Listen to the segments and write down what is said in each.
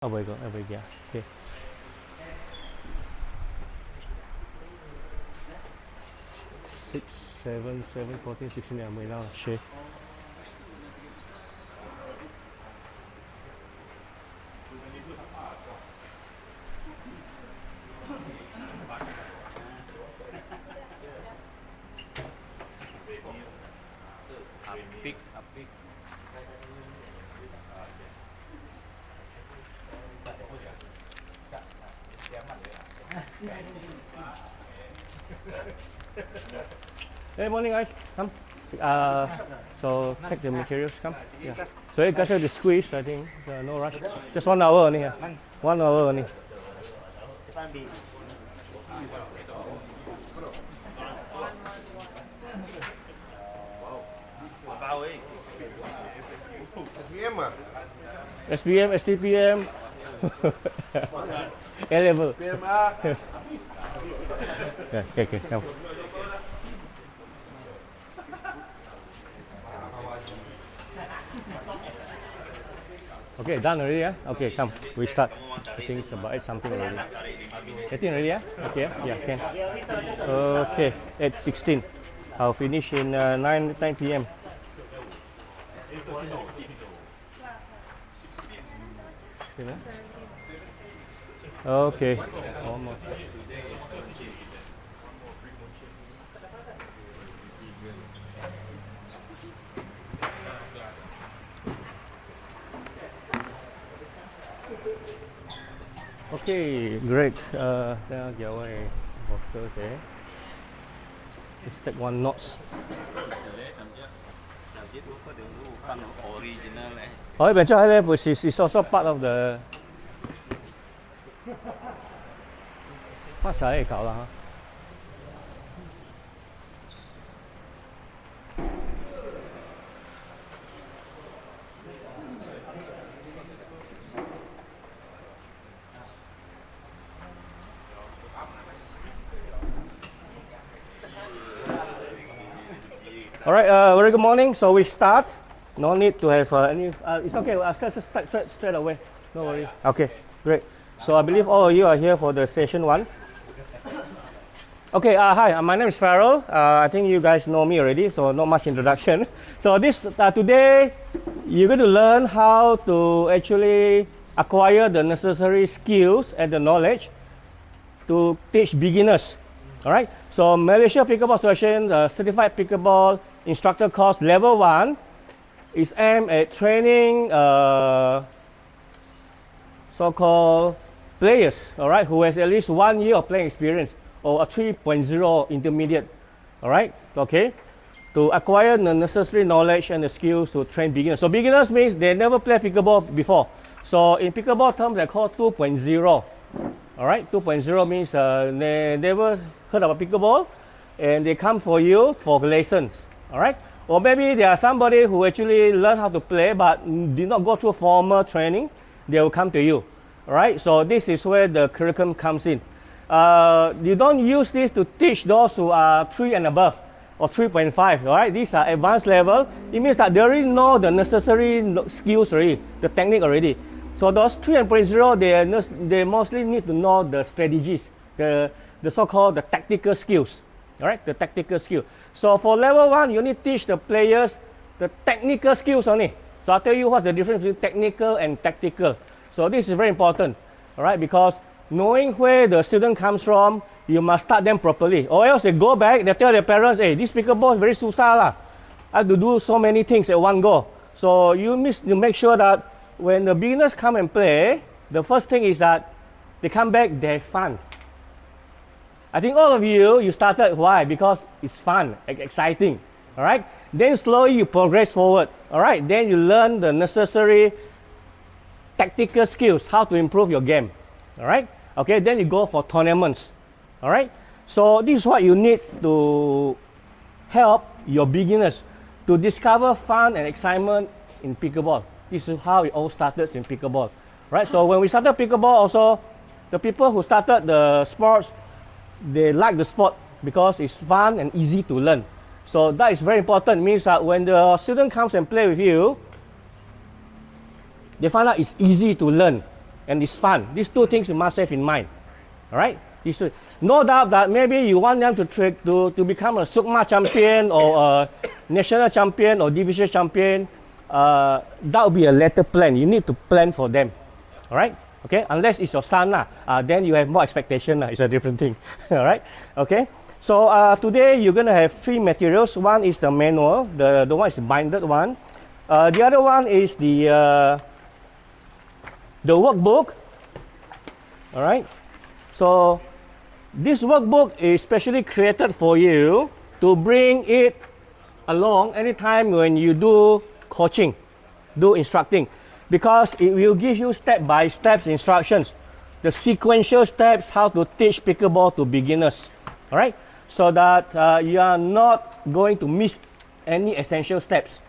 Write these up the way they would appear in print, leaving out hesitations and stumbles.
Oh my god, oh my god. Okay. Six, 7, 7, 14, 16, I'm now. Share. Hey, morning guys, come. So take the materials, come. Yeah. So you guys have to squeeze, I think. No rush. Just 1 hour only. Yeah. 1 hour only. SPM, STPM. A level. Okay, come. Okay, done already, yeah? Okay, come, we start. I think it's about 8 something already. 18 already, yeah? Okay, yeah, can. Okay, 8:16. I'll finish in 9 p.m. Okay, almost. Okay, great. Now get away water there. Let's take 1 knots. Oh, bên trong đây is also part of the. 發財搞啦 All right, very good morning. So we start. No need to have any. It's okay. I'll start straight away. No worry. Okay, great. So I believe all of you are here for the session 1. Okay. Hi. My name is Ferrel. I think you guys know me already, so not much introduction. So this today you're going to learn how to actually acquire the necessary skills and the knowledge to teach beginners. All right. So Malaysia Pickleball Association Certified Pickleball Instructor course level 1 is aimed at training so-called players, all right, who has at least 1 year of playing experience or a 3.0 intermediate, all right, okay, to acquire the necessary knowledge and the skills to train beginners. So beginners means they never played pickleball before. So in pickleball terms, they call 2.0. All right, 2.0 means they never heard about pickleball and they come for you for lessons. All right, or maybe there are somebody who actually learned how to play but did not go through formal training. They will come to you. All right, so this is where the curriculum comes in. You don't use this to teach those who are 3 and above or 3.5. All right, these are advanced level. It means that they already know the necessary skills already, the technique already. So those 3.0, they mostly need to know the strategies, the so-called the tactical skills. All right, the tactical skill. So for level 1, you need to teach the players the technical skills only. So I'll tell you what's the difference between technical and tactical. So this is very important, all right, because knowing where the student comes from, you must start them properly. Or else they go back, they tell their parents, hey, this pickleball is very susah lah. I have to do so many things at one go. So you make sure that when the beginners come and play, the first thing is that they come back, they have fun. I think all of you started, why? Because it's fun, exciting, all right? Then slowly you progress forward, all right? Then you learn the necessary tactical skills, how to improve your game, all right? Okay, then you go for tournaments, all right? So this is what you need to help your beginners to discover fun and excitement in pickleball. This is how it all started in pickleball, right? So when we started pickleball also, the people who started the sports, they like the sport because it's fun and easy to learn. So that is very important. It means that when the student comes and play with you, they find out it's easy to learn. and it's fun. These two things you must have in mind. All right? These two. No doubt that maybe you want them to become a Sukma champion or a national champion or division champion. That will be a later plan. You need to plan for them. All right? Okay? Unless it's your son, then you have more expectation. It's a different thing. All right? Okay? So today you're going to have three materials. One is the manual. The one is the binded one. The other one is the workbook. All right? So this workbook is specially created for you to bring it along anytime when you do coaching, do instructing, because it will give you step-by-step instructions, the sequential steps how to teach pickleball to beginners. All right? So that you are not going to miss any essential steps.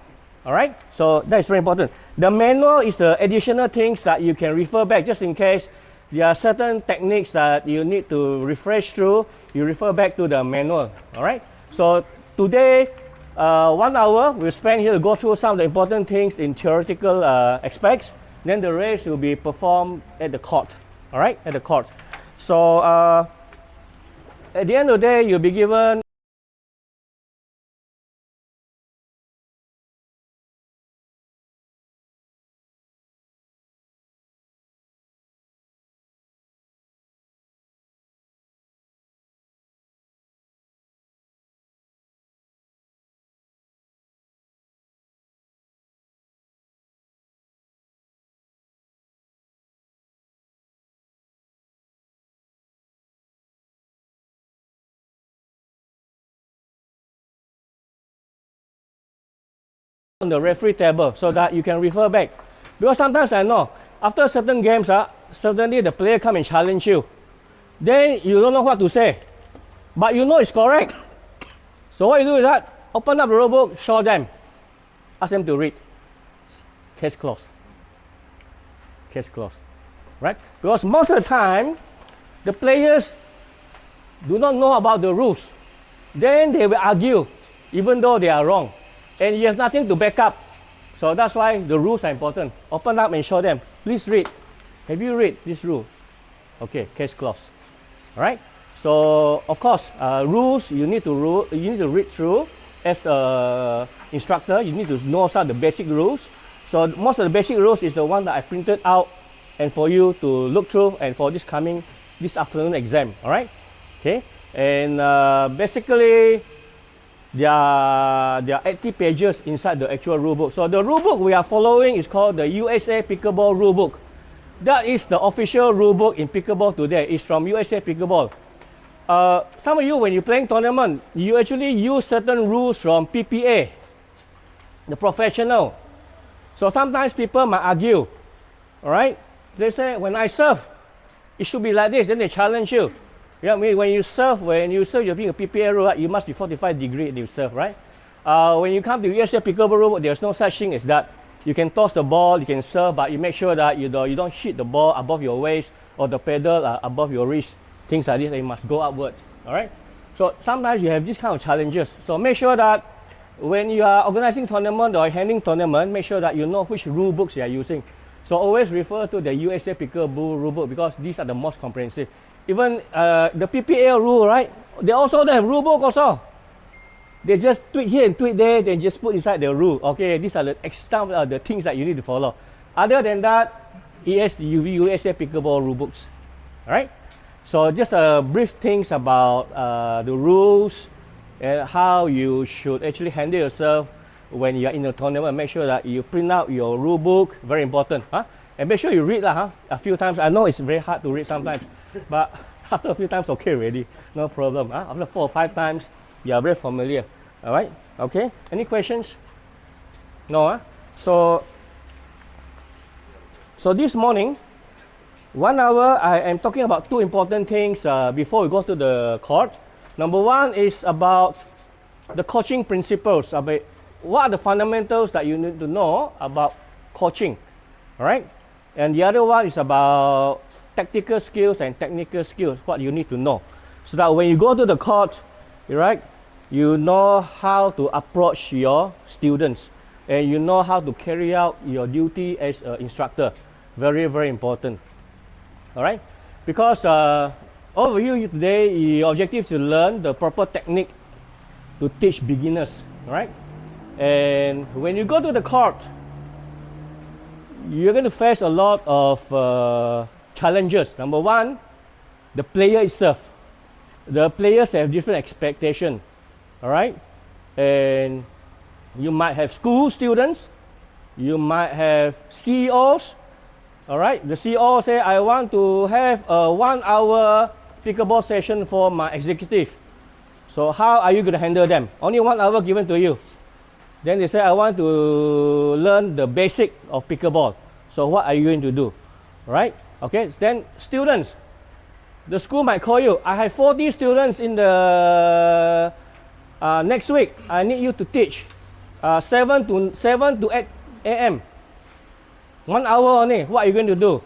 All right? So that is very important. The manual is the additional things that you can refer back just in case there are certain techniques that you need to refresh through. You refer back to the manual. All right? So today, 1 hour we'll spend here to go through some of the important things in theoretical aspects. Then the rest will be performed at the court. All right? At the court. So at the end of the day, you'll be given on the referee table so that you can refer back. Because sometimes I know, after certain games, suddenly the player come and challenge you. Then you don't know what to say. But you know it's correct. So what you do is that, open up the rule book, show them. Ask them to read. Case closed. Case closed. Right? Because most of the time, the players do not know about the rules. Then they will argue, even though they are wrong. And you have nothing to back up. So that's why the rules are important. Open up and show them. Please read. Have you read this rule? Okay, case closed. All right? So, of course, rules you need to read through. As an instructor, you need to know some of the basic rules. So most of the basic rules is the one that I printed out and for you to look through and for this afternoon exam. All right? Okay? And basically, there are 80 pages inside the actual rulebook. So the rulebook we are following is called the USA Pickleball Rulebook. That is the official rulebook in pickleball today. It's from USA Pickleball. Some of you, when you're playing tournament, you actually use certain rules from PPA, the professional. So sometimes people might argue, all right? They say, when I serve, it should be like this. Then they challenge you. Yeah, when you serve, you're being a PPA rule, you must be 45 degrees and you serve, right? When you come to USA Pickleball rule, there's no such thing as that. You can toss the ball, you can serve, but you make sure that you don't hit the ball above your waist or the pedal above your wrist. Things like this, and you must go upwards, all right? So sometimes you have these kind of challenges. So make sure that when you are organizing tournament or handling tournament, make sure that you know which rule books you are using. So always refer to the USA Pickleball rule book because these are the most comprehensive. Even the PPA rule, right? They also have rule book also. They just tweak here and tweak there, then just put inside the rule. Okay, these are the things that you need to follow. Other than that, USA Pickleball rule books. All right? So just brief things about the rules and how you should actually handle yourself when you are in a tournament. Make sure that you print out your rule book. Very important. And make sure you read a few times. I know it's very hard to read sometimes. But after a few times, okay already. No problem. After 4 or 5 times, you are very familiar. All right? Okay? Any questions? No? So this morning, 1 hour, I am talking about 2 important things before we go to the court. Number 1 is about the coaching principles. About what are the fundamentals that you need to know about coaching. All right? And the other one is about tactical skills and technical skills, what you need to know. So that when you go to the court, right, you know how to approach your students and you know how to carry out your duty as an instructor. Very, very important. All right, because over here today, your objective is to learn the proper technique to teach beginners. All right, and when you go to the court, you're going to face a lot of challenges. Number one, the player itself. The players have different expectations. All right, and you might have school students, you might have CEOs. All right, the CEO say, I want to have a 1 hour pickleball session for my executive. So how are you going to handle them? Only 1 hour given to you. Then they say, I want to learn the basic of pickleball. So what are you going to do? Right? Okay, then students. The school might call you, I have 40 students in the next week. I need you to teach 7 to 8 a.m. 1 hour only. What are you going to do?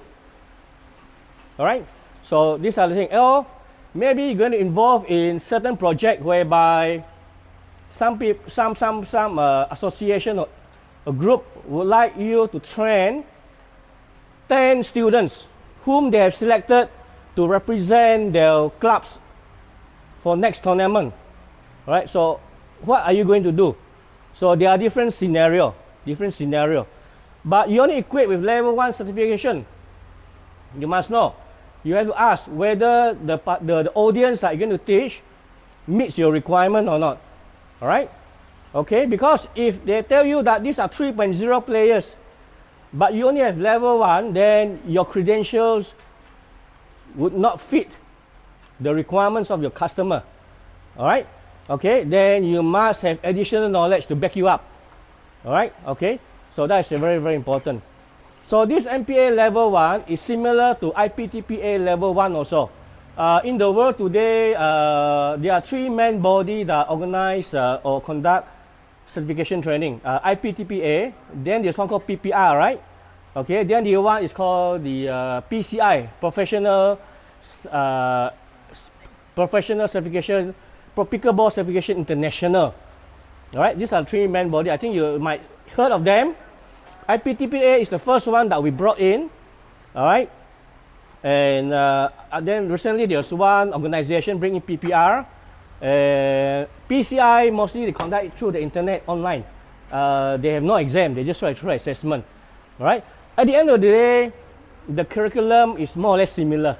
All right. So these are the things. Or maybe you're going to involve in certain project whereby some people, some association or a group would like you to train 10 students whom they have selected to represent their clubs for next tournament. All right. So what are you going to do? So there are different scenario. But you only equipped with level 1 certification. You must know. You have to ask whether the audience that you're going to teach meets your requirement or not. All right? Okay, because if they tell you that these are 3.0 players, but you only have level 1, then your credentials would not fit the requirements of your customer. All right? Okay, then you must have additional knowledge to back you up. All right? Okay? So that is very, very important. So this MPA level 1 is similar to IPTPA level 1 also. In the world today, there are 3 main bodies that organize or conduct certification training. IPTPA, then there's one called PPR, right? Okay, then the one is called the PCI, Professional Certification, Pickleball Certification International. All right, these are 3 main bodies. I think you might heard of them. IPTPA is the first one that we brought in. All right, and then recently there's one organization bringing PPR. PCI mostly they conduct it through the internet online. They have no exam, they just write through assessment. All right, at the end of the day, the curriculum is more or less similar,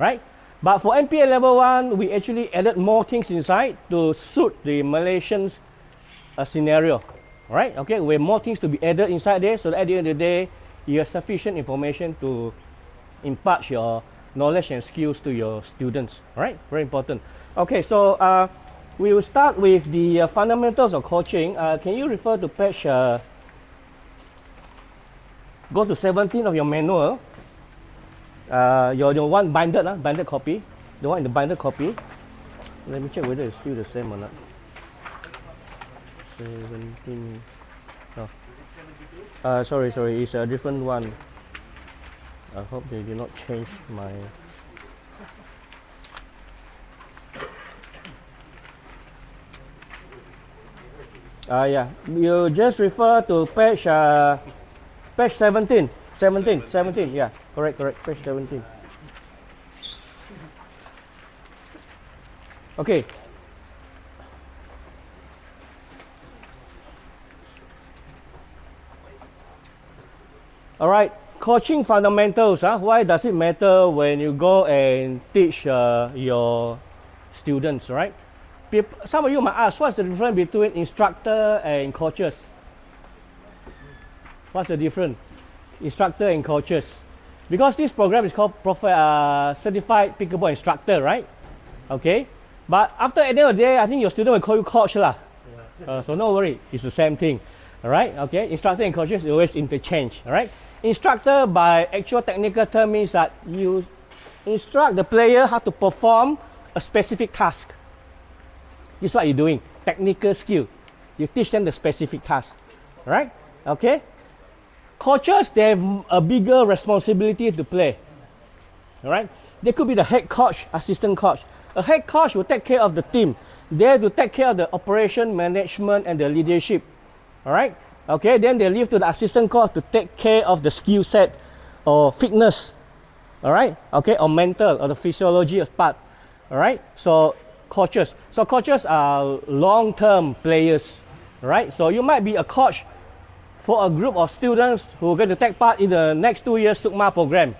right? But for MPA level 1, we actually added more things inside to suit the Malaysian scenario. All right, okay, we have more things to be added inside there, so that at the end of the day, you have sufficient information to impart your knowledge and skills to your students. All right, very important. Okay, so we will start with the fundamentals of coaching. Can you refer to page, go to 17 of your manual, your one binded copy, the one in the binded copy. Let me check whether it's still the same or not. 17. Oh. Sorry, it's a different one. I hope they did not change my. Yeah, you just refer to page 17. 17, yeah, correct, page 17. Okay. All right, coaching fundamentals. Why does it matter when you go and teach your students, right? Some of you might ask, what's the difference between instructor and coaches? What's the difference? Instructor and coaches. Because this program is called Certified Pickleball Instructor, right? Okay. But at the end of the day, I think your student will call you coach lah. So no worry, it's the same thing. All right, okay. Instructor and coaches always interchange. All right. Instructor by actual technical term means that you instruct the player how to perform a specific task. This is what you're doing. Technical skill. You teach them the specific task. All right. Okay. Coaches, they have a bigger responsibility to play. All right. They could be the head coach, assistant coach. A head coach will take care of the team. They have to take care of the operation, management, and the leadership. All right. Okay. Then they leave to the assistant coach to take care of the skill set or fitness all right, okay, or mental, or the physiology of part, all right. So coaches are long-term players, right? So you might be a coach for a group of students who are going to take part in the next 2 years SUKMA program,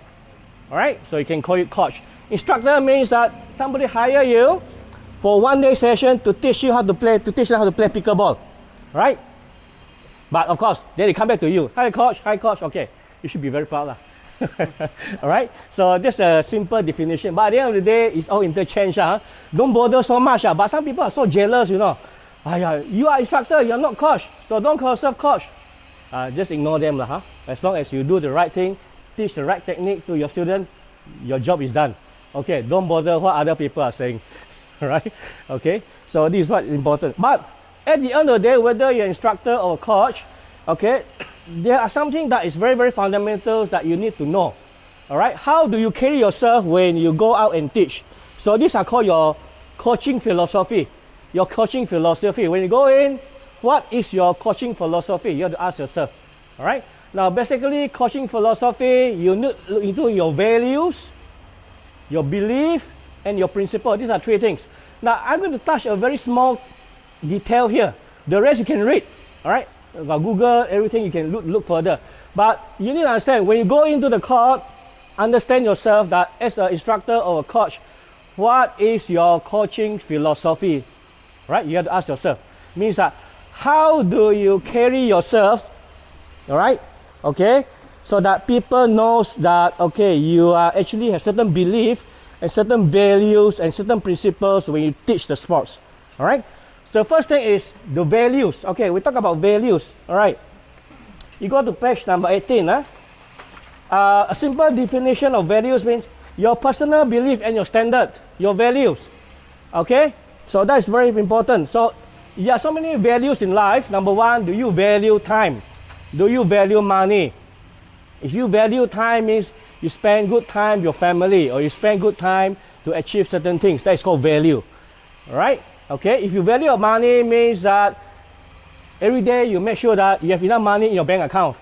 all right. So you can call it coach. Instructor means that somebody hire you for 1 day session to teach you how to play, pickleball, right? But of course, then they come back to you. Hi coach, okay, you should be very proud lah. All right, so just a simple definition. But at the end of the day, it's all interchange. Don't bother so much. But some people are so jealous, you know. You are instructor, you're not coach, so don't call yourself coach. Just ignore them lah. As long as you do the right thing, teach the right technique to your student, your job is done. Okay, don't bother what other people are saying. Right? Okay, so this is what is important. But at the end of the day, whether you're an instructor or a coach, okay, there are something that is very, very fundamental that you need to know. All right, how do you carry yourself when you go out and teach? So these are called your coaching philosophy. Your coaching philosophy. When you go in, what is your coaching philosophy? You have to ask yourself. All right. Now, basically, coaching philosophy, you need to look into your values, your belief, and your principle. These are three things. Now, I'm going to touch a very small detail here. The rest you can read. All right. Google everything, you can look further. But you need to understand, when you go into the court, understand yourself that as an instructor or a coach, what is your coaching philosophy? Right? You have to ask yourself. Means that how do you carry yourself, all right? Okay, so that people knows that, okay, you are actually have certain belief and certain values and certain principles when you teach the sports. All right. So the first thing is the values. Okay, we talk about values. All right. You go to page number 18. A simple definition of values means your personal belief and your standard, your values. Okay. So that is very important. So there are so many values in life. Number one, do you value time? Do you value money? If you value time, means you spend good time with your family, or you spend good time to achieve certain things. That is called value. All right. Okay. If you value your money, means that every day you make sure that you have enough money in your bank account.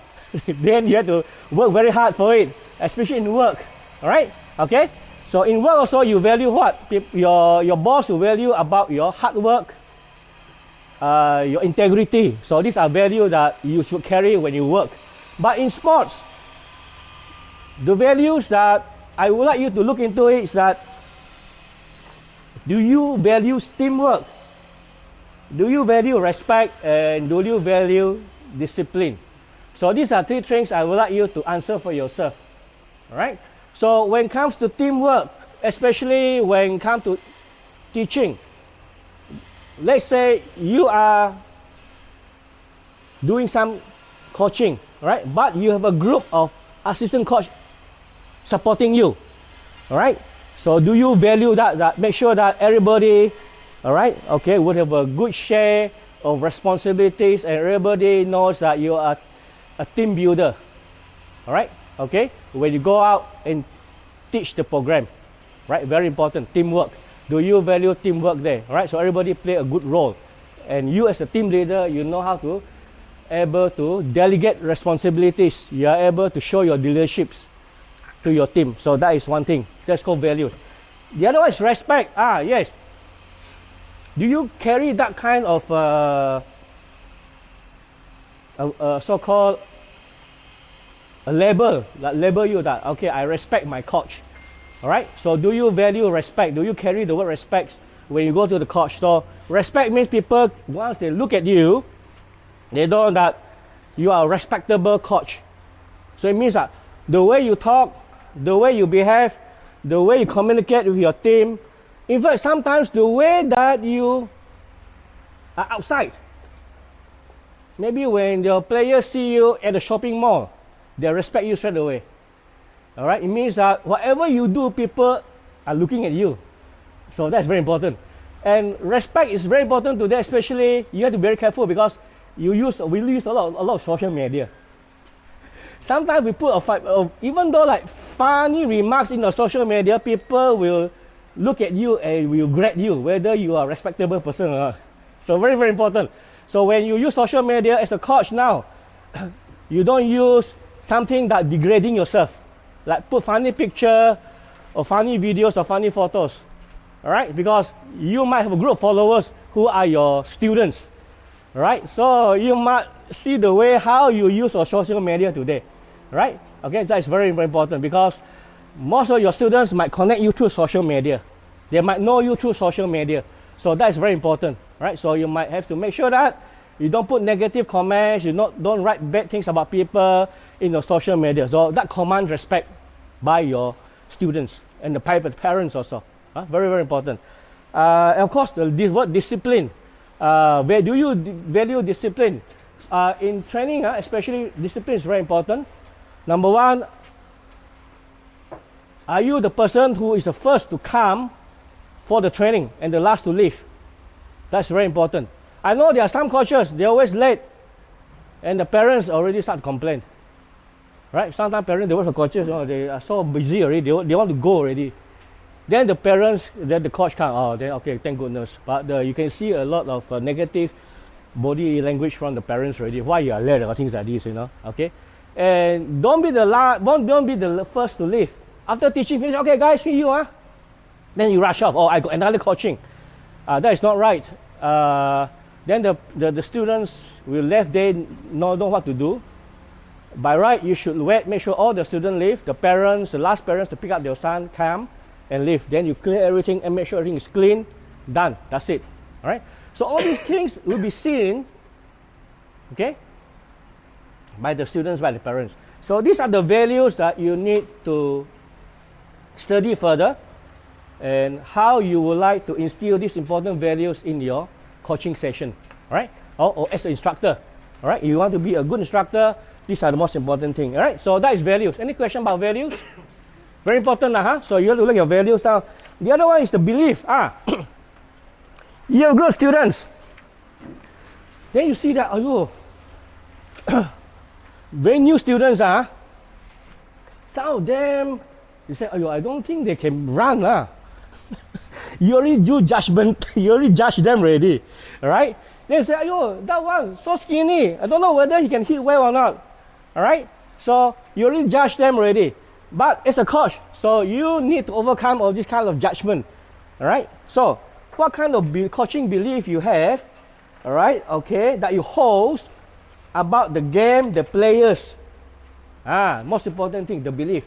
Then you have to work very hard for it, especially in work. All right. Okay. So in work also you value what? Your boss will value about your hard work, your integrity. So these are values that you should carry when you work. But in sports, the values that I would like you to look into it is that, do you value teamwork? Do you value respect? And do you value discipline? So these are three things I would like you to answer for yourself. All right. So when it comes to teamwork, especially when it comes to teaching, let's say you are doing some coaching, right? But you have a group of assistant coach supporting you, all right? So do you value that make sure that everybody, all right, okay, would have a good share of responsibilities and everybody knows that you are a team builder, all right? Okay, when you go out and teach the program, right? Very important, teamwork. Do you value teamwork there, all right? So everybody play a good role, and you as a team leader, you know how to able to delegate responsibilities. You are able to show your leaderships to your team. So that is one thing. That's called values. The other one is respect. Yes. Do you carry that kind of so-called a label, that label you that, okay, I respect my coach. All right. So do you value respect? Do you carry the word respect when you go to the coach? So respect means people, once they look at you, they know that you are a respectable coach. So it means that the way you talk, the way you behave, the way you communicate with your team, in fact, sometimes the way that you are outside. Maybe when your players see you at the shopping mall, they respect you straight away. All right, it means that whatever you do, people are looking at you. So that's very important. And respect is very important to that, especially you have to be very careful because we use a lot of social media. Sometimes we put even though like funny remarks in the social media, people will look at you and will grade you whether you are a respectable person or not. So very, very important. So when you use social media as a coach now, you don't use something that degrading yourself. like put funny picture or funny videos or funny photos. All right, because you might have a group of followers who are your students. Right, so you might see the way how you use your social media today. Right, okay, that is very, very important because most of your students might connect you through social media. They might know you through social media. So that is very important, right? So you might have to make sure that you don't put negative comments, you don't write bad things about people in your social media. So that commands respect by your students and the parents also. Very, very important. And of course, the word discipline. Where do you value discipline? In training, especially discipline is very important. Number one, are you the person who is the first to come for the training and the last to leave? That's very important. I know there are some coaches, they're always late and the parents already start to complain. Right? Sometimes parents, they work for coaches, they are so busy already, they want to go already. Then the parents, then the coach comes, oh, then okay, thank goodness. But you can see a lot of negative body language from the parents already. Why you are late or things like this, okay? And don't be the first to leave. After teaching finish, okay guys, see you, then you rush off. Oh, I got another coaching. That is not right. Then the students will left, they know what to do. By right, you should wait, make sure all the students leave. The parents, the last parents to pick up their son, come and leave. Then you clear everything and make sure everything is clean, done. That's it. All right. So all these things will be seen, okay, by the students, by the parents. So these are the values that you need to study further, and how you would like to instill these important values in your coaching session, all right? Or as an instructor, all right? You want to be a good instructor, these are the most important thing, all right? So that is values. Any question about values? Very important, So you have to look at your values now. The other one is the belief. You're good students. Then you see that, very new students, some of them, you say, I don't think they can run, You already do judgment, you already judge them already, right? Then you say, that one, so skinny, I don't know whether he can hit well or not, all right? So you already judge them already. But as a coach, so you need to overcome all this kind of judgment, all right? So what kind of coaching belief you have, all right, okay, that you hold about the game, the players. Most important thing, the belief.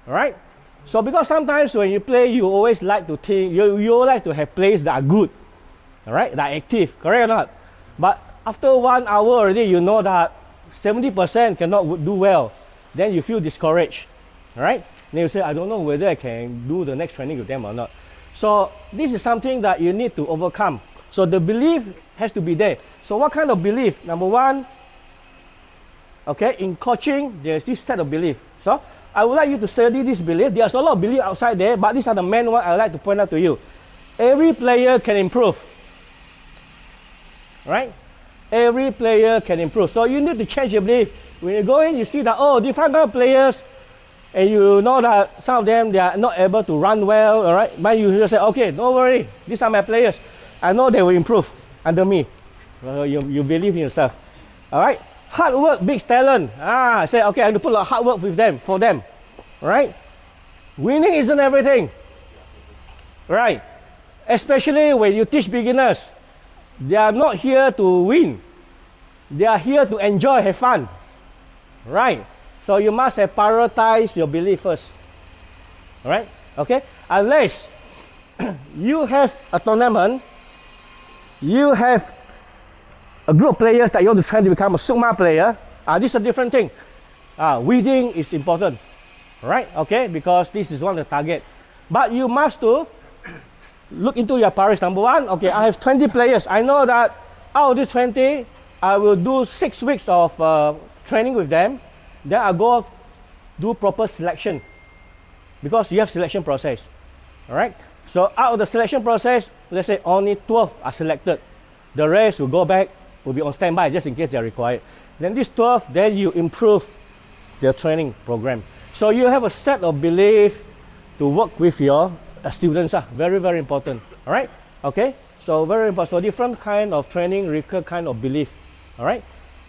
All right? So because sometimes when you play, you always like to think, you like to have players that are good. All right? That are active, correct or not? But after 1 hour already, you know that 70% cannot do well. Then you feel discouraged. All right? Then you say, I don't know whether I can do the next training with them or not. So this is something that you need to overcome. So the belief has to be there. So what kind of belief? Number one, okay, in coaching, there's this set of belief. So I would like you to study this belief. There's a lot of belief outside there, but these are the main ones I'd like to point out to you. Every player can improve. Right? Every player can improve. So you need to change your belief. When you go in, you see that, different kind of players, and you know that some of them, they are not able to run well, all right? But you just say, okay, don't worry, these are my players. I know they will improve under me. You believe in yourself. All right? Hard work, big talent. Say, okay, I have to put a lot of hard work with them, for them. Right? Winning isn't everything. Right? Especially when you teach beginners. They are not here to win. They are here to enjoy, have fun. Right? So you must have prioritized your belief first. All right? Okay? Unless you have a tournament, you have a group of players that you want to try to become a Sukma player, this is a different thing. Winning is important, right? Okay, because this is one of the target. But you must to look into your priorities. Number one, okay, I have 20 players. I know that out of these 20, I will do 6 weeks of training with them. Then I go do proper selection, because you have selection process, all right? So out of the selection process, let's say only 12 are selected. The rest will go back, will be on standby just in case they are required. Then these 12, then you improve their training program. So you have a set of belief to work with your students. Very, very important. All right? Okay? So very important. So different kind of training require kind of belief. All right?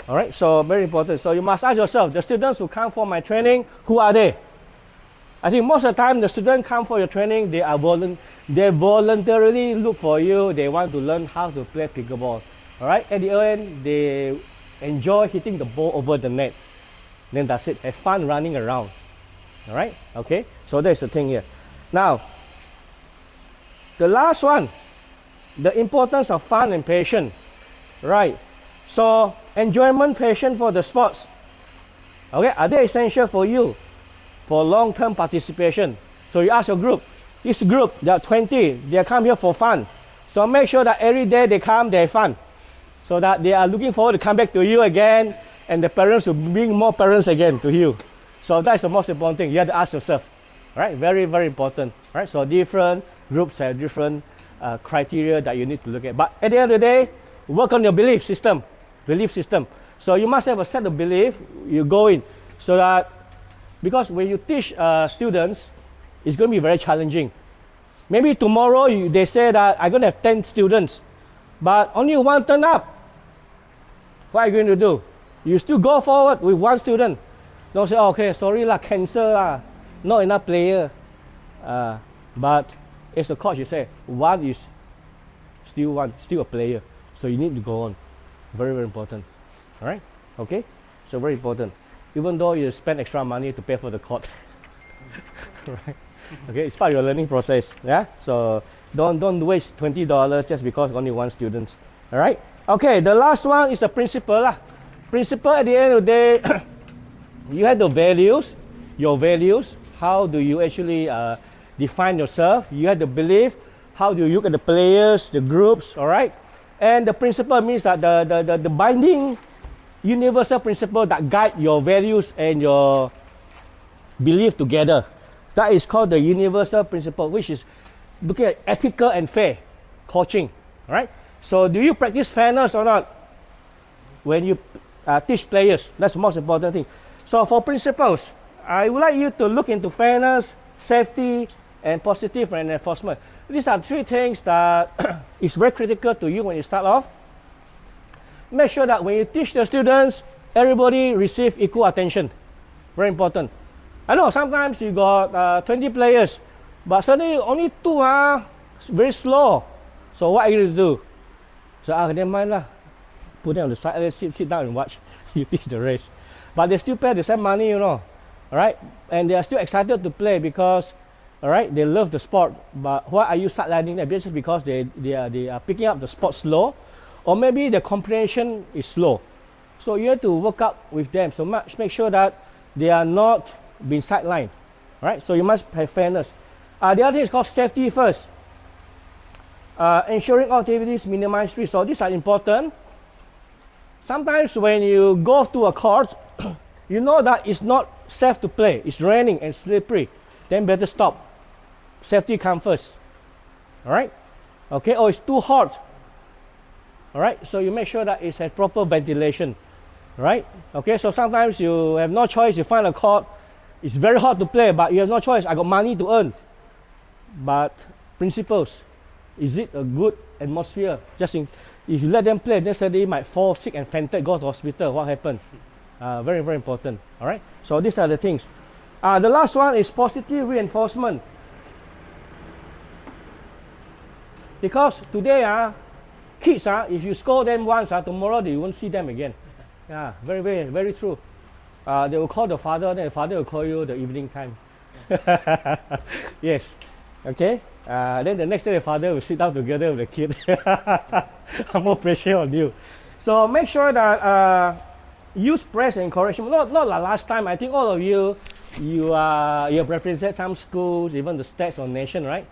All right? So very important. So you must ask yourself, the students who come for my training, who are they? I think most of the time the students come for your training, they voluntarily look for you, they want to learn how to play pickleball. All right, at the end, they enjoy hitting the ball over the net. Then that's it, have fun running around. All right, okay, so that's the thing here. Now, the last one, the importance of fun and patience. Right, so enjoyment, patience for the sports. Okay, are they essential for you for long-term participation? So you ask your group, this group, they are 20, they come here for fun. So make sure that every day they come, they have fun. So that they are looking forward to come back to you again, and the parents will bring more parents again to you. So that's the most important thing. You have to ask yourself, right? Very, very important, right? So different groups have different criteria that you need to look at. But at the end of the day, work on your belief system. So you must have a set of belief you go in, so that, because when you teach students, it's going to be very challenging. Maybe tomorrow they say that I'm going to have 10 students, but only one turn up. What are you going to do? You still go forward with one student. Don't say, oh, okay, sorry lah, cancel lah, not enough player. But as a coach, you say, one is still a player. So you need to go on. Very, very important. All right? Okay? So very important. Even though you spend extra money to pay for the court. Right? Okay, it's part of your learning process. Yeah? So don't waste $20 just because only one student. All right? Okay, the last one is the principle lah. Principle, at the end of the day, you have the values, your values. How do you actually define yourself? You have the belief. How do you look at the players, the groups, all right? And the principle means that the binding universal principle that guide your values and your belief together. That is called the universal principle, which is looking at ethical and fair coaching, all right? So do you practice fairness or not when you teach players? That's the most important thing. So for principles, I would like you to look into fairness, safety, and positive reinforcement. These are three things that is very critical to you when you start off. Make sure that when you teach the students, everybody receive equal attention. Very important. I know sometimes you got 20 players, but suddenly only 2 are very slow. So what are you going to do? So never mind lah. Put them on the side, let's sit down and watch. You teach the race. But they still pay the same money, you know. Alright? And they are still excited to play because, alright, they love the sport. But why are you sidelining them? Just because they are picking up the sport slow, or maybe the comprehension is slow. So you have to work up with them. So make sure that they are not being sidelined. Right? So you must have fairness. The other thing is called safety first. Ensuring all activities minimize risk. So these are important. Sometimes when you go to a court, you know that it's not safe to play. It's raining and slippery. Then better stop. Safety comes first. All right? Okay, or it's too hot. All right, so you make sure that it has proper ventilation. Right? Okay, so sometimes you have no choice. You find a court. It's very hard to play, but you have no choice. I got money to earn. But principles. Is it a good atmosphere? If you let them play, then suddenly might fall sick and fainted, go to hospital. What happened? Very, very important. All right. So these are the things. The last one is positive reinforcement. Because today, kids, if you scold them once, tomorrow you won't see them again. Yeah, very, very, very true. They will call the father, then the father will call you the evening time. Yes. Okay. Then the next day the father will sit down together with the kid. More pressure on you. So make sure that use praise and encouragement. Not like last time. I think all of you have represented some schools, even the states or nation, right?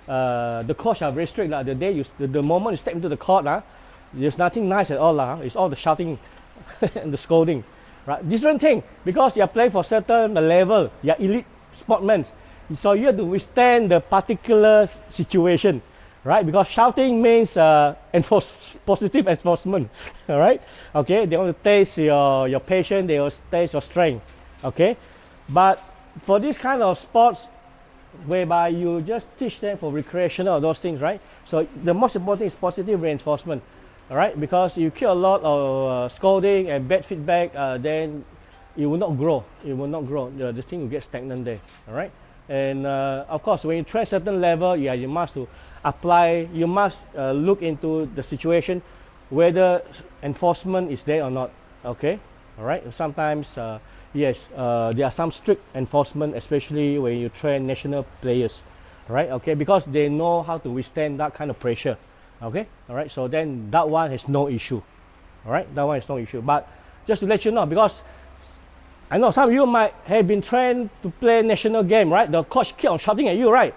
The coach are very strict. The moment you step into the court, there's nothing nice at all. It's all the shouting and the scolding. Right? Different thing, because you are playing for certain level. You are elite sportsmen. So you have to withstand the particular situation, right? Because shouting means positive enforcement, all right? Okay, they want to taste your patience, they will taste your strength, okay? But for this kind of sports, whereby you just teach them for recreational, those things, right? So the most important thing is positive reinforcement, all right? Because you kill a lot of scolding and bad feedback, then it will not grow. It will not grow. The thing will get stagnant there, all right? And of course, when you train certain level, yeah, you must to apply, you must look into the situation, whether enforcement is there or not, okay? All right, sometimes, yes, there are some strict enforcement, especially when you train national players, right? Okay, because they know how to withstand that kind of pressure, okay? All right, so then that one has no issue, all right? That one is no issue. But just to let you know, because I know some of you might have been trained to play national game, right? The coach keep on shouting at you, right?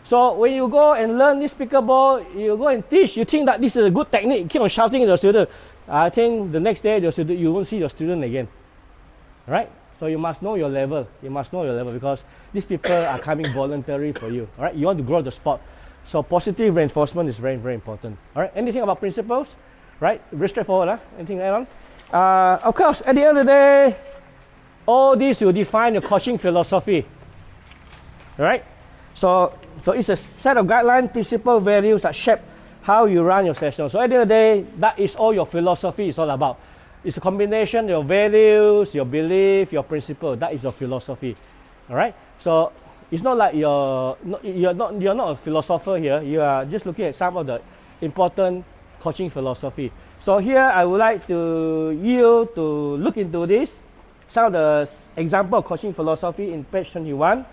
So when you go and learn this pickleball, you go and teach, you think that this is a good technique, keep on shouting at the student. I think the next day, you won't see your student again, right? So you must know your level. You must know your level because these people are coming voluntary for you, all right? You want to grow the sport. So positive reinforcement is very, very important, all right? Anything about principles, right? Very straightforward, huh? Anything add on? Of course, at the end of the day, all these will define your coaching philosophy, right? So it's a set of guidelines, principles, values that shape how you run your session. So at the end of the day, that is all your philosophy is all about. It's a combination of your values, your belief, your principle. That is your philosophy, all right? So it's not like you're not a philosopher here. You are just looking at some of the important coaching philosophy. So here I would like you to look into this. Some of the example of coaching philosophy in page 21.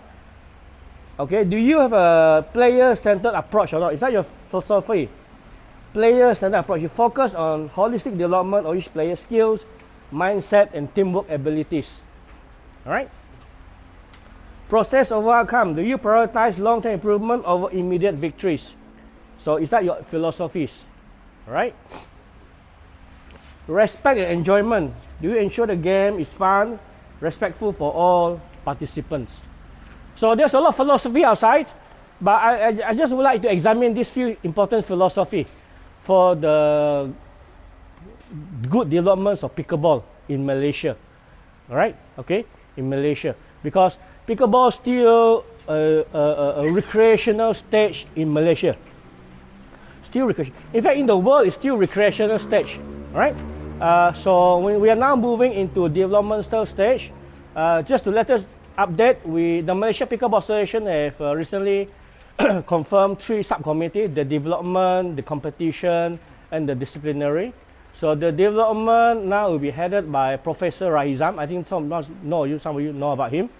Okay, do you have a player-centered approach or not? Is that your philosophy? Player-centered approach. You focus on holistic development of each player's skills, mindset, and teamwork abilities. All right? Process over outcome. Do you prioritize long-term improvement over immediate victories? So is that your philosophies? All right? Respect and enjoyment. Do you ensure the game is fun, respectful for all participants? So there's a lot of philosophy outside, but I just would like to examine these few important philosophy for the good developments of pickleball in Malaysia. All right, okay, in Malaysia, because pickleball is still a recreational stage in Malaysia. Still recreational. In fact, in the world, it's still recreational stage. All right. So when we are now moving into developmental stage, just to let us update, the Malaysia Pickleball Association have recently confirmed 3 subcommittees: the development, the competition, and the disciplinary. So the development now will be headed by Professor Rahizam. I think some of you know about him.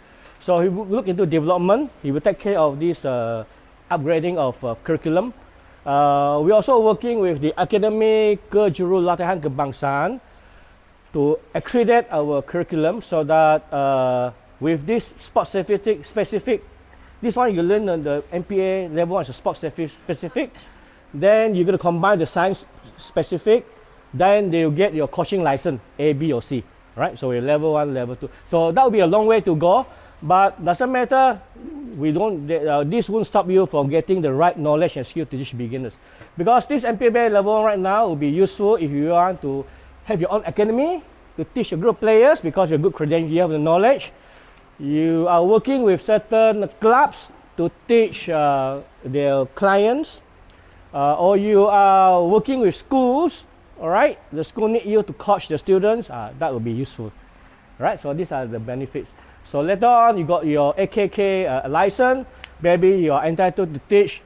So he will look into development. He will take care of this upgrading of curriculum. We're also working with the Academy Kejurulatihan Kebangsaan to accredit our curriculum so that with this sport specific, this one you learn on the MPA level 1 is a sport specific, then you're going to combine the science specific, then they'll get your coaching license A, B, or C, right? So we're level 1, level 2. So that will be a long way to go, but doesn't matter. This won't stop you from getting the right knowledge and skill to teach beginners, because this MPA level 1 right now will be useful if you want to have your own academy to teach a group of players, because you're good credential, you have the knowledge. You are working with certain clubs to teach their clients, or you are working with schools. All right, the school need you to coach the students. That will be useful, right? So these are the benefits. So later on, you got your AKK license. Maybe you are entitled to teach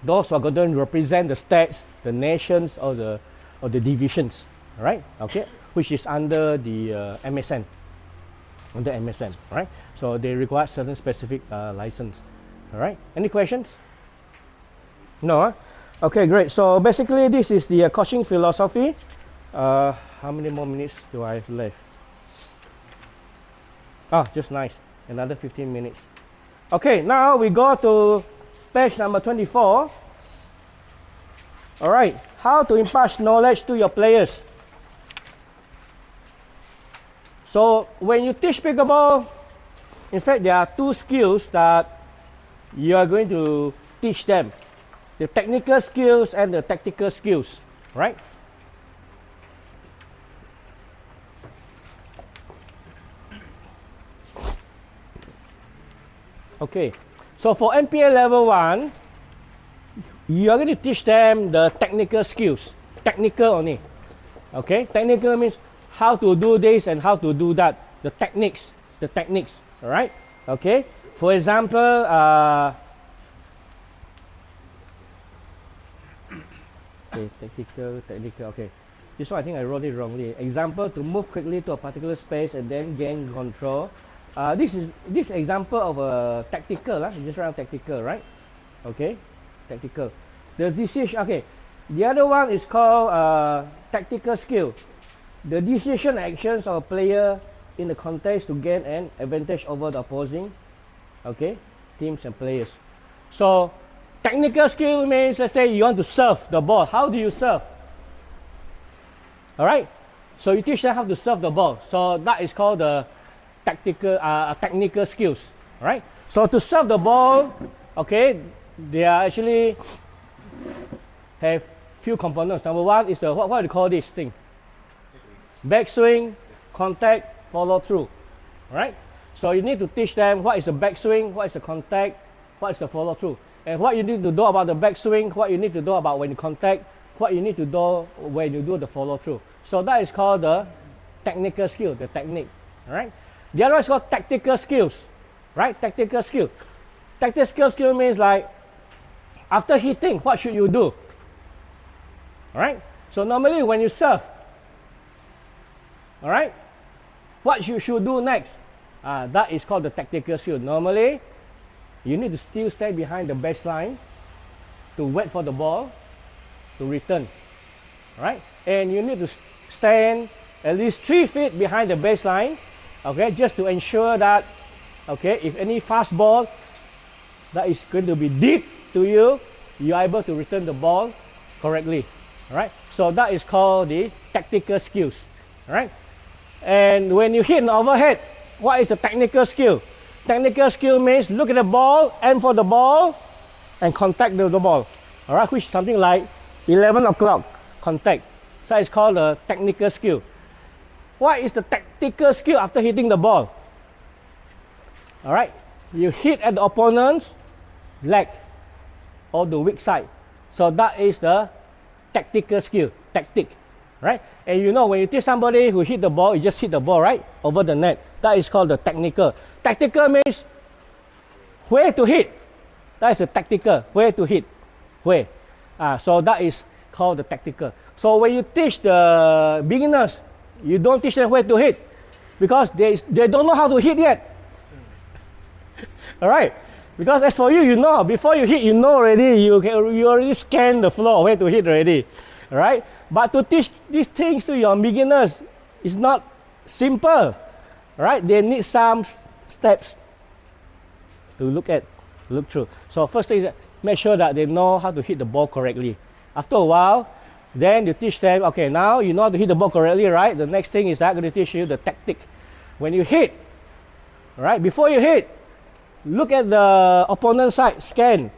those who are going to represent the states, the nations, or the divisions. All right, okay, which is under the MSN. Under MSN, right? So they require certain specific license. All right. Any questions? No. Huh? Okay, great. So basically, this is the coaching philosophy. How many more minutes do I have left? Just nice. Another 15 minutes. Okay, now we go to page number 24. All right. How to impart knowledge to your players. So when you teach pickleball, in fact, there are 2 skills that you are going to teach them: the technical skills and the tactical skills, right? Okay, so for MPA level 1, you are going to teach them the technical skills, technical only. Okay, technical means how to do this and how to do that, the techniques, all right? Okay, For example, okay, technical, okay. This one I think I wrote it wrongly. Example, to move quickly to a particular space and then gain control. This example of a tactical, just write tactical, right? Okay, tactical. The decision, okay. The other one is called tactical skill. The decision actions of a player in the context to gain an advantage over the opposing, okay, teams and players. So, technical skill means, let's say you want to serve the ball. How do you serve? All right. So you teach them how to serve the ball. So that is called the technical skills. All right. So to serve the ball, okay, they are actually have few components. Number one is the what do you call this thing? Backswing, contact, follow through. All right. So you need to teach them what is the backswing, what is the contact, what is the follow through, and what you need to do about the backswing, what you need to do about when you contact, what you need to do when you do the follow through. So that is called the technical skill, the technique. All right. The other is called tactical skills. Right. Tactical skill. Tactical skill means like after hitting, what should you do? All right. So normally when you serve, all right, what you should do next? That is called the tactical skill. Normally, you need to still stay behind the baseline to wait for the ball to return, right? And you need to stand at least 3 feet behind the baseline, okay, just to ensure that, okay, if any fast ball that is going to be deep to you, you are able to return the ball correctly, all right? So that is called the tactical skills, all right? And when you hit an overhead, what is the technical skill? Technical skill means look at the ball, aim for the ball, and contact the ball, all right, which is something like 11 o'clock contact. So it's called a technical skill. What is the tactical skill after hitting the ball? All right, you hit at the opponent's leg or the weak side. So that is the tactical skill, tactic, right? And you know when you teach somebody who hit the ball, you just hit the ball, right, over the net. That is called the technical. Tactical means where to hit. That is the tactical, where to hit, where. So that is called the tactical. So when you teach the beginners, you don't teach them where to hit because they don't know how to hit yet. All right, because as for you, you know before you hit, you know already. You already scan the floor where to hit already. All right, but to teach these things to your beginners is not simple. Right, they need some steps to look through. So first thing is make sure that they know how to hit the ball correctly. After a while, then you teach them, okay, now you know how to hit the ball correctly, right? The next thing is I'm going to teach you the tactic. When you hit, right, before you hit, look at the opponent's side, scan.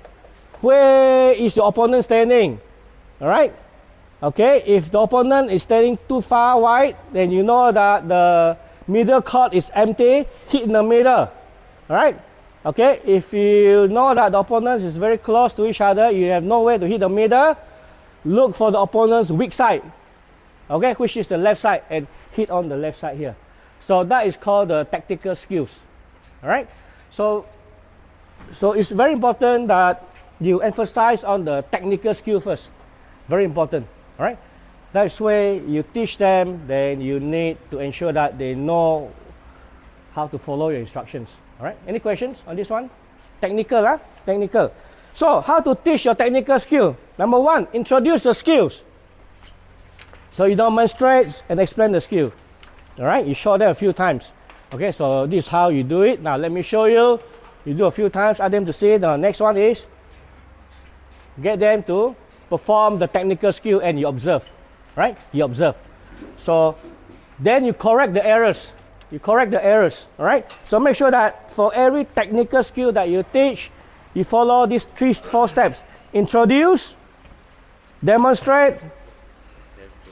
Where is your opponent standing? All right? Okay, if the opponent is standing too far wide, then you know that the middle court is empty, hit in the middle. All right? Okay, if you know that the opponent is very close to each other, you have nowhere to hit the middle, look for the opponent's weak side, okay, which is the left side, and hit on the left side here. So that is called the tactical skills. All right. So it's very important that you emphasize on the technical skill first. Very important. All right. That's where you teach them. Then you need to ensure that they know how to follow your instructions. All right. Any questions on this one? Technical, huh? Technical. So how to teach your technical skill? Number one, introduce the skills. So you demonstrate and explain the skill. All right, you show them a few times. Okay, so this is how you do it. Now let me show you. You do a few times, ask them to see it. The next one is get them to perform the technical skill and you observe. Right? You observe. So then you correct the errors. You correct the errors. All right? So make sure that for every technical skill that you teach, you follow these 4 steps. Introduce, demonstrate,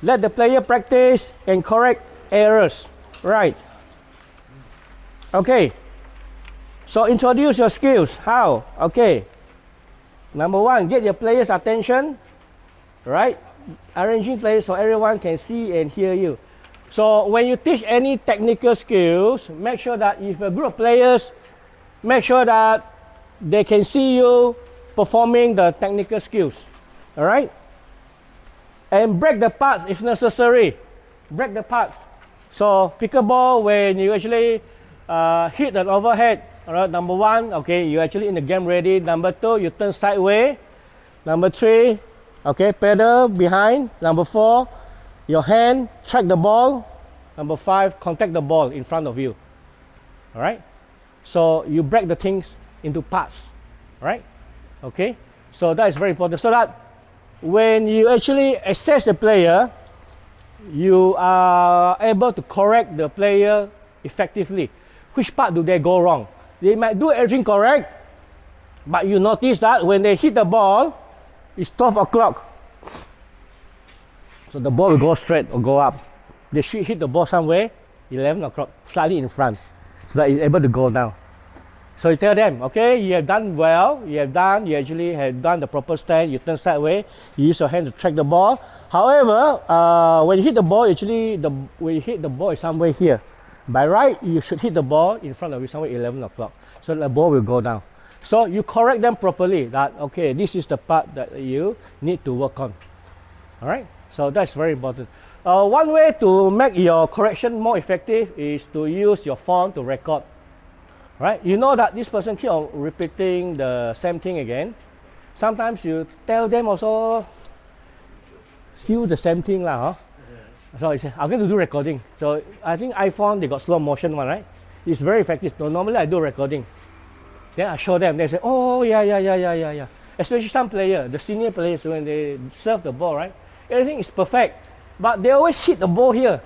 let the player practice, and correct errors. Right. Okay. So introduce your skills. How? Okay. Number one, get your players' attention. Right? Arranging players so everyone can see and hear you. So when you teach any technical skills, make sure that if a group of players make sure that they can see you performing the technical skills. All right? And break the parts if necessary. Break the parts. So pickleball, when you actually hit an overhead, all right, number one, okay, you actually in the game ready. Number two, you turn sideways. Number three, okay, pedal behind. Number four, your hand track the ball. Number five, contact the ball in front of you. All right? So you break the things into parts. All right? Okay? So that is very important. So that when you actually assess the player, you are able to correct the player effectively. Which part do they go wrong? They might do everything correct, but you notice that when they hit the ball, it's 12 o'clock. So the ball will go straight or go up. They should hit the ball somewhere, 11 o'clock, slightly in front, so that it's able to go down. So you tell them, okay, you have done well, you actually have done the proper stand, you turn sideways, you use your hand to track the ball. However, when you hit the ball, actually, when you hit the ball is somewhere here. By right, you should hit the ball in front of you somewhere 11 o'clock, so the ball will go down. So you correct them properly that, okay, this is the part that you need to work on. All right, so that's very important. One way to make your correction more effective is to use your phone to record. Right? You know that this person keep on repeating the same thing again. Sometimes you tell them also, still the same thing lah, huh? So you say, I'm going to do recording. So I think iPhone, they got slow motion one, right? It's very effective. So normally I do recording. Then I show them, they say, oh yeah. Especially some players, the senior players, when they serve the ball, right? Everything is perfect. But they always hit the ball here.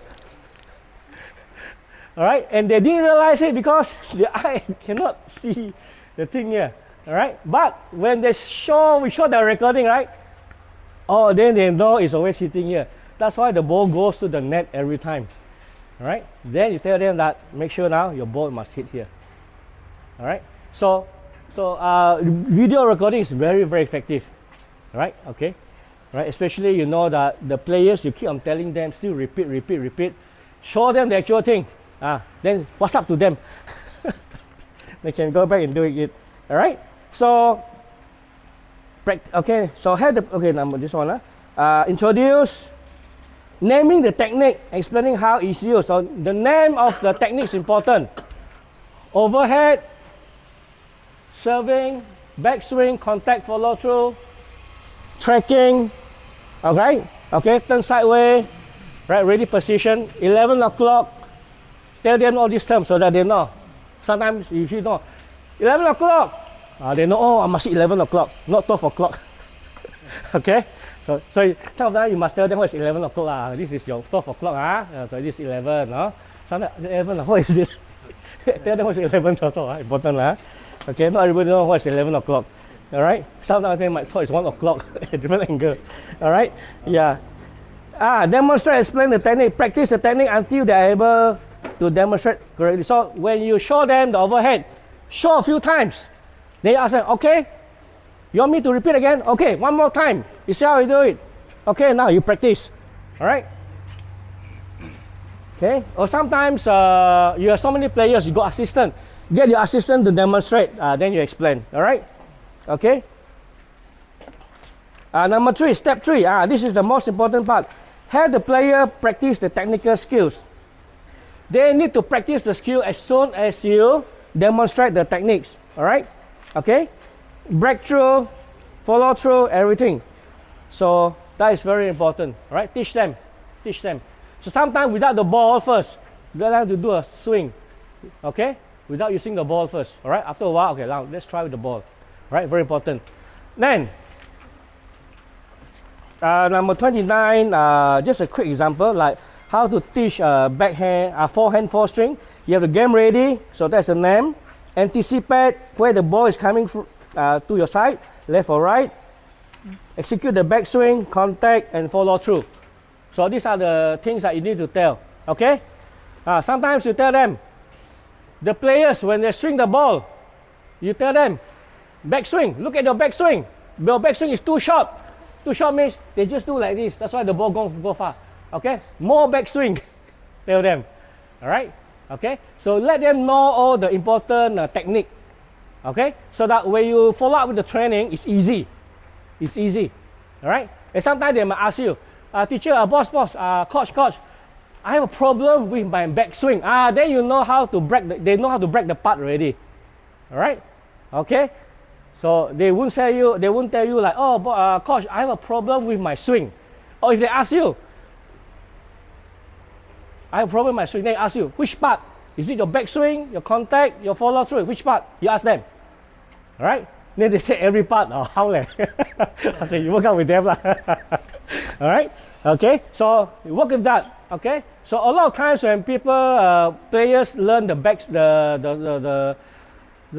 All right, and they didn't realize it because the eye cannot see the thing here. All right, but when we show the recording, right? Oh, then they know it's always hitting here. That's why the ball goes to the net every time. All right, then you tell them that make sure now your ball must hit here. All right, so video recording is very effective. All right, okay, right, especially you know that the players, you keep on telling them, still repeat. Show them the actual thing. Then what's up to them? They can go back and do it. All right. So, okay. So have the number this one. Introduce, naming the technique, explaining how it's used. So the name of the technique is important. Overhead, serving, backswing, contact, follow through, tracking. Okay. Okay. Turn sideways. Right. Ready position. 11 o'clock. Tell them all these terms so that they know. Sometimes if you know 11 o'clock, they know, oh, I must hit 11 o'clock, not 12 o'clock. Okay? So sometimes you must tell them what is 11 o'clock. This is your 12 o'clock. So this is 11. Sometimes 11, what is it? Tell them what is 11 o'clock. Important. Okay? Not everybody knows what is 11 o'clock. All right? Sometimes they might thought it's 1 o'clock, a different angle. All right? Yeah. Demonstrate, explain the technique, practice the technique until they are able to demonstrate correctly. So when you show them the overhead, show a few times. They ask them, okay, you want me to repeat again? Okay, one more time. You see how you do it? Okay, now you practice. All right? Okay, or sometimes you have so many players, you got assistant. Get your assistant to demonstrate, then you explain. All right? Okay? Number 3, step 3. This is the most important part. Have the player practice the technical skills. They need to practice the skill as soon as you demonstrate the techniques. All right? Okay? Breakthrough, follow through, everything. So that is very important. All right? Teach them. So sometimes without the ball first, you have to do a swing. Okay? Without using the ball first. All right? After a while, okay, now let's try with the ball. All right? Very important. Then, number 29, just a quick example, like how to teach backhand, forehand, forestring. You have the game ready, so that's the name. Anticipate where the ball is coming to your side, left or right. Execute the backswing, contact, and follow through. So these are the things that you need to tell. Okay? Sometimes you tell them, the players, when they swing the ball, you tell them, backswing, look at your backswing. Your backswing is too short. Too short means they just do like this. That's why the ball go far. Okay? More backswing. Tell them. All right? Okay? So let them know all the important technique. Okay, so that when you follow up with the training, it's easy. It's easy. All right. And sometimes they might ask you, teacher, boss, coach, I have a problem with my backswing. Then you know how to break. They know how to break the part already. All right. Okay. So they won't tell you like, oh, coach, I have a problem with my swing. Or if they ask you, I have a problem with my swing, they ask you, which part? Is it your backswing, your contact, your follow through? Which part? You ask them. All right? Then they say every part. Oh, how leh? Okay, you work out with them lah. All right? Okay, so you work with that. Okay, so a lot of times when players learn the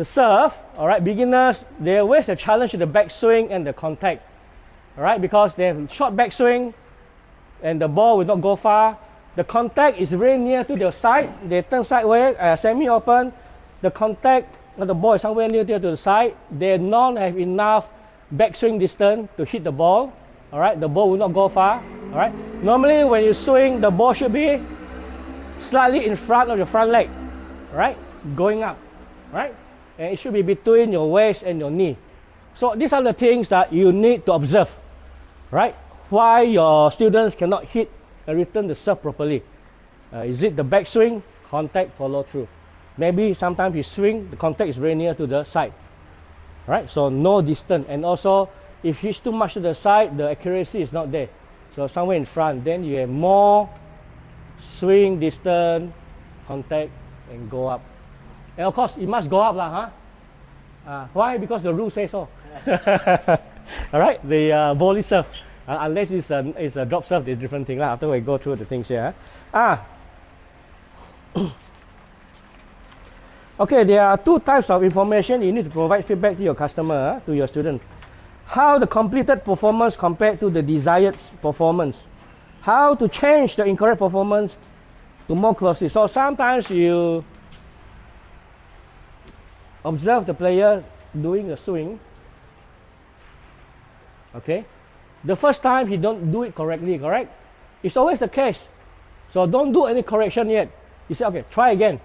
serve, all right, beginners, they always have challenge the backswing and the contact. All right, because they have short backswing and the ball will not go far. The contact is very near to their side. They turn sideways, semi-open. The contact of the ball is somewhere near to the side. They don't have enough backswing distance to hit the ball. All right, the ball will not go far. All right. Normally, when you swing, the ball should be slightly in front of your front leg. All right, going up. All right, and it should be between your waist and your knee. So these are the things that you need to observe. Right? Why your students cannot hit and return the serve properly? Is it the backswing, contact, follow through? Maybe sometimes you swing, the contact is very near to the side. Right? So no distance. And also, if it's too much to the side, the accuracy is not there. So somewhere in front, then you have more swing distance, contact, and go up. And of course, it must go up lah, huh? Why? Because the rule says so. All right, the volley serve. Unless it's a drop serve, it's a different thing lah. After we go through the things here. Okay, there are two types of information you need to provide feedback to your customer, to your student. How the completed performance compared to the desired performance. How to change the incorrect performance to more closely. So sometimes you observe the player doing a swing. Okay, the first time he don't do it correctly, correct? It's always the case. So don't do any correction yet. You say, okay, try again.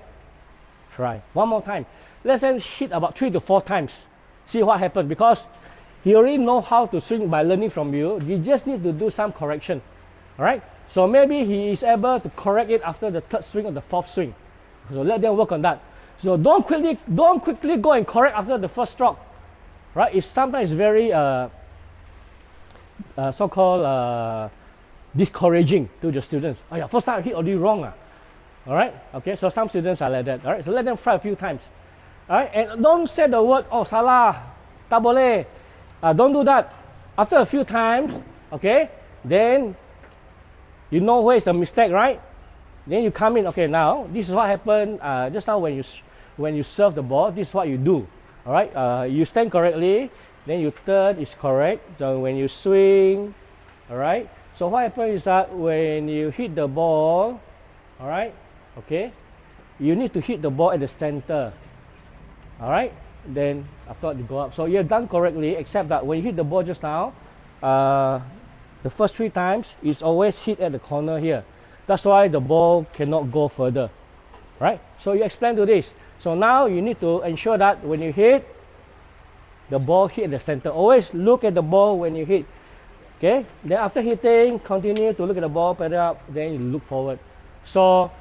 Try one more time. Let's say hit about 3 to 4 times. See what happens, because he already know how to swing by learning from you. You just need to do some correction. All right. So maybe he is able to correct it after the third swing or the fourth swing. So let them work on that. So don't quickly go and correct after the first stroke. Right? It's sometimes very so-called discouraging to the students. Oh yeah, first time I hit already wrong. All right. Okay. So some students are like that. All right. So let them try a few times. All right. And don't say the word, oh salah, tak boleh. Don't do that. After a few times, okay, then you know where is the mistake, right? Then you come in. Okay, now this is what happened just now when you serve the ball. This is what you do. All right. You stand correctly. Then you turn is correct. So when you swing, all right. So what happens is that when you hit the ball, all right, okay, you need to hit the ball at the center. All right. Then after you go up. So you're done correctly, except that when you hit the ball just now, the first 3 times it's always hit at the corner here. That's why the ball cannot go further. Right? So you explain to this. So now you need to ensure that when you hit, the ball hit at the center. Always look at the ball when you hit. Okay? Then after hitting, continue to look at the ball, pedal up, then you look forward. So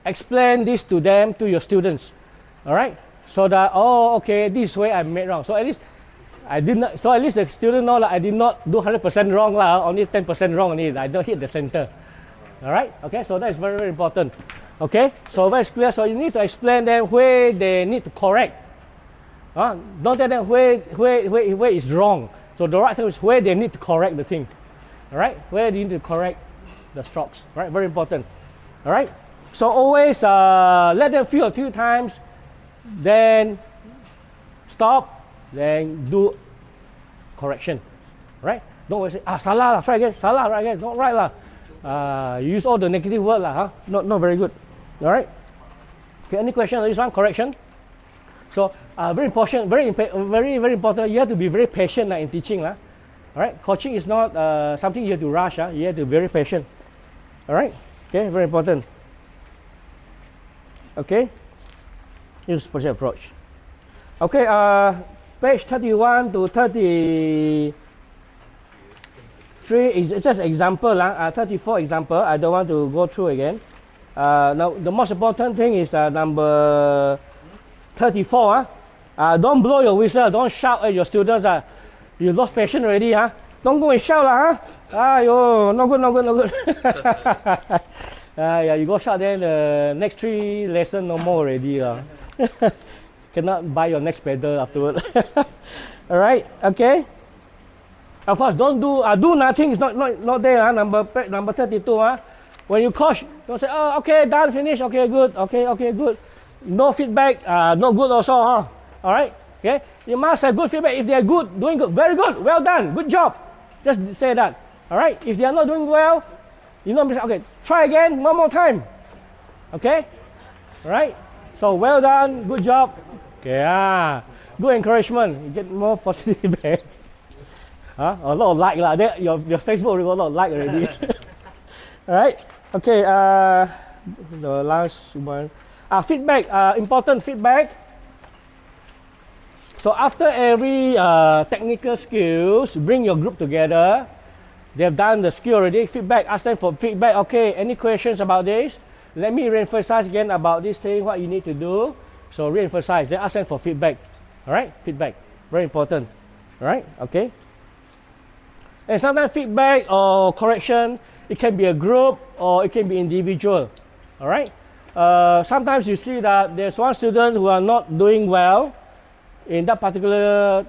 explain this to them, to your students. All right? So that, oh, okay, this way I made wrong. So at least I did not. So at least the student know that I did not do 100% wrong lah. Only 10% wrong only. I don't hit the center. All right. Okay. So that is very, very important. Okay. So very clear. So you need to explain them where they need to correct. Don't tell them where is wrong. So the right thing is where they need to correct the thing. All right. Where they need to correct the strokes. All right. Very important. All right. So always let them feel a few times. Then stop, then do correction, right? Don't always say, salah lah, try again, salah, right again, not right lah. Use all the negative word lah, huh? Not very good. All right. Okay. Any question on this one? Correction. So very important, very important. You have to be very patient in teaching lah. All right. Coaching is not something you have to rush. You have to be very patient. All right. Okay. Very important. Okay. Use positive approach. Okay, page 31 to 33 is just example, 34 example. I don't want to go through again. Now, the most important thing is number 34. Don't blow your whistle, don't shout at your students. You lost passion already. Don't go and shout. No good, no good, no good. Yeah, you go shout, then the next 3 lessons no more already. Cannot buy your next pedal afterward. All right, okay. Of course, don't do nothing. It's not there. Number 32. When you coach, don't say, oh, okay, done, finish. Okay, good. Okay, good. No feedback. No good also. All right. Okay. You must have good feedback. If they are good, doing good, very good, well done, good job. Just say that. All right. If they are not doing well, you know, okay, try again, one more time. Okay. All right. So well done, good job. Okay, good encouragement. You get more positive feedback. A lot of like lah. Your Facebook got a lot of like already. All right. Okay. The last one. Feedback. Important feedback. So after every technical skills, bring your group together. They have done the skill already. Feedback. Ask them for feedback. Okay. Any questions about this? Let me reemphasize again about this thing. What you need to do. So re-emphasize, then ask them for feedback. All right, feedback, very important. All right, okay. And sometimes feedback or correction, it can be a group or it can be individual. All right. Sometimes you see that there's one student who are not doing well in that particular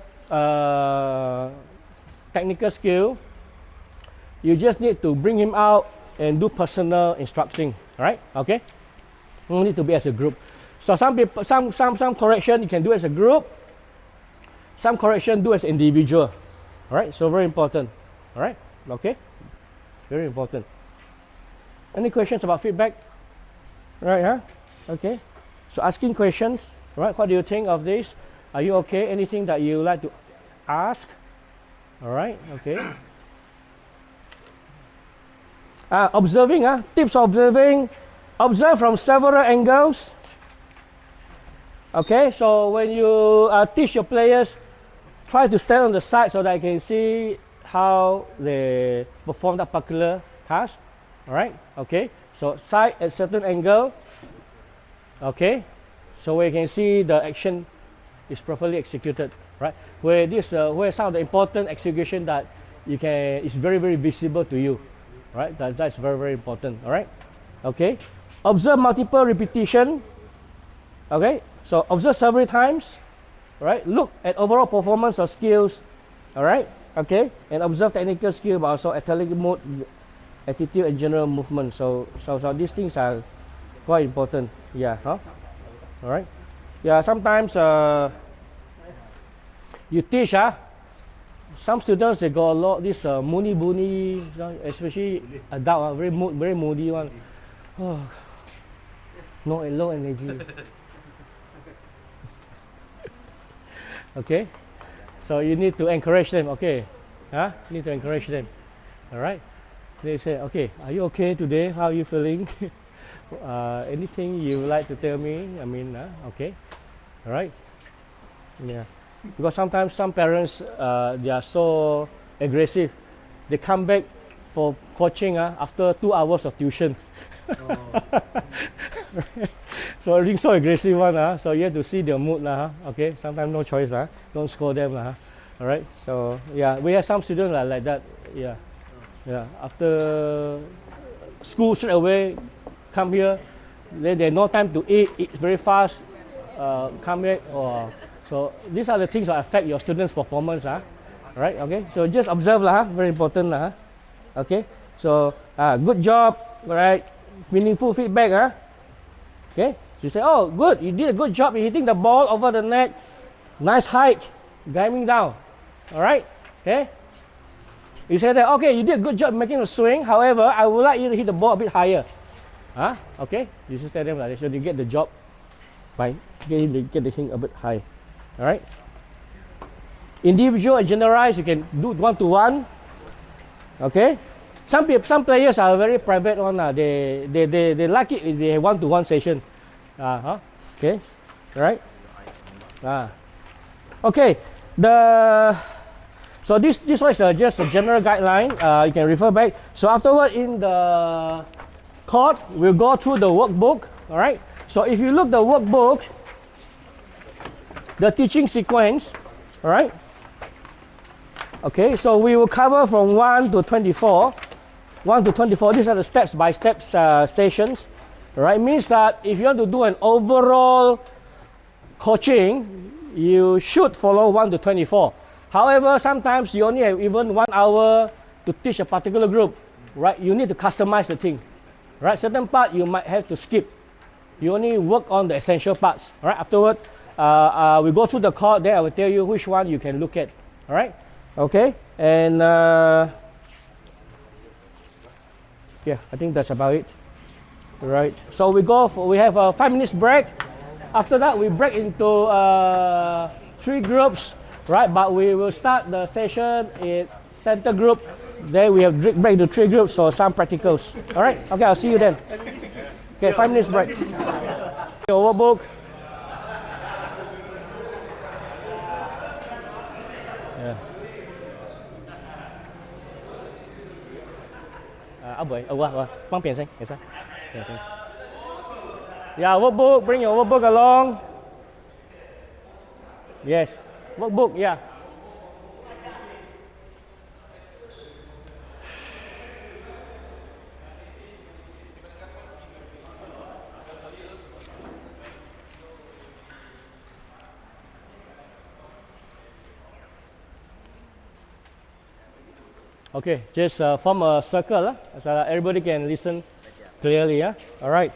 technical skill. You just need to bring him out and do personal instructing. All right, okay. You need to be as a group. So some people, some correction you can do as a group. Some correction do as individual. All right. So very important. All right. Okay. Very important. Any questions about feedback? Right. Okay. So asking questions. Right. What do you think of this? Are you okay? Anything that you like to ask? All right. Okay. Observing. Tips observing. Observe from several angles. Okay, so when you teach your players, try to stand on the side so that I can see how they perform that particular task. All right, okay. So side at certain angle. Okay, so where you can see the action is properly executed. Right, where some of the important execution that you can is very visible to you. Right, that's very important. All right, okay. Observe multiple repetition. Okay. So observe several times, right? Look at overall performance of skills, all right? Okay, and observe technical skill, but also athletic mode, attitude, and general movement. So these things are quite important. Yeah, all right. Yeah, sometimes you teach, some students they got a lot this moody, especially adult, very moody one. Oh, no, low energy. Okay, so you need to encourage them. Okay, need to encourage them. All right. They say, okay, are you okay today? How are you feeling? Anything you would like to tell me? I mean, okay. All right. Yeah. Because sometimes some parents they are so aggressive. They come back for coaching after 2 hours of tuition. So everything so aggressive one, so you have to see their mood okay, sometimes no choice, don't scold them, all right. So yeah, we have some students like that. Yeah, after school straight away come here, then they no time to eat very fast, come back. So these are the things that affect your students' performance, right? Okay, so just observe very important, okay. So good job, right? Meaningful feedback, okay. You say, oh, good, you did a good job in hitting the ball over the net. Nice height, diving down. All right, okay. You say that, okay, you did a good job making a swing. However, I would like you to hit the ball a bit higher. Okay. You just tell them like that, so you get the job by get the thing a bit high. All right. Individual and generalized, you can do one-to-one. Okay. Some players are very private one. They like it if they have one-to-one session. Okay. All right. Okay, so this one is just a general guideline. You can refer back. So afterward in the court, we'll go through the workbook. All right. So if you look the workbook, the teaching sequence, all right. Okay, so we will cover from 1 to 24. 1 to 24. These are the step-by-step sessions. All right. Means that if you want to do an overall coaching, you should follow 1 to 24. However, sometimes you only have even 1 hour to teach a particular group, right? You need to customize the thing, right? Certain part you might have to skip. You only work on the essential parts, all right? Afterward, we go through the course, then I will tell you which one you can look at, all right? Okay, and yeah, I think that's about it, right? So we have a 5 minutes break. After that, we break into 3 groups, right? But we will start the session in center group. Then we have break into 3 groups for some practicals. All right? Okay, I'll see you then. Okay, 5 minutes break. Your workbook. Yeah. Yeah, workbook, bring your workbook along. Yes, workbook, yeah. Okay, just form a circle so that everybody can listen clearly, yeah? All right.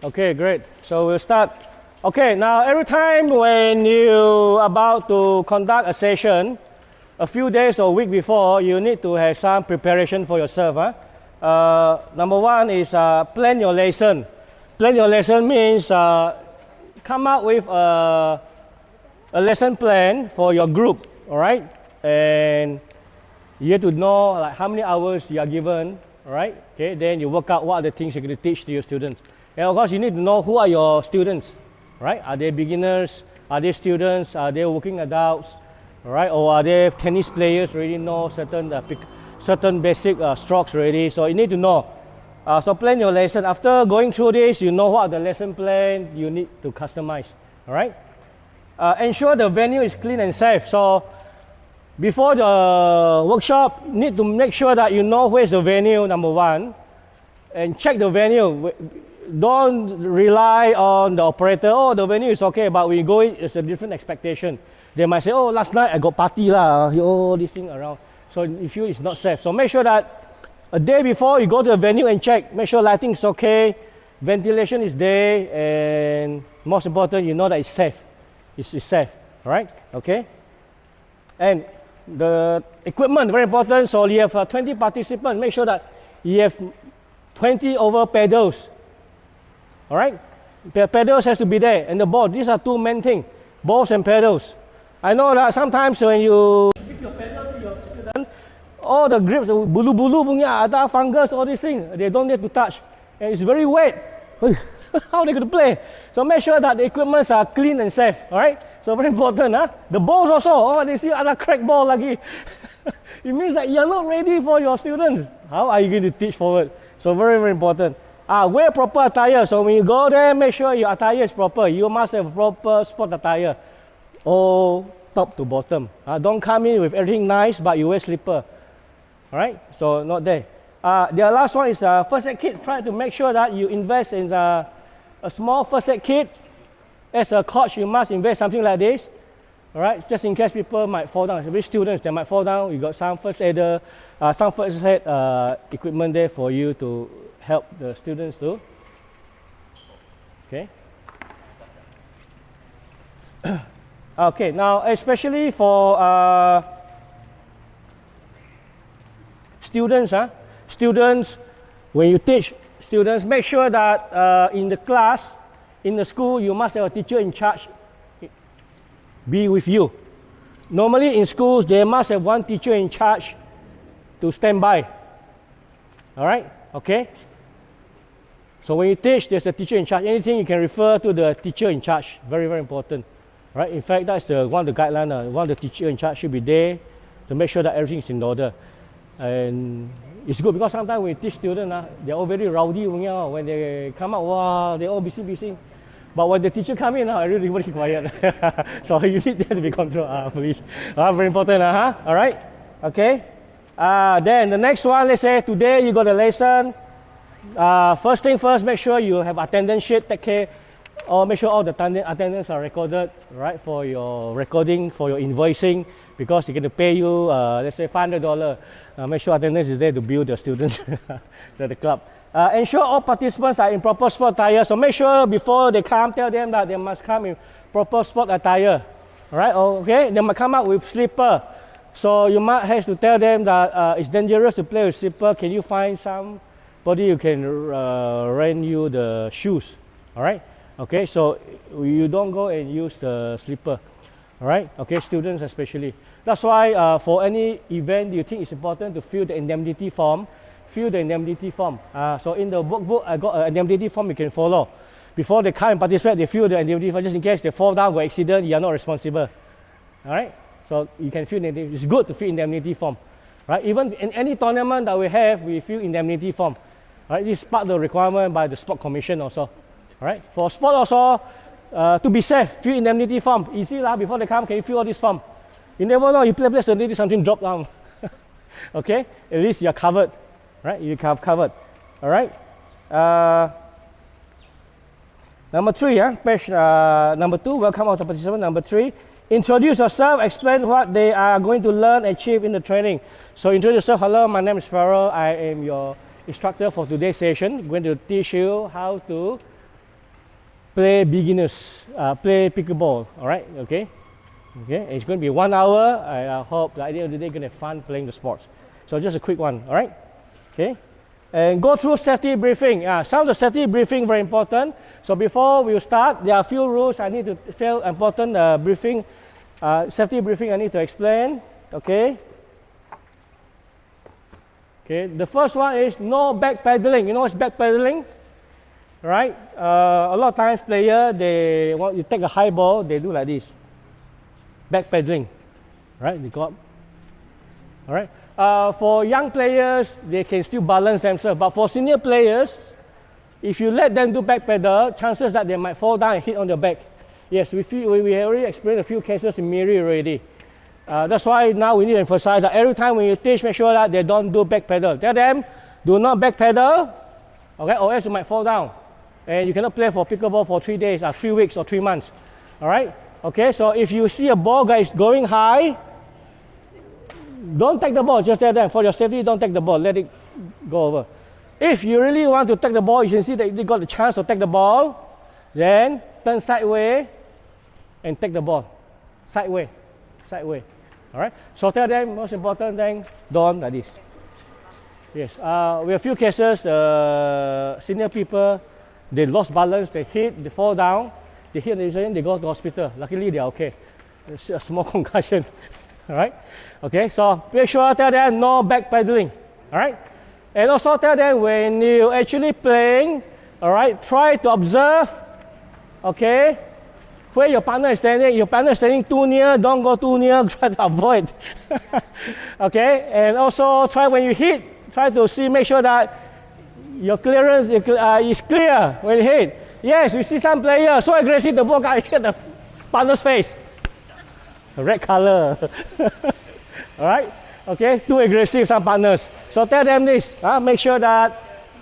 Okay, great. So we'll start. Okay, now every time when you about to conduct a session, a few days or week before, you need to have some preparation for yourself. Number 1 is plan your lesson. Plan your lesson means come up with a lesson plan for your group, all right? And you have to know like how many hours you are given, all right? Okay, then you work out what are the things you're going to teach to your students. And of course, you need to know who are your students, right? Are they beginners? Are they students? Are they working adults? All right? Or are they tennis players already know certain basic strokes already? So you need to know. So plan your lesson. After going through this, you know what the lesson plan you need to customize. All right? Ensure the venue is clean and safe. So before the workshop, you need to make sure that you know where's the venue, number 1, and check the venue. Don't rely on the operator. Oh, the venue is okay, but when you go in, it's a different expectation. They might say, oh, last night I got party lah, oh, this thing around. So you feel it's not safe. So make sure that a day before you go to the venue and check, make sure lighting is okay, ventilation is there, and most important, you know that it's safe. It's safe, all right? Okay? And the equipment, very important. So you have 20 participants. Make sure that you have 20 over pedals. All right, pedals has to be there, and the ball. These are 2 main things: balls and pedals. I know that sometimes when you give your pedal to your student, all the grips, bulu-bulu punya, ada fungus, all these things, they don't need to touch, and it's very wet. How are they going to play? So make sure that the equipments are clean and safe. All right, so very important, huh? The balls also. Oh, they see ada crack ball lagi. It means that you are not ready for your students. How are you going to teach forward? So very, very important. Wear proper attire. So when you go there, make sure your attire is proper. You must have proper sport attire, all top to bottom. Don't come in with everything nice, but you wear slipper. All right, so not there. The last one is first aid kit. Try to make sure that you invest in a small first aid kit. As a coach, you must invest something like this. All right, just in case people might fall down. Especially students, they might fall down. You got some first aid equipment there for you to help the students too. Okay. Okay, now especially for students, students, when you teach students, make sure that in the class, in the school, you must have a teacher in charge be with you. Normally in schools, they must have 1 teacher in charge to stand by. All right, okay? So when you teach, there's a teacher in charge. Anything you can refer to the teacher in charge. Very, very important. Right? In fact, that's one of the guidelines. One of the teacher in charge should be there to make sure that everything is in order. And it's good because sometimes when you teach students, they're all very rowdy. When they come out, wow, they're all busy. But when the teacher come in, everybody quiet. So you need them to be controlled, please. Very important, all right? Okay. Then the next one, let's say today you got a lesson. First thing first, make sure you have attendance sheet, take care, or make sure all the attendance are recorded, right, for your recording, for your invoicing, because they're going to pay you, let's say $500. Make sure attendance is there to bill the students to the club. Ensure all participants are in proper sport attire. So make sure before they come, tell them that they must come in proper sport attire. All right, okay? They might come out with slipper. So you might have to tell them that it's dangerous to play with slipper. Can you find somebody who can rent you the shoes? All right, okay? So you don't go and use the slipper. All right, okay, students especially. That's why for any event you think it's important to fill the indemnity form. Fill the indemnity form. So in the workbook, I got an indemnity form you can follow. Before they come and participate, they fill the indemnity form just in case they fall down, got accident, you are not responsible. All right? So you can fill indemnity. It's good to fill indemnity form. Right? Even in any tournament that we have, we fill indemnity form. Right? This is part of the requirement by the Sport Commission also. All right? For sport also, to be safe, fill indemnity form. Easy lah. Before they come, can you fill all this form? You never know, you play suddenly something drop down. Okay? At least you're covered. Right, you have covered. All right. Number 3, page number 2. Welcome all the participants. Number 3. Introduce yourself. Explain what they are going to learn, achieve in the training. So introduce yourself. Hello, my name is Ferrel. I am your instructor for today's session. I'm going to teach you how to play beginners, play pickleball. All right. Okay. Okay. It's going to be 1 hour. I hope that at the end of the day, you're going to have fun playing the sports. So just a quick one. All right. Okay, and go through safety briefing. Some of the safety briefing very important. So before we start, there are a few rules I need to feel important briefing, safety briefing I need to explain. Okay. Okay. The first one is no backpedaling. You know what's backpedaling, right? A lot of times player they want you take a high ball, they do like this. Backpedaling, right? They go up. All right. For young players, they can still balance themselves. But for senior players, if you let them do back pedal, chances that they might fall down and hit on their back. Yes, we already experienced a few cases in Miri already. That's why now we need to emphasize that every time when you teach, make sure that they don't do back pedal. Tell them, do not back pedal, okay, or else you might fall down. And you cannot play for pickleball for 3 days, 3 weeks, or 3 months. All right? Okay, so if you see a ball that is going high, don't take the ball, just tell them, for your safety, don't take the ball, let it go over. If you really want to take the ball, you can see that they got the chance to take the ball, then turn sideways and take the ball. Sideways. All right? So tell them, most important thing, don't like this. Yes, we have a few cases, senior people, they lost balance, they hit, they fall down, they hit the they go to hospital. Luckily, they are okay. It's a small concussion. All right, okay, so make sure tell them no backpedaling, all right, and also tell them when you actually playing, all right, try to observe, okay, where your partner is standing. Your partner is standing too near, don't go too near, try to avoid, okay, and also try when you hit, try to see, make sure that your clearance is clear when you hit. Yes, we see some players so aggressive, the ball got hit the partner's face. Red color. All right, okay, too aggressive, some partners. So tell them this, make sure that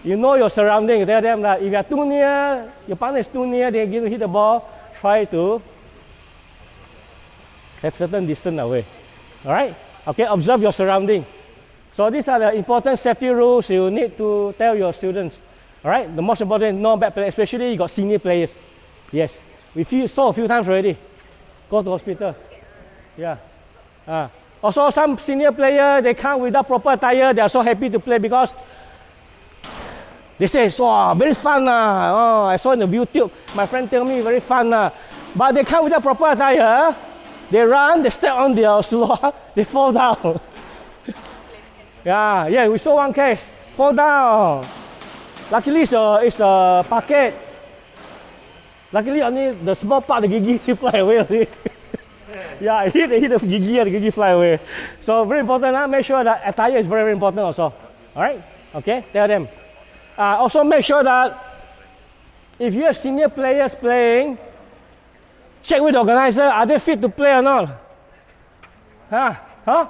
you know your surroundings. Tell them that if you are too near, your partner is too near, they give you hit the ball, try to have certain distance away. All right, okay, observe your surroundings. So these are the important safety rules you need to tell your students. All right, the most important, no bad play, especially you got senior players. Yes, we saw a few times already. Go to hospital. Yeah. Also, some senior players, they come without proper attire. They are so happy to play because they say, "Oh, very fun. Oh, I saw in the YouTube. My friend tell me very fun. But they come without proper attire. They run, they step on their floor, they fall down. Yeah, we saw one case. Fall down. Luckily, it's a packet. Luckily, only the small part, the gigi fly away only. Yeah, hit the gigi and the gigi fly away. So very important, make sure that attire is very, very important also. All right, okay, tell them. Also make sure that if you have senior players playing, check with the organizer, are they fit to play or not? Huh?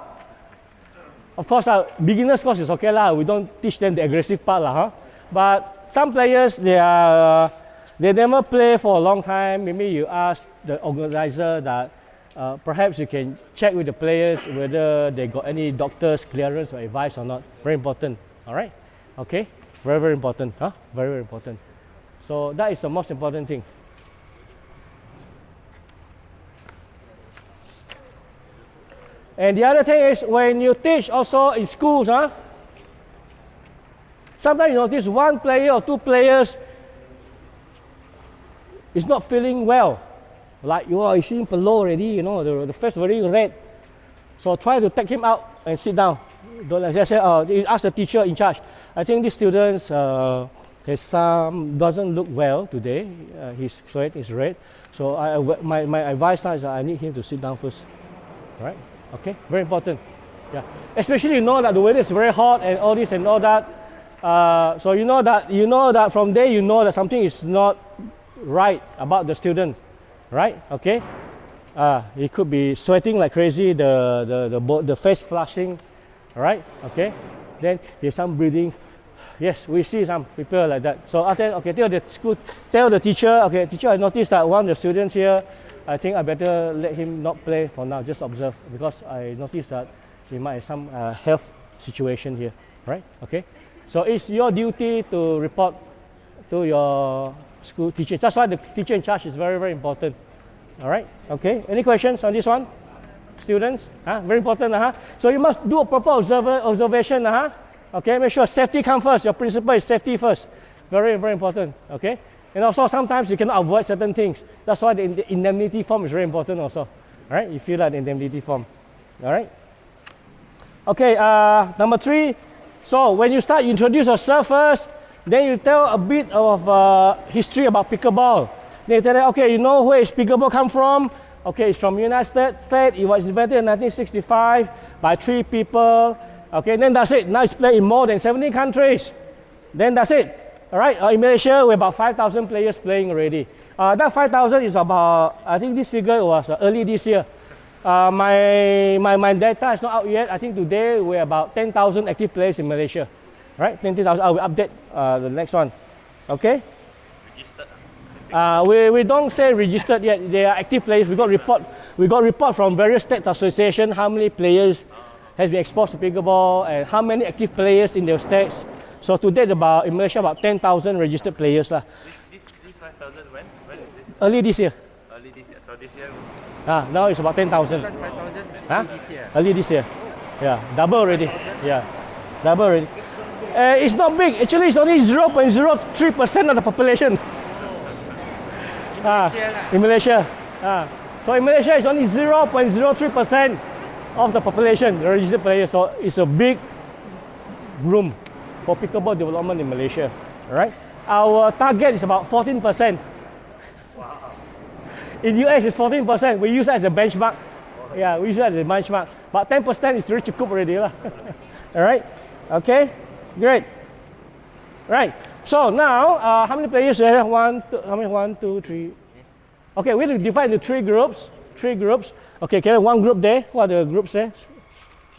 Of course, beginners course is okay lah. We don't teach them the aggressive part lah, But some players, they never play for a long time. Maybe you ask the organizer that perhaps you can check with the players whether they got any doctor's clearance or advice or not. Very important. All right? Okay? Very, very important. Very, very important. So that is the most important thing. And the other thing is when you teach also in schools, sometimes you notice one player or two players is not feeling well. Like you are seeing below already, the face very red. So try to take him out and sit down. Don't just say, ask the teacher in charge. I think this student doesn't look well today. His sweat is red. So my advice now is I need him to sit down first. All right? Okay, very important. Yeah, especially that the weather is very hot and all this and all that. So you know that from there you know that something is not right about the student, right? Okay, he could be sweating like crazy, the face flushing, right? Okay, then there's some breathing. Yes, we see some people like that. So after okay, tell the teacher. Okay, teacher, I noticed that one of the students here. I think I better let him not play for now. Just observe because I noticed that he might have some health situation here, right? Okay, so it's your duty to report to your school teacher. That's why the teacher in charge is very, very important. All right. Okay. Any questions on this one, students? Very important. So you must do a proper observation. Okay. Make sure safety comes first. Your principle is safety first. Very, very important. Okay. And also sometimes you cannot avoid certain things. That's why the indemnity form is very important also. All right. You fill out the indemnity form. All right. Okay. Number 3. So when you start, you introduce yourself first. Then you tell a bit of history about pickleball. Then you tell them, okay, you know where is pickleball come from? Okay, it's from United States. It was invented in 1965 by 3 people. Okay, then that's it. Now it's played in more than 70 countries. Then that's it. All right, in Malaysia, we're about 5,000 players playing already. That 5,000 is about, I think this figure was early this year. My data is not out yet. I think today we're about 10,000 active players in Malaysia. Right, 20,000. I will update the next one. Okay. Registered. We don't say registered yet. They are active players. We got report from various state associations how many players has been exposed to pickleball and how many active players in their states. So today in Malaysia about 10,000 registered players lah. This 5,000 when is this? Early this year. Early this year. So this year. Now it's about 10,000. 5,000. This year. Early this year. Yeah, double already. Yeah, double already. It's not big. Actually, it's only 0.03% of the population. In Malaysia. So in Malaysia, it's only 0.03% of the population, the registered players. So it's a big room for pickleball development in Malaysia. All right. Our target is about 14%. Wow. In US, it's 14%. We use that as a benchmark. Yeah, we use that as a benchmark. But 10% is very cukup already lah. All right. Okay. Great. Right. So now, how many players do you have? 1, 2, 3. Okay, we will divide into 3 groups. 3 groups. Okay, can I have one group there? What are the groups there?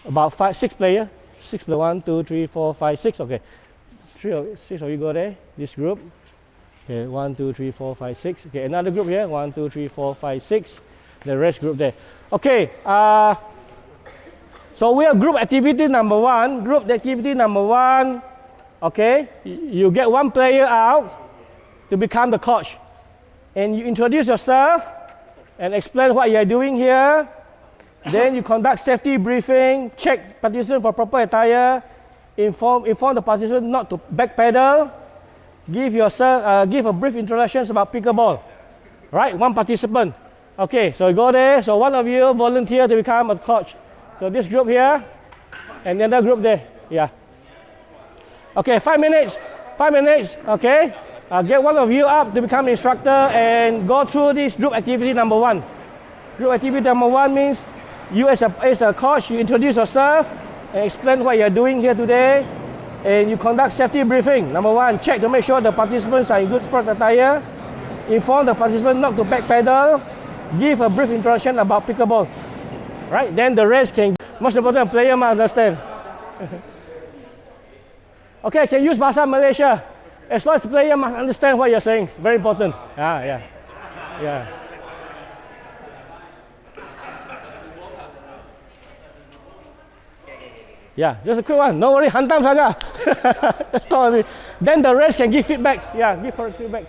About 6 players. 6 plus 1, 2, 3, 4, 5, 6. Okay. 6 of you go there. This group. Okay, 1, 2, 3, 4, 5, 6. Okay, another group here. 1, 2, 3, 4, 5, 6. The rest group there. Okay. So we have group activity number 1. Group activity number 1. Okay, you get one player out to become the coach, and you introduce yourself and explain what you are doing here. Then you conduct safety briefing, check participants for proper attire, inform the participant not to backpedal, give a brief introduction about pickleball. Right, one participant. Okay, so you go there. So one of you volunteer to become a coach. So this group here, and the other group there. Yeah. Okay, 5 minutes. 5 minutes, okay? Get one of you up to become instructor and go through this group activity number 1. Group activity number 1 means you as a coach, you introduce yourself and explain what you're doing here today. And you conduct safety briefing. Number 1, check to make sure the participants are in good sport attire. Inform the participant not to backpedal. Give a brief introduction about pickleball. Right? Then the rest can, most important, player must understand. Okay, can use Bahasa Malaysia. As long as the player must understand what you're saying. Very important. Yeah. Yeah, just a quick one. No worry, hantam saja. That's all. Then the rest can give feedbacks. Yeah, give for feedbacks.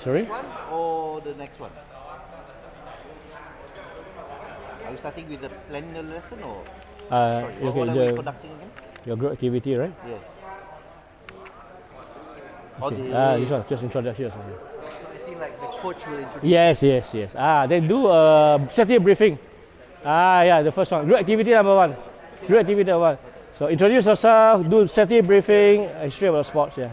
Sorry? This one or the next one? Are you starting with the planning the lesson or? Sorry, Okay, what are we conducting again? your group activity, right? Yes. Okay. This one, just introduction. So I see like the coach will introduce. Yes. They do a safety briefing. Yeah, the first one. Group activity number 1. Group activity number 1. So introduce yourself, do safety briefing, history about sports, yeah.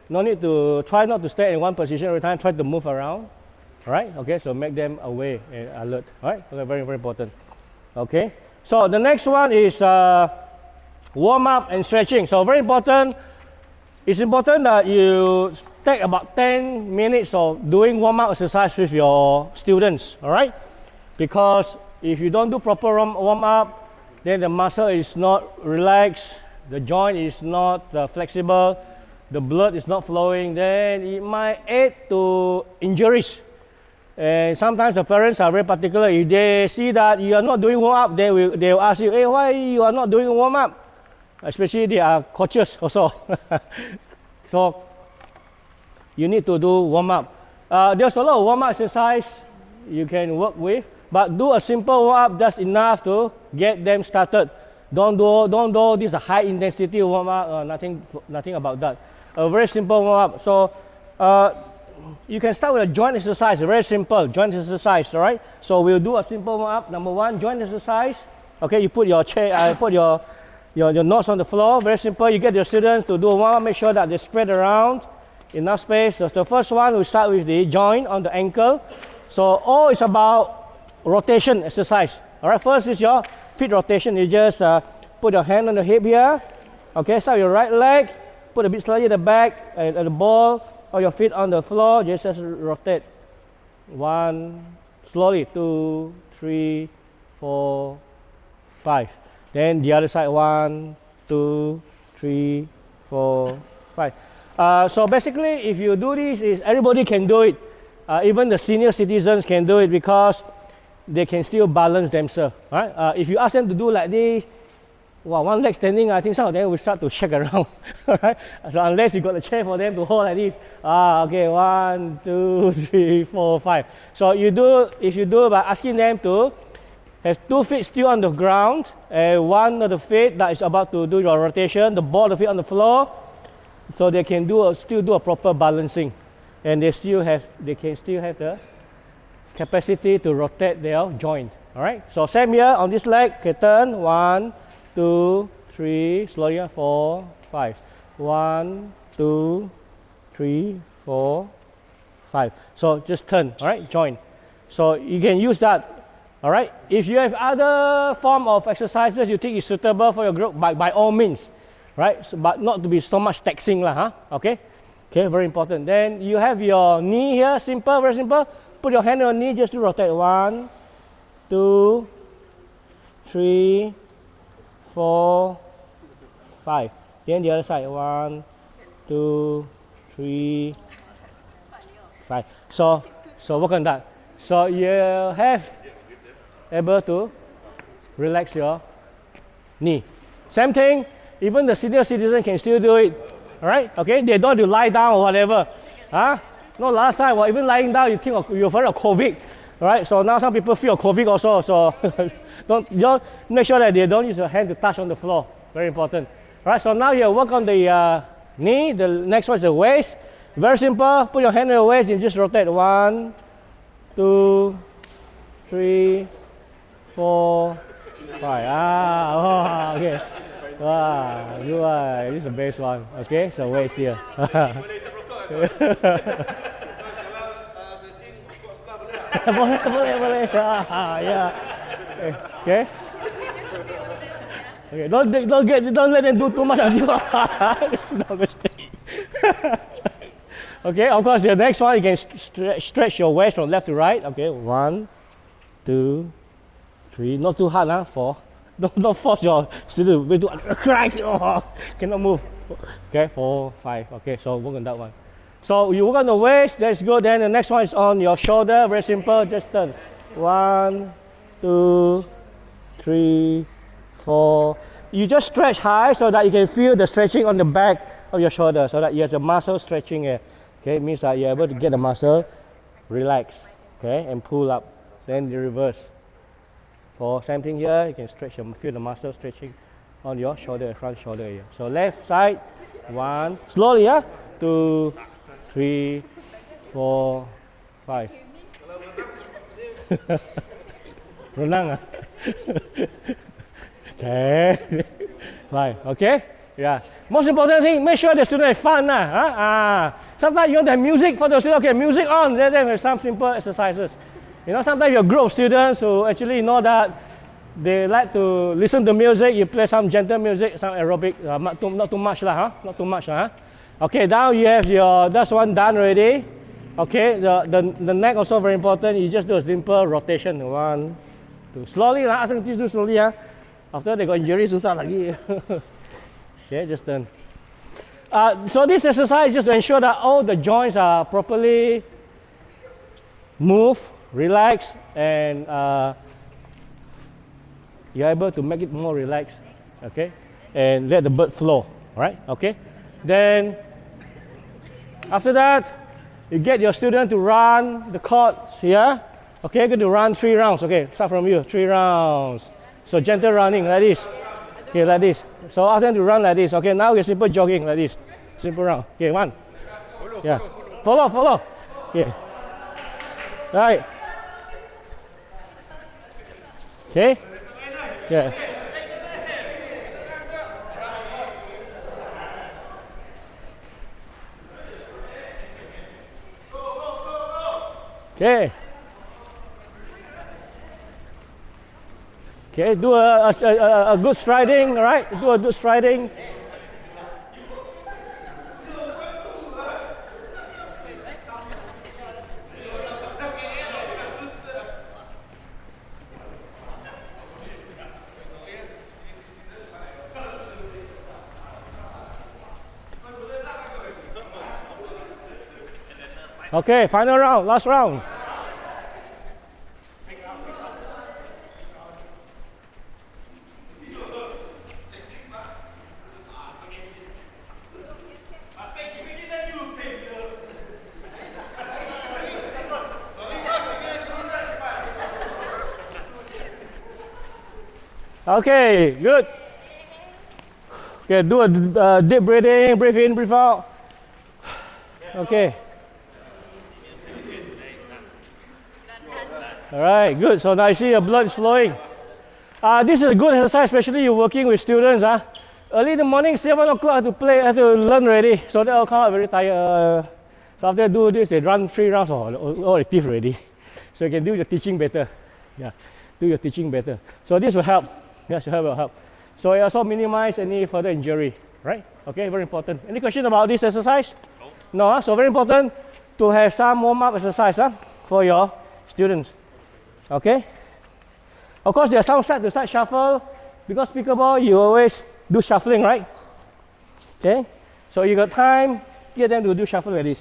No need to try not to stay in one position every time. Try to move around. All right. Okay. So make them aware and alert. All right. Okay. Very important. Okay. So the next one is warm up and stretching. So very important. It's important that you take about 10 minutes of doing warm up exercise with your students. All right. Because if you don't do proper warm up, then the muscle is not relaxed, the joint is not flexible, the blood is not flowing, then it might aid to injuries. And sometimes the parents are very particular. If they see that you are not doing warm up, they will ask you, hey, why you are not doing warm up? Especially they are coaches also. So you need to do warm up. There's a lot of warm up exercise you can work with, but do a simple warm up just enough to get them started. Don't do this high intensity warm up. Nothing about that. A very simple warm up. So you can start with a joint exercise. Very simple joint exercise. All right. So we'll do a simple warm up. Number one, joint exercise. Okay. You put your chair. Put your notes on the floor. Very simple. You get your students to do a warm up. Make sure that they spread around enough space. So the first one, we start with the joint on the ankle. So all is about rotation exercise. All right, first is your feet rotation. You just put your hand on the hip here. Okay, start your right leg, put a bit slightly at the back and the ball or your feet on the floor. Just rotate. 1, slowly, 2, 3, 4, 5. Then the other side, 1, 2, 3, 4, 5. So basically, if you do this, everybody can do it. Even the senior citizens can do it because they can still balance themselves. Right? If you ask them to do like this, well, one leg standing, I think some of them will start to shake around. Right? So unless you got a chair for them to hold like this, okay, 1, 2, 3, 4, 5. So if you do by asking them to have 2 feet still on the ground and one of the feet that is about to do your rotation, the ball of the feet on the floor, so they can still do a proper balancing, and they can still have the capacity to rotate their joint. All right. So same here on this leg. Okay, turn 1, 2, 3, slowly 4, 5. 1, 2, 3, 4, 5. So just turn. All right. Joint. So you can use that. All right. If you have other form of exercises you think is suitable for your group, by all means, right? So, but not to be so much taxing lah, huh? Okay. Okay. Very important. Then you have your knee here. Simple. Very simple. Put your hand on your knee just to rotate. 1, 2, 3, 4, 5. Then the other side. 1, 2, 3, 5. So work on that. So you have able to relax your knee. Same thing. Even the senior citizen can still do it. All right. Okay. They don't have to lie down or whatever. Huh? No, last time, well, even lying down, you think you're afraid of COVID, right? So now some people feel COVID also. So don't make sure that they don't use your hand to touch on the floor. Very important. All right. So now you work on the knee. The next one is the waist. Very simple. Put your hand on the waist and just rotate. 1, 2, 3, 4, 5. Okay. Wow, good. This is the best one. Okay. So waist here. boleh. Yeah. Okay. Okay. Don't let them do too much on you. Okay. Of course, the next one you can stretch your waist from left to right. Okay. 1, 2, 3. Not too hard, huh? 4. Don't force your student to cry. Cannot move. Okay. 4, 5. Okay. So work on that one. So you work on the waist, that's good. Then the next one is on your shoulder. Very simple, just turn. 1, 2, 3, 4. You just stretch high so that you can feel the stretching on the back of your shoulder, so that you have the muscle stretching here. Okay, it means that you're able to get the muscle relax, okay, and pull up. Then the reverse. For same thing here, you can feel the muscle stretching on your shoulder, front shoulder here. So left side, 1, slowly, 2, 3, 4, 5. Renang. Okay. 5. Okay. Yeah. Most important thing, make sure the student has fun. Sometimes you want to have music for the student. Okay, music on. Then have some simple exercises. You know, sometimes you have a group of students who actually know that they like to listen to music. You play some gentle music, some aerobic. Not too much lah, Not too much lah. Okay, now you have your, that's one done already. Okay, the neck also very important. You just do a simple rotation. 1, 2. Slowly lah, ask them to do slowly. After they got injury, susah lagi. Okay, just turn. So this exercise is just to ensure that all the joints are properly moved, relaxed, and you're able to make it more relaxed. Okay, and let the blood flow. Right? Okay. Then after that, you get your student to run the court here. Okay, going to run 3 rounds. Okay, start from you. 3 rounds. So gentle running like this. Okay, like this. So ask them to run like this. Okay, now we're simple jogging like this. Simple round. Okay, 1. Yeah. Follow. Okay. Right. Okay. Yeah. Okay. Okay, do a good striding, all right? Do a good striding. Okay, final round, last round. Okay, good. Okay, do a deep breathing, breathe in, breathe out. Okay. All right, good. So now you see your blood is flowing. This is a good exercise, especially you're working with students. Early in the morning, 7 o'clock, have to learn already. So they'll come out very tired. So after they do this, they run 3 rounds all active already. So you can do your teaching better. Yeah, do your teaching better. So this will help. Yes, will help. So it also minimize any further injury, right? Okay, very important. Any question about this exercise? No, so very important to have some warm-up exercise for your students. Okay? Of course, there are some side-to-side shuffle. Because pickleball, you always do shuffling, right? Okay? So you got time, get them to do shuffle like this.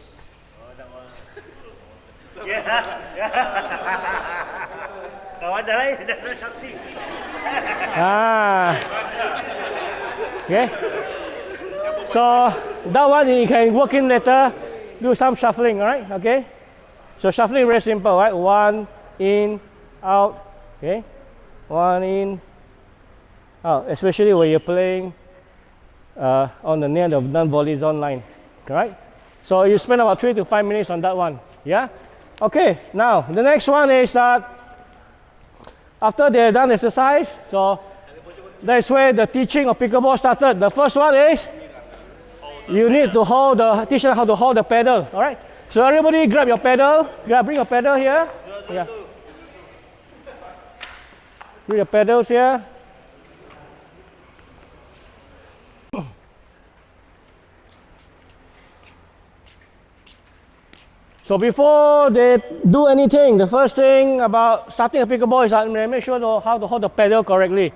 Okay. So that one you can work in later, do some shuffling, right? Okay. So shuffling very simple, right? 1 in, out. Okay. 1 in, out. Especially when you're playing on the near the non-volley zone line, right? So you spend about 3 to 5 minutes on that one. Yeah. Okay. Now the next one is that after they're done exercise, so that's where the teaching of pickleball started. The first one is you need to teach them how to hold the pedal. All right. So everybody grab your pedal. Bring your pedal here. Yeah. Bring your pedals here. So before they do anything, the first thing about starting a pickleball is that make sure how to hold the pedal correctly.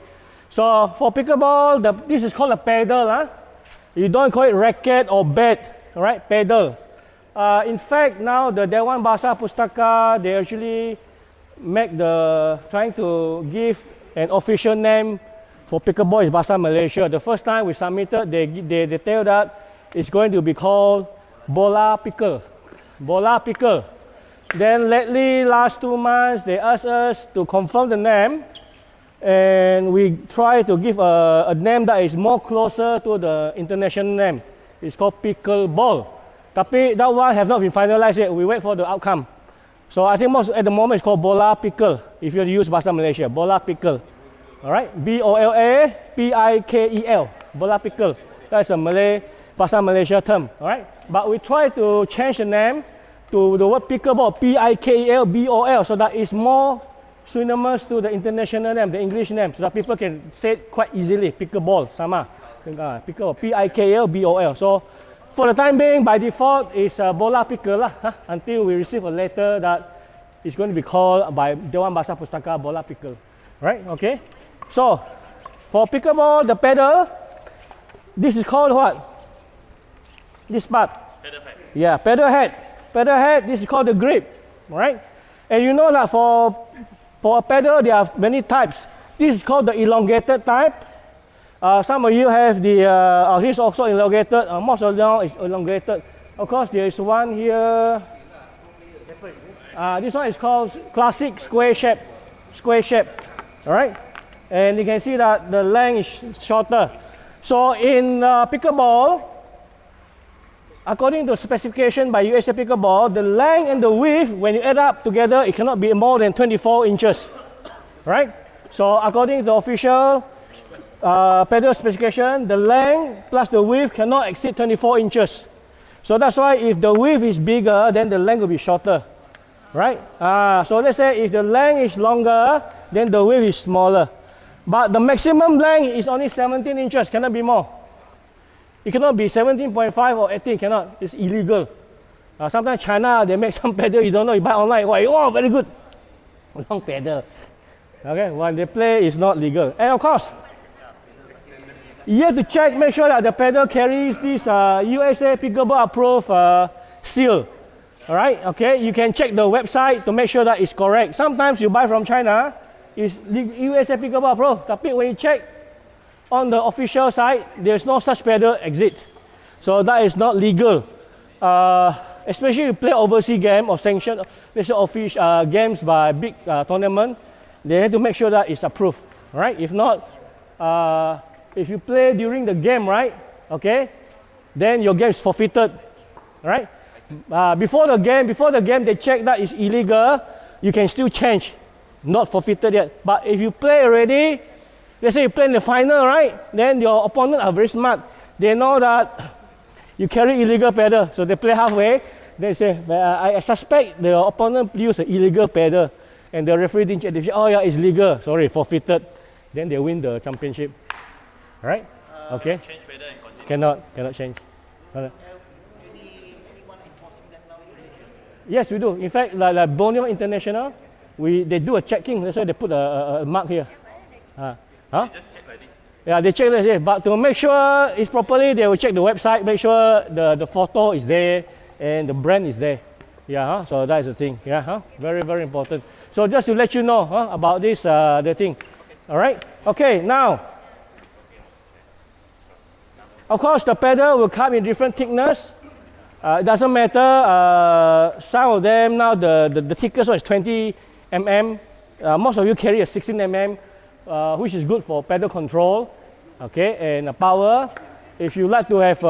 So for pickleball, this is called a pedal. You don't call it racket or bat, all right? Pedal. In fact, now the Dewan Bahasa Pustaka, they actually trying to give an official name for pickleball is Bahasa Malaysia. The first time we submitted, they tell that it's going to be called bola pickle. Bola pickle. Then lately, last 2 months, they asked us to confirm the name, and we try to give a name that is more closer to the international name. It's called pickleball. Tapi that one have not been finalized yet. We wait for the outcome. So I think at the moment it's called bola pickle. If you use Bahasa Malaysia, bola pickle. All right, B-O-L-A-P-I-K-E-L. Bola pickle. That's a Malay, Bahasa Malaysia term, all right? But we try to change the name to the word pickleball, P-I-K-L-B-O-L, so that it's more synonymous to the international name, the English name, so that people can say it quite easily. Pickleball, sama. Pickleball, P-I-K-L-B-O-L. So for the time being, by default, it's bola pickle lah, until we receive a letter that it's going to be called by Dewan Bahasa Pustaka bola pickle, right? Okay. So for pickleball, the pedal, this is called what? This part. Pedal head. Yeah, pedal head. Pedal head, this is called the grip, right? And you know that for a pedal, there are many types. This is called the elongated type. Some of you have the, this is also elongated. Most of them is elongated. Of course, there is one here. This one is called classic square shape. Square shape, all right? And you can see that the length is shorter. So in pickleball, according to specification by USA Pickleball, the length and the width, when you add up together, it cannot be more than 24 inches, right? So according to official pedal specification, the length plus the width cannot exceed 24 inches. So that's why if the width is bigger, then the length will be shorter, right? So let's say if the length is longer, then the width is smaller. But the maximum length is only 17 inches, cannot be more. It cannot be 17.5 or 18, cannot. It's illegal. Sometimes China, they make some pedal, you don't know, you buy online, wow, very good. Long pedal. Okay, when they play, it's not legal. And of course, you have to check, make sure that the pedal carries this USA Pickleball approved seal. All right, okay, you can check the website to make sure that it's correct. Sometimes you buy from China, it's USA Pickleball approved, tapi when you check on the official site, there's no such pedal exist. So that is not legal. Especially if you play overseas game or sanctioned official games by big tournament, they have to make sure that it's approved, right? If not, if you play during the game, right, okay, then your game is forfeited, right? Before the game, they check that it's illegal, you can still change, not forfeited yet. But if you play already, let's say you play in the final, right? Then your opponent are very smart. They know that you carry illegal pedal, so they play halfway. They say, I suspect the opponent used an illegal pedal, and the referee didn't check. They say, oh yeah, it's legal. Sorry, forfeited. Then they win the championship, right? Okay. Change pedal and continue. Cannot change. Anyone enforcing that now in Malaysia? Yes, we do. In fact, like Borneo International, they do a checking. That's why they put a mark here. Huh? They just check like this. Yeah, they check this, but to make sure it's properly, they will check the website, make sure the photo is there and the brand is there. Yeah, so that is the thing. Yeah, very, very important. So just to let you know about this, the thing. All right. Okay. Now, of course, the pedal will come in different thickness. It doesn't matter. Some of them now the thickest one is 20 mm. Most of you carry a 16 mm. Which is good for pedal control, okay, and power. If you like to have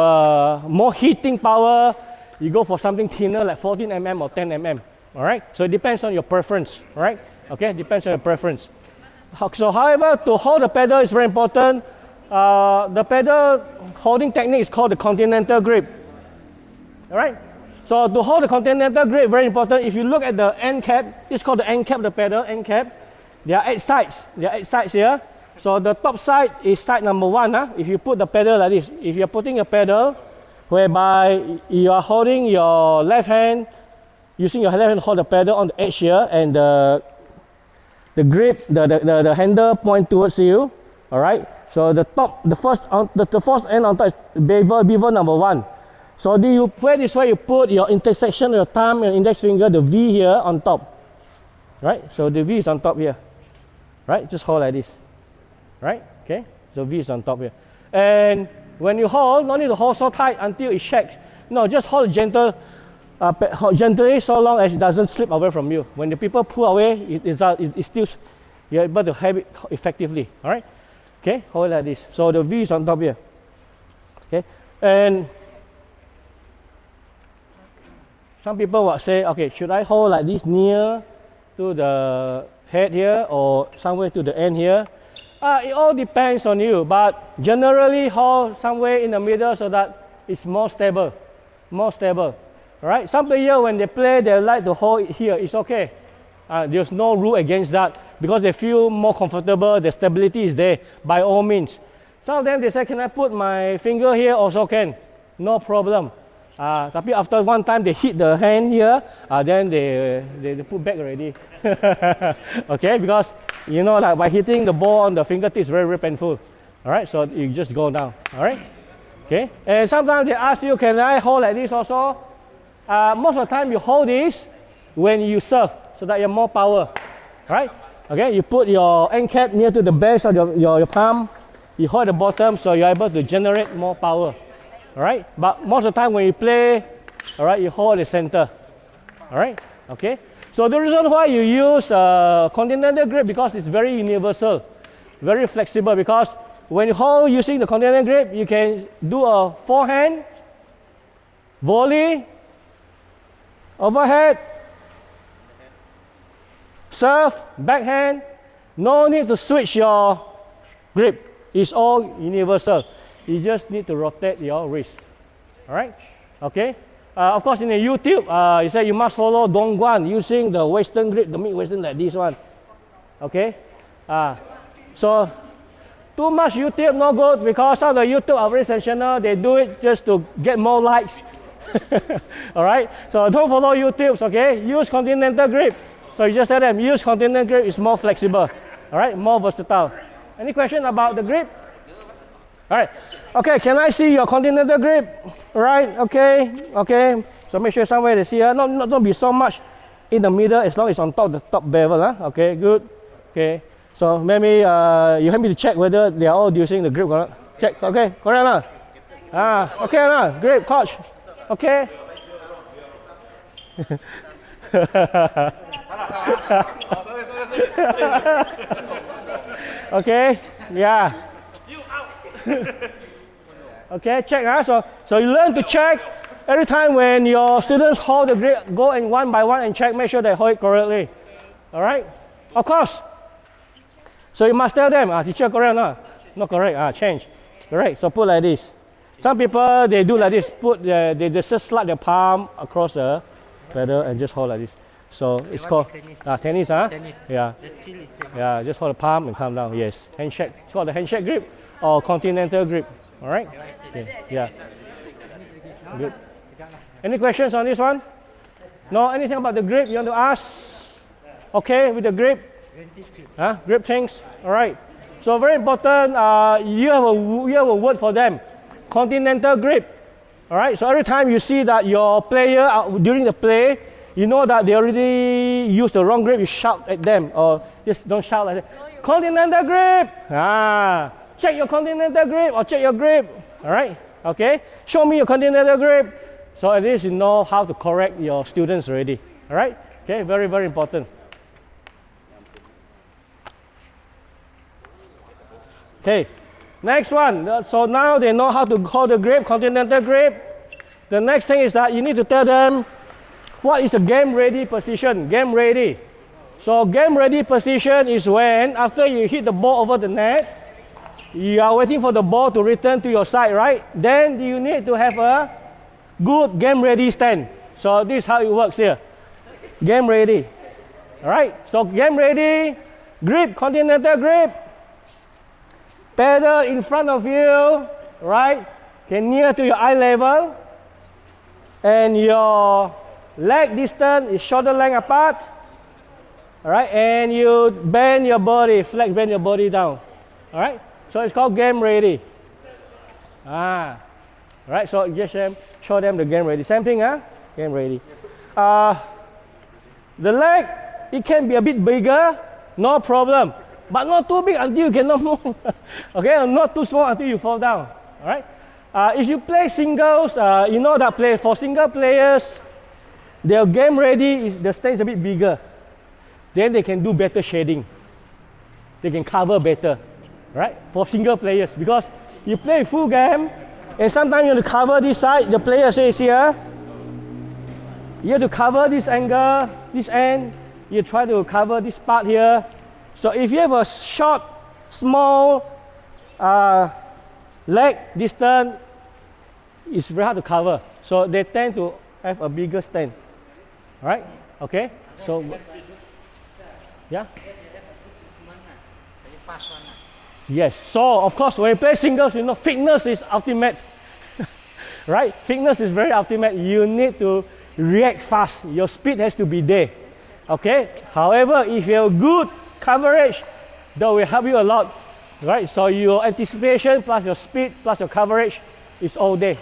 more heating power, you go for something thinner like 14 mm or 10 mm, all right? So it depends on your preference, all right? Okay, depends on your preference. So however, to hold the pedal is very important. The pedal holding technique is called the continental grip, all right? So to hold the continental grip, very important. If you look at the end cap, it's called the end cap, the pedal, end cap. There are 8 sides. There are 8 sides here. So the top side is side number 1. If you put the pedal like this, if you're putting a pedal whereby you are holding your left hand, using your left hand to hold the pedal on the edge here, and the grip, the handle point towards you. All right. So the top, the first end on top is bevel number 1. So you play this way, you put your intersection of your thumb and index finger, the V here on top. Right. So the V is on top here. Right, just hold like this, right? Okay, so V is on top here. And when you hold, no need to hold so tight until it shakes. No, just hold gently so long as it doesn't slip away from you. When the people pull away, it's still, you're able to have it effectively, all right? Okay, hold like this. So the V is on top here, okay? And some people will say, okay, should I hold like this near to the head here or somewhere to the end here? It all depends on you, but generally hold somewhere in the middle so that it's more stable, more stable. All right. Some players when they play, they like to hold it here. It's okay. There's no rule against that because they feel more comfortable. The stability is there by all means. Some of them they say, "Can I put my finger here?" Also can, no problem. Tapi after one time they hit the hand here, then they put back already. Okay, because you know like by hitting the ball on the fingertips very, very painful. All right, so you just go down. All right, okay. And sometimes they ask you, can I hold like this also? Most of the time you hold this when you serve, so that you have more power. All right, okay. You put your end cap near to the base of your palm. You hold the bottom, so you're able to generate more power. All right, but most of the time when you play, all right, you hold the center. All right, okay. So the reason why you use continental grip because it's very universal, very flexible. Because when you hold using the continental grip, you can do a forehand, volley, overhead, serve, backhand. No need to switch your grip. It's all universal. You just need to rotate your wrist. All right? Okay? Of course, in the YouTube, you say you must follow Dongguan using the Western grip, the mid-Western like this one. Okay? So, too much YouTube no good because some of the YouTube are very sensational. They do it just to get more likes. All right? So, don't follow YouTubes, okay? Use continental grip. So, you just tell them, use continental grip, it's more flexible. All right? More versatile. Any question about the grip? All right. Okay, can I see your continental grip? Right, okay, okay. So make sure somewhere they see, don't be so much in the middle as long as it's on top, the top bevel. Okay, good. Okay, so maybe you help me to check whether they are all using the grip or not. Check, okay, correct. Okay, great, coach. Okay. Okay, yeah. Okay, check. So you learn to check every time when your students hold the grip, go in one by one and check, make sure they hold it correctly. All right? Of course. So you must tell them, teacher, correct or not? Not correct. Change. Correct. So put like this. Some people they do like this. They just slide their palm across the pedal and just hold like this. So it's called tennis. Tennis. Yeah. The skill is tennis. Yeah. Just hold the palm and come down. Yes. Handshake. It's called the handshake grip or continental grip. All right. Yeah. Good. Any questions on this one? No. Anything about the grip you want to ask? Okay with the grip. Grip things. All right. So very important. You have a word for them. Continental grip. All right. So every time you see that your player during the play, you know that they already used the wrong grip, you shout at them or just don't shout like that. Continental grip. Check your continental grip or check your grip. All right. Okay. Show me your continental grip. So at least you know how to correct your students already. All right. Okay. Very, very important. Okay. Next one. So now they know how to hold the grip, continental grip. The next thing is that you need to tell them what is a game ready position. Game ready. So game ready position is when after you hit the ball over the net, you are waiting for the ball to return to your side, right? Then you need to have a good game ready stand. So this is how it works here. Game ready. All right. So game ready, grip, continental grip. Pedal in front of you, right? Okay, near to your eye level. And your leg distance is shoulder length apart. All right, and you bend your body, flex, bend your body down. All right, so it's called game ready. All right, so just show them the game ready. Same thing, game ready. The leg, it can be a bit bigger, no problem. But not too big until you cannot move. Okay, not too small until you fall down. All right. If you play singles, you know that for single players, their game ready is the stand is a bit bigger. Then they can do better shading. They can cover better, right? For single players, because you play full game, and sometimes you have to cover this side. The player says here, you have to cover this angle, this end. You try to cover this part here. So if you have a short small leg distance is very hard to cover. So they tend to have a bigger stand. Right? Okay? So, yeah? Yes. So, of course, when you play singles, you know, fitness is ultimate. Right? Fitness is very ultimate. You need to react fast. Your speed has to be there. Okay? However, if you have good coverage, that will help you a lot. Right? So, your anticipation plus your speed plus your coverage is all there.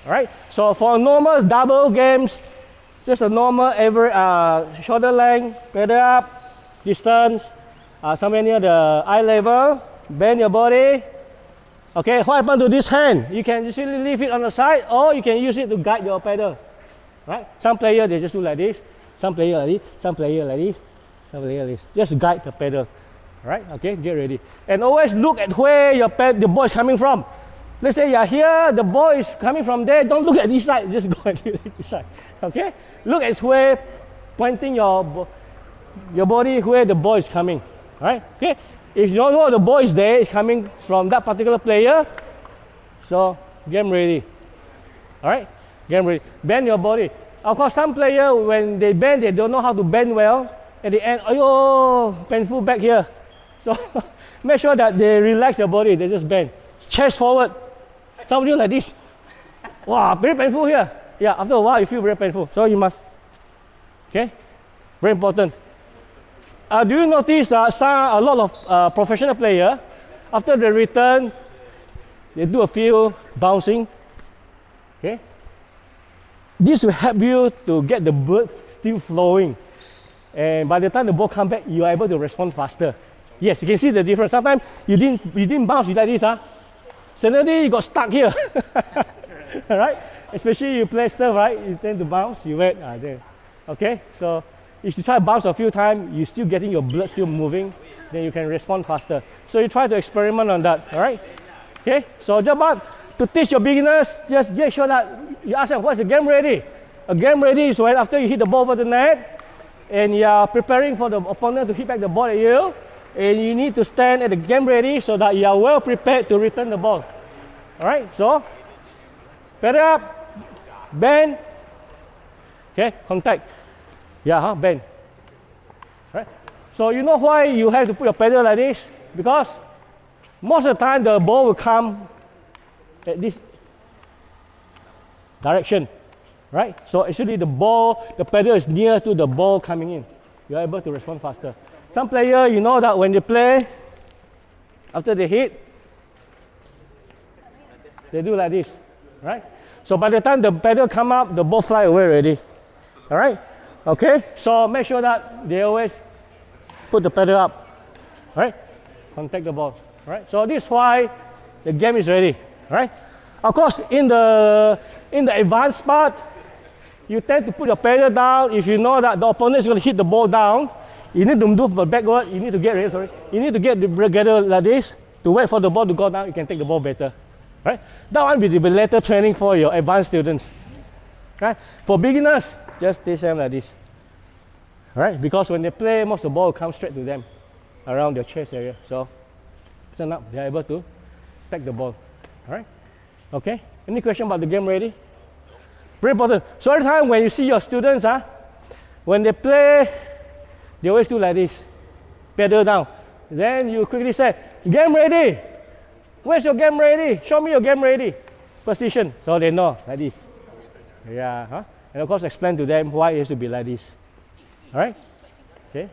Right? So, for normal double games, just a normal shoulder length, pedal up, distance, somewhere near the eye level, bend your body. Okay, what happened to this hand? You can just really leave it on the side, or you can use it to guide your pedal. Right? Some players, they just do like this, some players like this, some players like this, some players like this. Just guide the pedal. Right? Okay, get ready. And always look at where the ball is coming from. Let's say you're here, the ball is coming from there, don't look at this side, just go at this side. Okay? Look at where, pointing your body where the ball is coming. Right? Okay? If you don't know the ball is there, it's coming from that particular player. So, game ready. Alright? Game ready. Bend your body. Of course, some players, when they bend, they don't know how to bend well. At the end, oh, painful back here. So, make sure that they relax their body, they just bend. Chest forward. Some of you like this. Wow, very painful here. Yeah, after a while, you feel very painful. So, you must. Okay? Very important. Do you notice that a lot of professional players, after they return, they do a few bouncing. Okay? This will help you to get the blood still flowing. And by the time the ball comes back, you are able to respond faster. Yes, you can see the difference. Sometimes you didn't bounce, you like this, huh? Suddenly you got stuck here. Right? Especially you play serve, right? You tend to bounce, you wait, there. Okay? So if you try to bounce a few times, you're still getting your blood still moving, then you can respond faster. So you try to experiment on that, all right? Okay? So just about to teach your beginners, just make sure that you ask them, what's the game ready? A game ready is when after you hit the ball over the net, and you are preparing for the opponent to hit back the ball at you, and you need to stand at the game ready so that you are well prepared to return the ball. All right, so pedal up, bend, okay, contact. Yeah, bend. All right. So you know why you have to put your pedal like this? Because most of the time the ball will come at this direction, right? So actually the pedal is near to the ball coming in. You are able to respond faster. Some players, you know that when they play, after they hit, they do like this, right? So by the time the pedal come up, the ball fly away already. All right? Okay? So make sure that they always put the pedal up, right? Contact the ball, right? So this is why the game is ready, right? Of course, in the advanced part, you tend to put your pedal down. If you know that the opponent is going to hit the ball down, you need to move backward. You need to get ready. Sorry, you need to get together like this to wait for the ball to go down. You can take the ball better, right? That one will be later training for your advanced students. Right? For beginners, just teach them like this. Right? Because when they play, most of the ball will come straight to them around their chest area. So, turn up, they are able to take the ball. All right? Okay? Any question about the game ready? Very important. So every time when you see your students, when they play, they always do like this. Pedal down. Then you quickly say, game ready. Where's your game ready? Show me your game ready. Position. So they know, like this. Yeah. And of course, explain to them why it has to be like this. All right? Okay.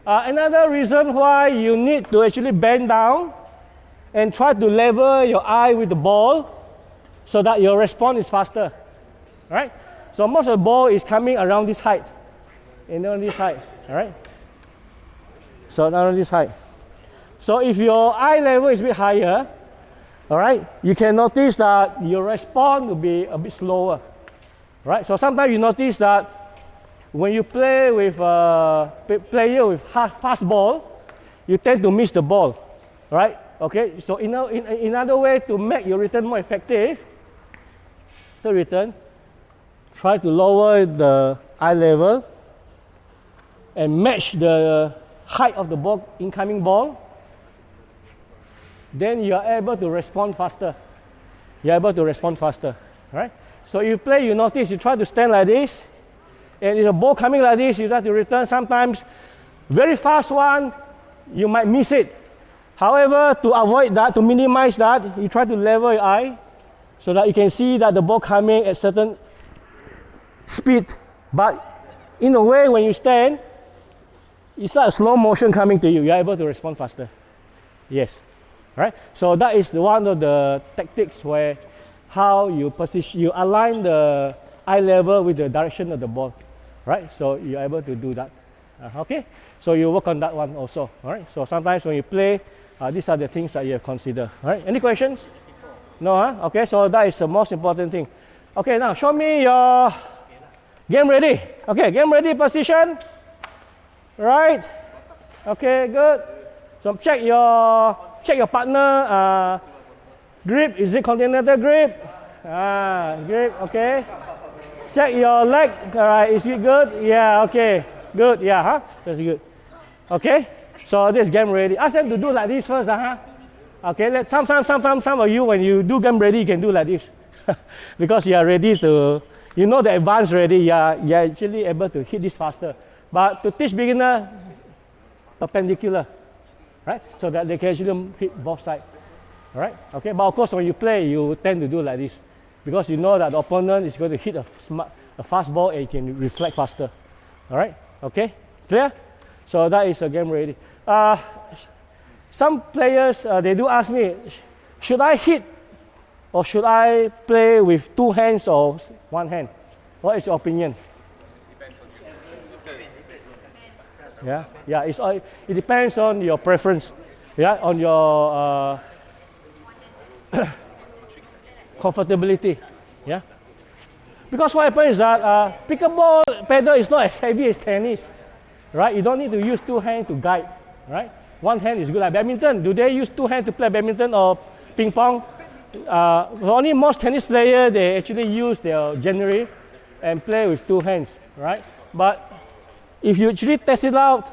Another reason why you need to actually bend down and try to level your eye with the ball so that your response is faster. Right? So most of the ball is coming around this height. And around this height. All right? So around this height. So if your eye level is a bit higher, all right, you can notice that your response will be a bit slower. Right? So sometimes you notice that when you play with a player with fast ball, you tend to miss the ball. Right? Okay, so in another way to make your return more effective, to return, try to lower the eye level and match the height of the ball, incoming ball, then you are able to respond faster. You're able to respond faster, right? So you play, you notice, you try to stand like this, and if the ball coming like this, you try to return. Sometimes, very fast one, you might miss it. However, to avoid that, to minimize that, you try to level your eye so that you can see that the ball coming at certain speed. But in a way, when you stand, it's like a slow motion coming to you. You're able to respond faster. Yes, right? So that is one of the tactics where how you position, you align the eye level with the direction of the ball, right? So you're able to do that. Okay, so you work on that one also. All right. So sometimes when you play, these are the things that you have considered. All right. Any questions? No, huh? Okay. So that is the most important thing. Okay. Now show me your game ready. Okay. Game ready position. Right. Okay. Good. So check your partner grip. Is it continental grip? Grip. Okay. Check your leg. All right. Is it good? Yeah. Okay. Good. Yeah. Huh? That's good. Okay. So this game ready. Ask them to do like this first. Okay. Let some of you, when you do game ready, you can do like this because you are ready to. You know the advance ready. You're actually able to hit this faster. But to teach beginner, perpendicular, right? So that they can actually hit both sides. All right. Okay. But of course, when you play, you tend to do like this because you know that the opponent is going to hit a fast ball and you can reflect faster. All right. Okay. Clear? So that is a game ready. Some players, they do ask me, should I hit or should I play with two hands or one hand? What is your opinion? Yeah, yeah. It depends on your preference. Yeah, on your comfortability. Yeah. Because what happens is that pickleball paddle is not as heavy as tennis, right? You don't need to use two hands to guide, right? One hand is good. Like badminton, do they use two hands to play badminton or ping pong? Only most tennis players, they actually use their January and play with two hands, right? But if you actually test it out,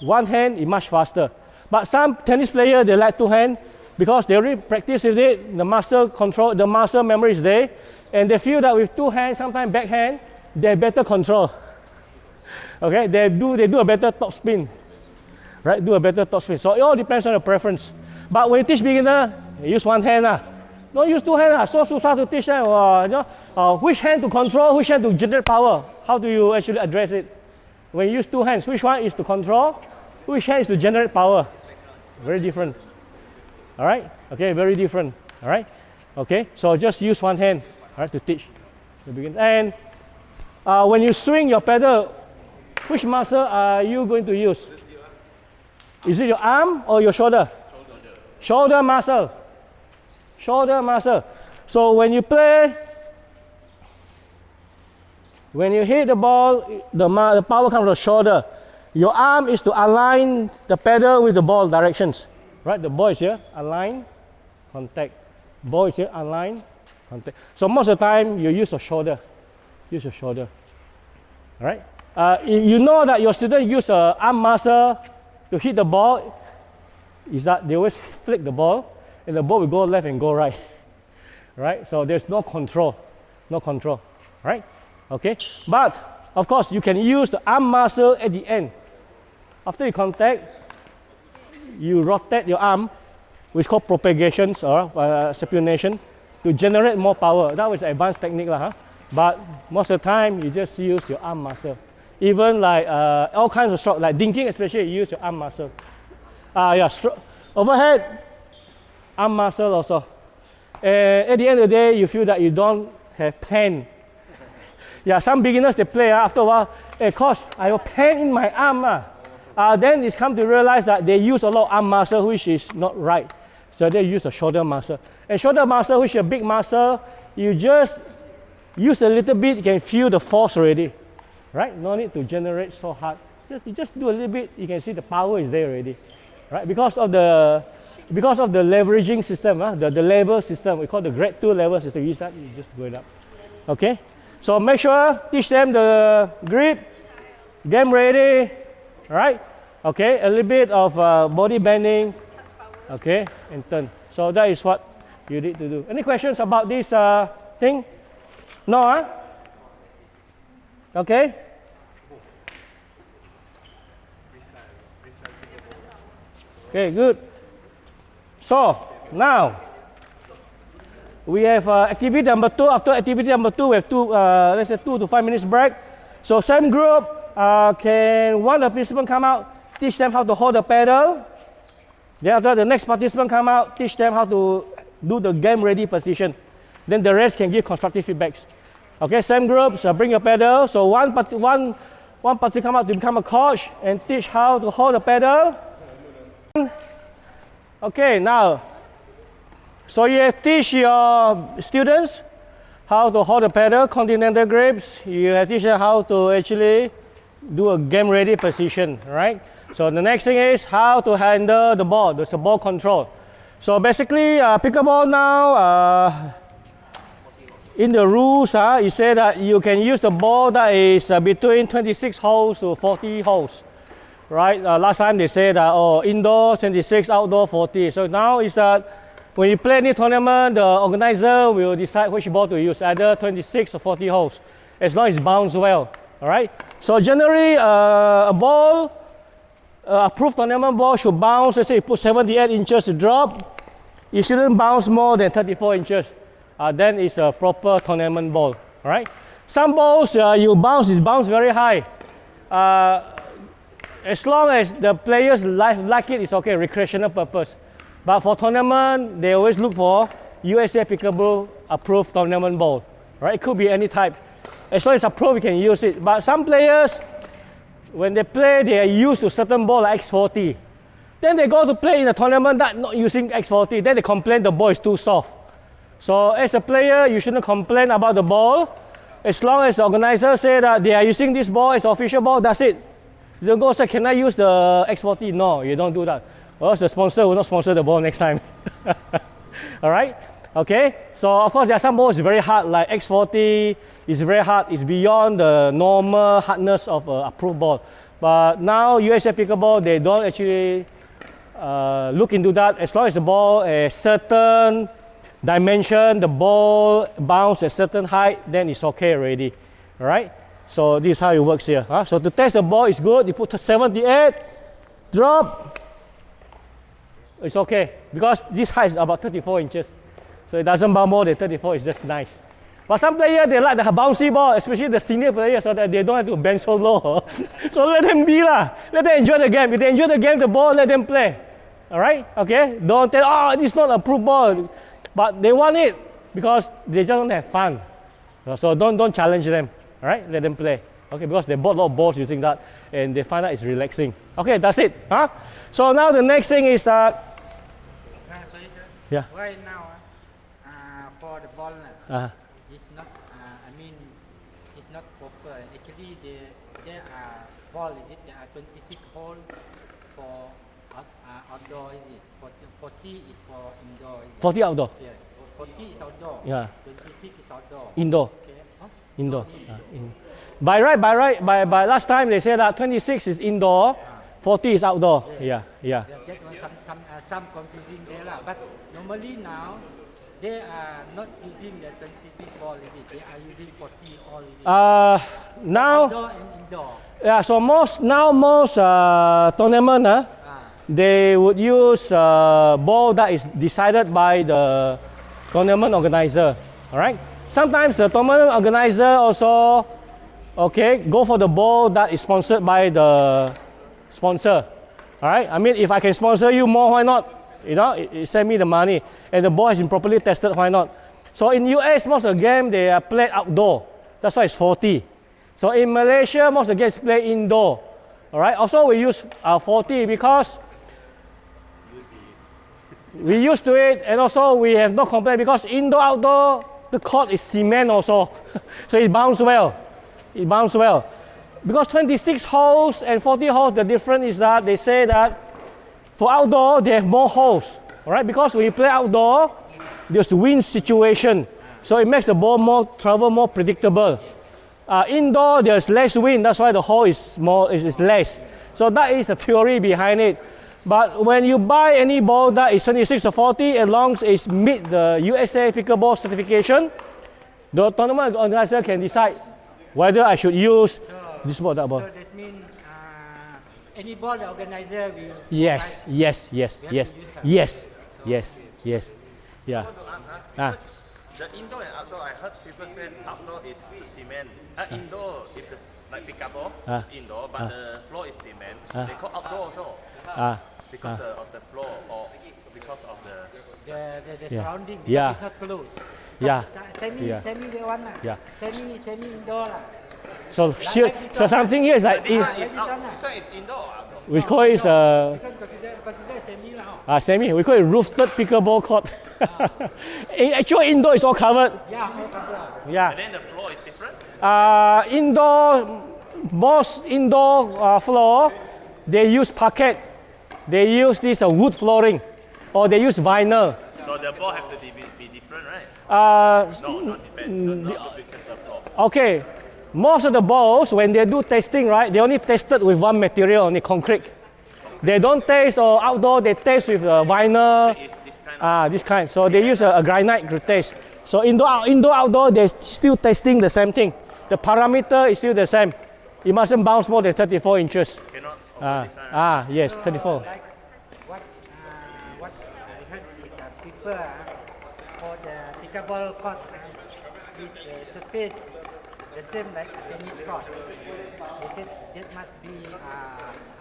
one hand is much faster. But some tennis players, they like two hands because they already practice with it, the muscle control, the muscle memory is there, and they feel that with two hands, sometimes backhand, they have better control. Okay, they do a better top spin, right? Do a better top spin. So it all depends on your preference. But when you teach beginner, you use one hand. Don't use two hands. So susah to teach them. Which hand to control, which hand to generate power. How do you actually address it? When you use two hands, which one is to control, which hand is to generate power? Very different. All right? Okay, very different. All right? Okay, so just use one hand, all right, to teach the beginner. And when you swing your paddle, which muscle are you going to use? Is it your arm or your shoulder? Shoulder muscle. Shoulder muscle. So when you play, when you hit the ball, the power comes from the shoulder. Your arm is to align the paddle with the ball directions. Right? The ball is here, align, contact. Ball is here, align, contact. So most of the time, you use your shoulder. Use your shoulder. All right? If you know that your student use arm muscle to hit the ball, is that they always flick the ball, and the ball will go left and go right. Right? So there's no control. No control. Right? Okay? But, of course, you can use the arm muscle at the end. After you contact, you rotate your arm, which is called propagations or supination, to generate more power. That was an advanced technique. But most of the time, you just use your arm muscle. Even like all kinds of stroke, like dinking especially, you use your arm muscle. Overhead, arm muscle also. At the end of the day, you feel that you don't have pain. Yeah, some beginners, they play after a while, hey coach, I have pain in my arm. Then it's come to realize that they use a lot of arm muscle, which is not right. So they use a shoulder muscle. And shoulder muscle, which is a big muscle, you just use a little bit, you can feel the force already. Right? No need to generate so hard. You just do a little bit, you can see the power is there already. Right? Because of the leveraging system, the level system, we call the grade 2 level system. You use that, you just go it up. Okay? So make sure, teach them the grip, game ready, right? Okay, a little bit of body bending, Okay, and turn. So that is what you need to do. Any questions about this thing? No, huh? Okay. Okay, good. So now we have activity number 2. After activity number 2, we have let's say 2 to 5 minutes break. So same group, can one of the participants come out, teach them how to hold the pedal. Then after the next participant come out, teach them how to do the game ready position. Then the rest can give constructive feedbacks. Okay, same groups, bring your pedal. So one participant come out to become a coach and teach how to hold the pedal. Okay, now, so you teach your students how to hold the pedal, continental grips. You have teach them how to actually do a game ready position, right? So the next thing is how to handle the ball. There's a ball control. So basically, pickleball now, in the rules, you say that you can use the ball that is between 26 holes to 40 holes, right? Last time they said that, oh, indoor 26, outdoor 40. So now is that when you play any tournament, the organizer will decide which ball to use, either 26 or 40 holes, as long as it bounces well, all right? So generally, a ball, approved tournament ball should bounce, let's say you put 78 inches to drop, it shouldn't bounce more than 34 inches. Then it's a proper tournament ball, all right? Some balls, you bounce very high. As long as the players like it, it's okay, recreational purpose. But for tournament, they always look for USA Pickleball approved tournament ball, right? It could be any type. As long as approved, you can use it. But some players, when they play, they are used to certain ball like X40. Then they go to play in a tournament that not using X40. Then they complain the ball is too soft. So as a player, you shouldn't complain about the ball. As long as the organizer say that they are using this ball as official ball, that's it. You don't go say, can I use the X40? No, you don't do that. Or else the sponsor will not sponsor the ball next time. All right? Okay? So of course there are some balls very hard, like X40 is very hard. It's beyond the normal hardness of an approved ball. But now USA Pickleball, they don't actually look into that. As long as the ball a certain dimension, the ball bounce at certain height, then it's okay already. All right? So this is how it works here. So to test the ball is good. You put 78, drop. It's okay because this height is about 34 inches. So it doesn't bounce more than 34, it's just nice. But some players, they like the bouncy ball, especially the senior players, so that they don't have to bend so low. So let them be lah. Let them enjoy the game. If they enjoy the game, the ball, let them play. All right? Okay? Don't tell, oh, this is not a approved ball. But they want it because they just want to have fun. So don't challenge them. All right? Let them play. Okay? Because they bought a lot of balls using that and they find out it's relaxing. Okay, that's it. So now the next thing is sorry, sir. Yeah. Right now, for the ball, it's not. I mean, it's not proper. Actually, there are ball. There are 26 holes for outdoor. Is it? 40 is for indoor. 40 outdoor. Yeah. 40 is outdoor. Yeah. 26 is outdoor. Indoor. Okay. Huh? Indoor. By last time they said that 26 is indoor, 40 is outdoor. Yeah. That was some confusing there lah. But normally now, they are not using the 26 ball. They are using 40 all. Now. Outdoor and indoor. Yeah. So most tournament, they would use ball that is decided by the tournament organizer. All right. Sometimes the tournament organizer also, go for the ball that is sponsored by the sponsor. All right. I mean, if I can sponsor you more, why not? You know, send me the money, and the ball has been properly tested. Why not? So in US, most of the game they are played outdoor. That's why it's 40. So in Malaysia, most of the games play indoor. All right. Also, we use 40 because we used to it, and also we have no complaint because indoor, outdoor, the court is cement also, so it bounces well. It bounces well. Because 26 holes and 40 holes, the difference is that they say that for outdoor, they have more holes, all right? Because when you play outdoor, there's the wind situation, so it makes the ball travel more predictable. Indoor, there's less wind, that's why the hole is less. So that is the theory behind it. But when you buy any ball that is 26 or 40, as long as it meet the USA Pickleball certification, the tournament organizer can decide whether I should use this ball, that ball. So that means any ball the organizer will Yes, provide. yes, yes, We have yes, to use that. yes, yes, yes, yeah. Ah. The indoor and outdoor, I heard people say outdoor is the cement. Indoor, if the like pickleball, it's indoor, but the floor is cement. They call outdoor also because of the floor or because of the. The Yeah. surrounding Yeah. because it's not closed. Yeah. Semi Yeah. semi the one lah. Yeah. Semi indoor lah. So here, so something here is like, This one this is one this one is indoor or outdoor? we call it This one consider semi lah. semi. We call it roofed pickleball court. Actually, indoor is all covered. Yeah, all covered. Yeah. And then the floor is different. Indoor, most indoor floor, they use parquet. They use this wood flooring, or they use vinyl. So the ball have to be different, right? No, not depend. Not because the floor. Okay, most of the balls, when they do testing, right, they only tested with one material, only concrete. They don't test or outdoor, they test with vinyl, It's this kind of this kind. So they use a granite to test. So indoor, outdoor, they're still testing the same thing. The parameter is still the same. It mustn't bounce more than 34 inches. cannot over this one. Right? Yes, 34. Like what I heard is people for the pickleball court is surface the same like tennis court. They said that must be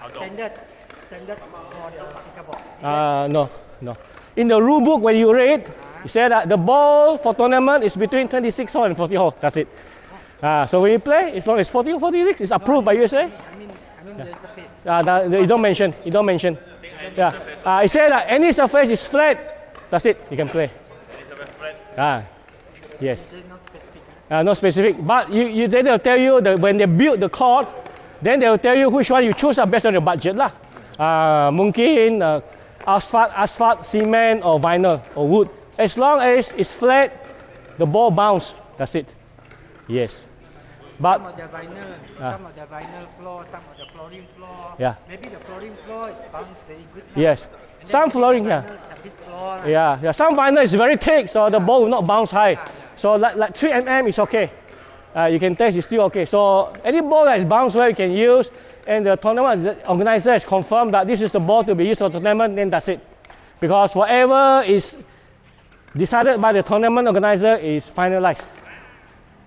Outdoor. standard for the pickleball. No. In the rule book, when you read, it said that the ball for tournament is between 26 hole and 40 hole. That's it. So when you play, as long as 40 or 46, it's approved by USA. I mean the surface. You don't mention. Yeah. It said that any surface is flat. That's it. You can play. It's a flat. Yes. They're not specific. No specific. But they'll tell you that when they build the court, then they'll tell you which one you choose based on your budget lah. Mungkin asphalt, cement, or vinyl or wood. As long as it's flat, the ball bounce. That's it. Yes. But Some of the vinyl floor, some of the flooring floor. Yeah. Maybe the flooring floor is bound very good. yes, And then some maybe flooring, the yeah. vinyl is a bit slow. Yeah. Some vinyl is very thick, so the ball will not bounce high. So like 3 mm is okay. You can test, it's still okay. So any ball that is bounce well, you can use. And the tournament organizer has confirmed that this is the ball to be used for tournament, then that's it. Because whatever is decided by the tournament organizer is finalized.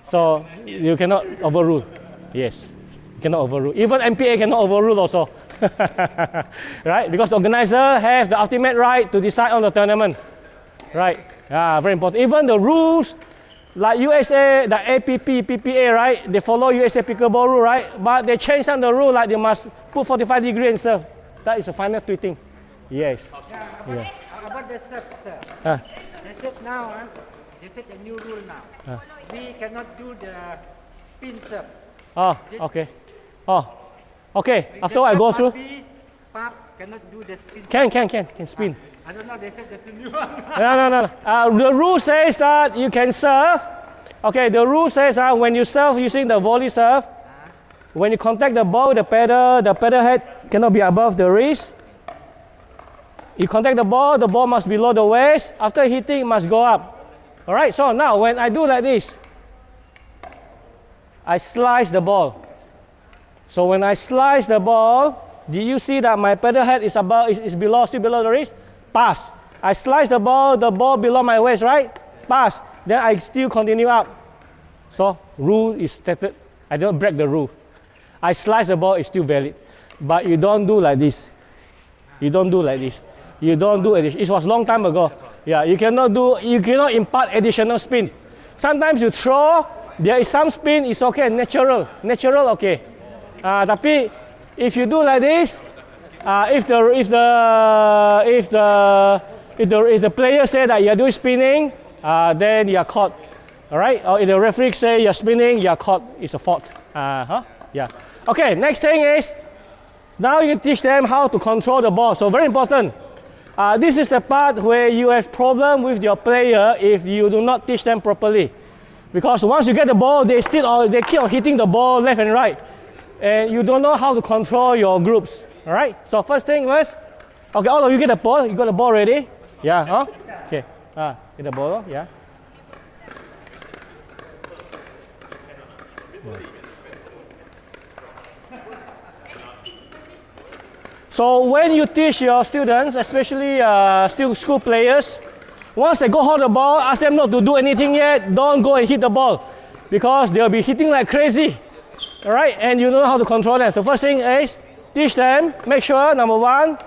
So you cannot overrule. Yes, you cannot overrule. Even MPA cannot overrule also. Right? Because the organizer has the ultimate right to decide on the tournament. Right? Yeah, very important. Even the rules, like USA, the APP, PPA, right? They follow USA Pickleball rule, right? But they change some of the rule, like they must put 45 degree and serve. That is the final tweeting. Yes. Yeah, about the serve, sir. They said now, they said a new rule now. We cannot do the spin serve. Okay. Okay. After The I serve go must through, be pop, cannot do the spin serve. can spin. I don't know, they said that's a new one. No. The rule says that you can serve. Okay, the rule says when you serve using the volley serve, when you contact the ball with the pedal head cannot be above the wrist. You contact the ball must be below the waist. After hitting, it must go up. All right, so now when I do like this, I slice the ball. So when I slice the ball, do you see that my pedal head is still below the wrist? Pass. I slice the ball below my waist, right? Pass. Then I still continue up. So rule is stated. I don't break the rule. I slice the ball, it's still valid. But you don't do like this. You don't do like this. You don't do addition. It was long time ago. Yeah, you cannot impart additional spin. Sometimes you throw, there is some spin, it's okay, natural okay. Tapi if you do like this, if the player say that you are doing spinning, then you are caught. All right? Or if the referee say you are spinning, you are caught. It's a fault. Yeah. Okay. Next thing is now you teach them how to control the ball. So very important. This is the part where you have problem with your player if you do not teach them properly. Because once you get the ball, they keep on hitting the ball left and right. And you don't know how to control your groups. All right? So first thing was, Okay, all of you get the ball. You got the ball ready? Yeah, huh? Okay. Get the ball, yeah. So when you teach your students, especially still school players, once they go hold the ball, ask them not to do anything yet. Don't go and hit the ball because they'll be hitting like crazy. All right, and you know how to control them. So first thing is teach them. Make sure number one,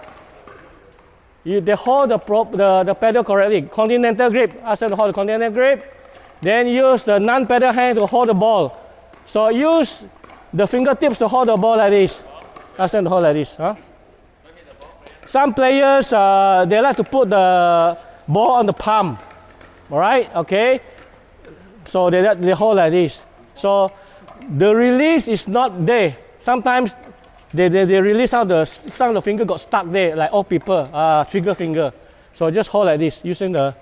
they hold the pedal correctly. Continental grip. Ask them to hold the continental grip. Then use the non-pedal hand to hold the ball. So use the fingertips to hold the ball like this. Ask them to hold like this. Huh? Some players, they like to put the ball on the palm. All right, okay? So they hold like this. So the release is not there. Sometimes they release how some of the finger got stuck there, like all people, trigger finger. So just hold like this, using the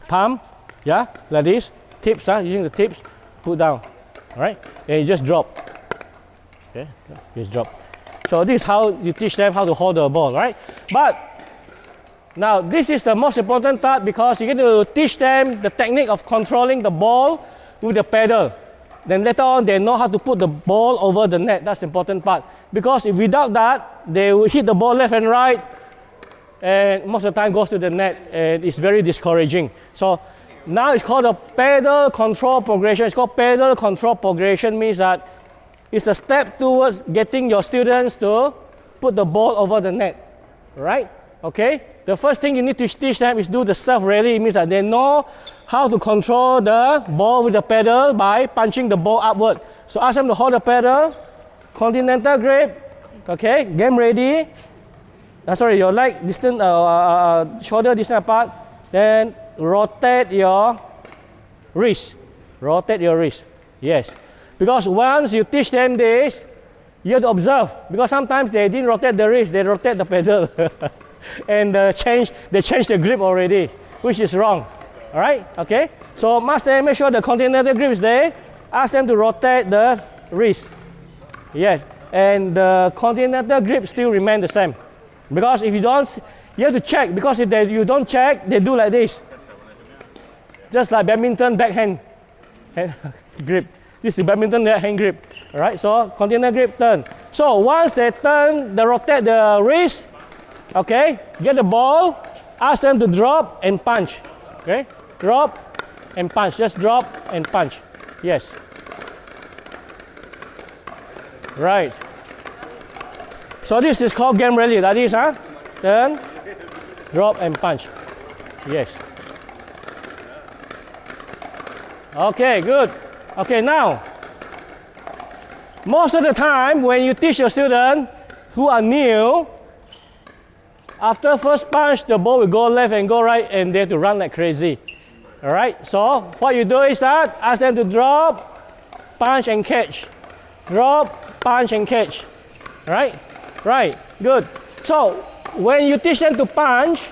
palm, yeah, like this. Tips, using the tips, put down. All right, and you just drop. Okay, just drop. So this is how you teach them how to hold the ball, right? But now this is the most important part because you get to teach them the technique of controlling the ball with the pedal. Then later on they know how to put the ball over the net. That's the important part. Because if without that, they will hit the ball left and right, and most of the time goes to the net, and it's very discouraging. So now it's called a pedal control progression. It's called pedal control progression, means that it's a step towards getting your students to put the ball over the net, right? Okay? The first thing you need to teach them is do the serve rally. It means that they know how to control the ball with the pedal by punching the ball upward. So ask them to hold the pedal, continental grip, okay? Game ready. Sorry, your leg distance, shoulder distance apart. Then rotate your wrist. Rotate your wrist. Yes. Because once you teach them this, you have to observe. Because sometimes they didn't rotate the wrist, they rotate the pedal. And they change the grip already, which is wrong. All right? Okay? So master, make sure the continental grip is there. Ask them to rotate the wrist. Yes. And the continental grip still remain the same. Because if you don't, you have to check. Because if you don't check, they do like this. Just like badminton backhand grip. This is badminton hand grip. All right, so continental grip, turn. So once they turn, they rotate the wrist. Okay, get the ball. Ask them to drop and punch. Okay, drop and punch. Just drop and punch. Yes. Right. So this is called game rally. That is, turn, drop and punch. Yes. Okay, good. Okay, now, most of the time when you teach your students who are new, after first punch, the ball will go left and go right, and they have to run like crazy. All right, so what you do is that, ask them to drop, punch and catch. Drop, punch and catch. All right, right, good. So when you teach them to punch,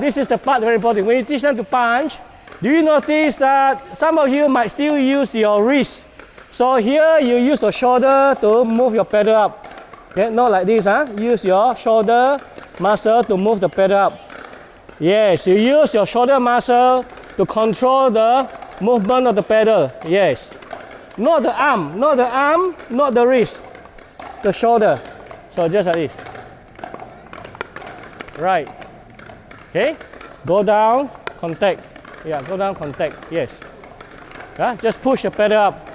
this is the part very important. When you teach them to punch, do you notice that some of you might still use your wrist? So here you use your shoulder to move your pedal up. Okay, not like this, Use your shoulder muscle to move the pedal up. Yes, you use your shoulder muscle to control the movement of the pedal. Yes. Not the arm, not the arm, not the wrist. The shoulder. So just like this. Right. Okay. Go down, contact. Yeah, go down, contact, yes. Just push the pedal up.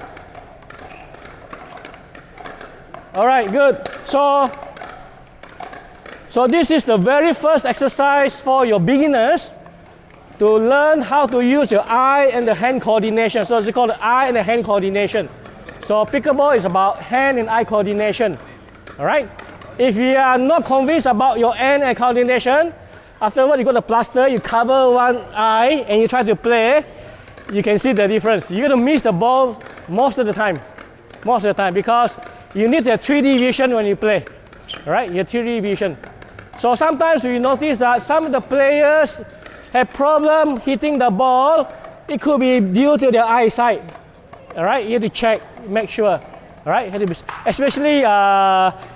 All right, good. So this is the very first exercise for your beginners to learn how to use your eye and the hand coordination. So it's called the eye and the hand coordination. So pickleball is about hand and eye coordination. All right? If you are not convinced about your hand and coordination, afterward, you got the plaster, you cover one eye and you try to play, you can see the difference. You're going to miss the ball most of the time. Most of the time, because you need a 3D vision when you play. All right, your 3D vision. So sometimes we notice that some of the players have problem hitting the ball. It could be due to their eyesight. All right, you have to check, make sure. All right, especially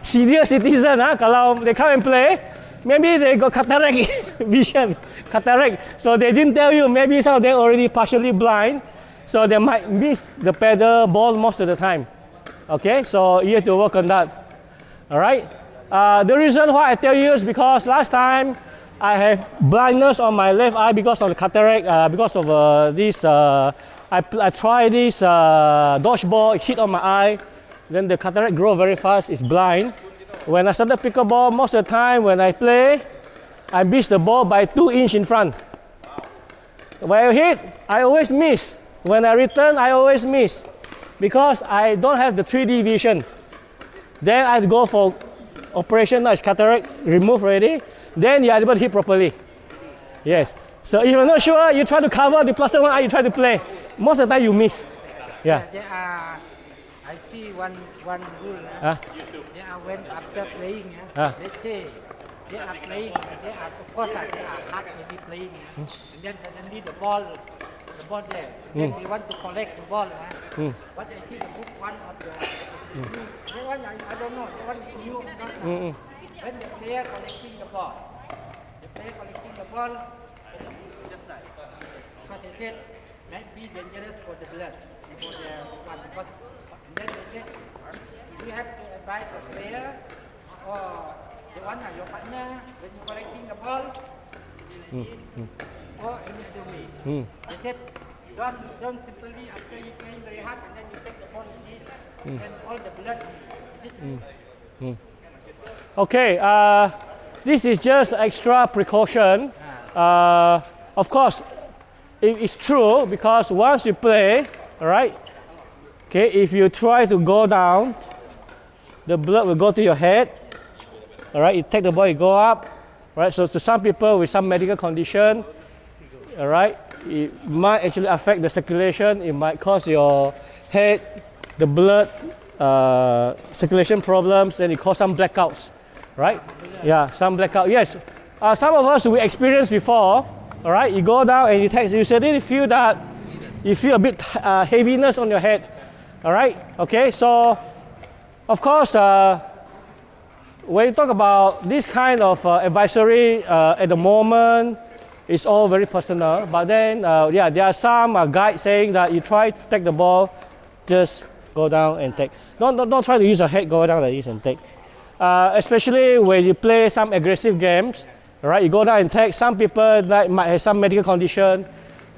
senior citizen, kalau they come and play, maybe they got cataract vision, cataract. So they didn't tell you. Maybe some of them already partially blind, so they might miss the pedal ball most of the time. Okay, so you have to work on that. All right. The reason why I tell you is because last time I have blindness on my left eye because of the cataract. Because of this, I tried this dodgeball, hit on my eye. Then the cataract grow very fast. It's blind. When I started pickleball, most of the time when I play, I miss the ball by 2 inches in front. When I hit, I always miss. When I return, I always miss because I don't have the 3D vision. Then I go for operation. Now it's cataract removed already. Then you are able to hit properly. Yes. So if you're not sure, you try to cover the plus one eye. You try to play. Most of the time you miss. Yeah. There are, I see one rule. They are when after playing. Let's say they are playing. They are of course they are hard already playing. And then suddenly the ball there. Then they want to collect the ball. But I see the book one of the. That one I don't know. That one is new. When the player collecting the ball, just like because they said might be dangerous for the blood for the one because and then they said if you have to advise a player or the one your partner when you collecting the ball or any other way. They said don't simply after you playing very hard and then you take the ball and all the blood is it. Okay, this is just extra precaution. Of course, it's true because once you play, all right, okay, if you try to go down, the blood will go to your head. All right, you take the ball, you go up. All right, so to some people with some medical condition, all right, it might actually affect the circulation. It might cause your head, the blood, circulation problems, and it cause some blackouts. Right? Yeah, some blackout. Yes, some of us we experienced before. All right, you go down and you suddenly feel that you feel a bit heaviness on your head. All right. Okay. So, of course, when you talk about this kind of advisory at the moment, it's all very personal. But then, yeah, there are some guides saying that you try to take the ball, just go down and take. Don't try to use your head, go down like this and take. Especially when you play some aggressive games, right? You go down and take. Some people that might have some medical condition.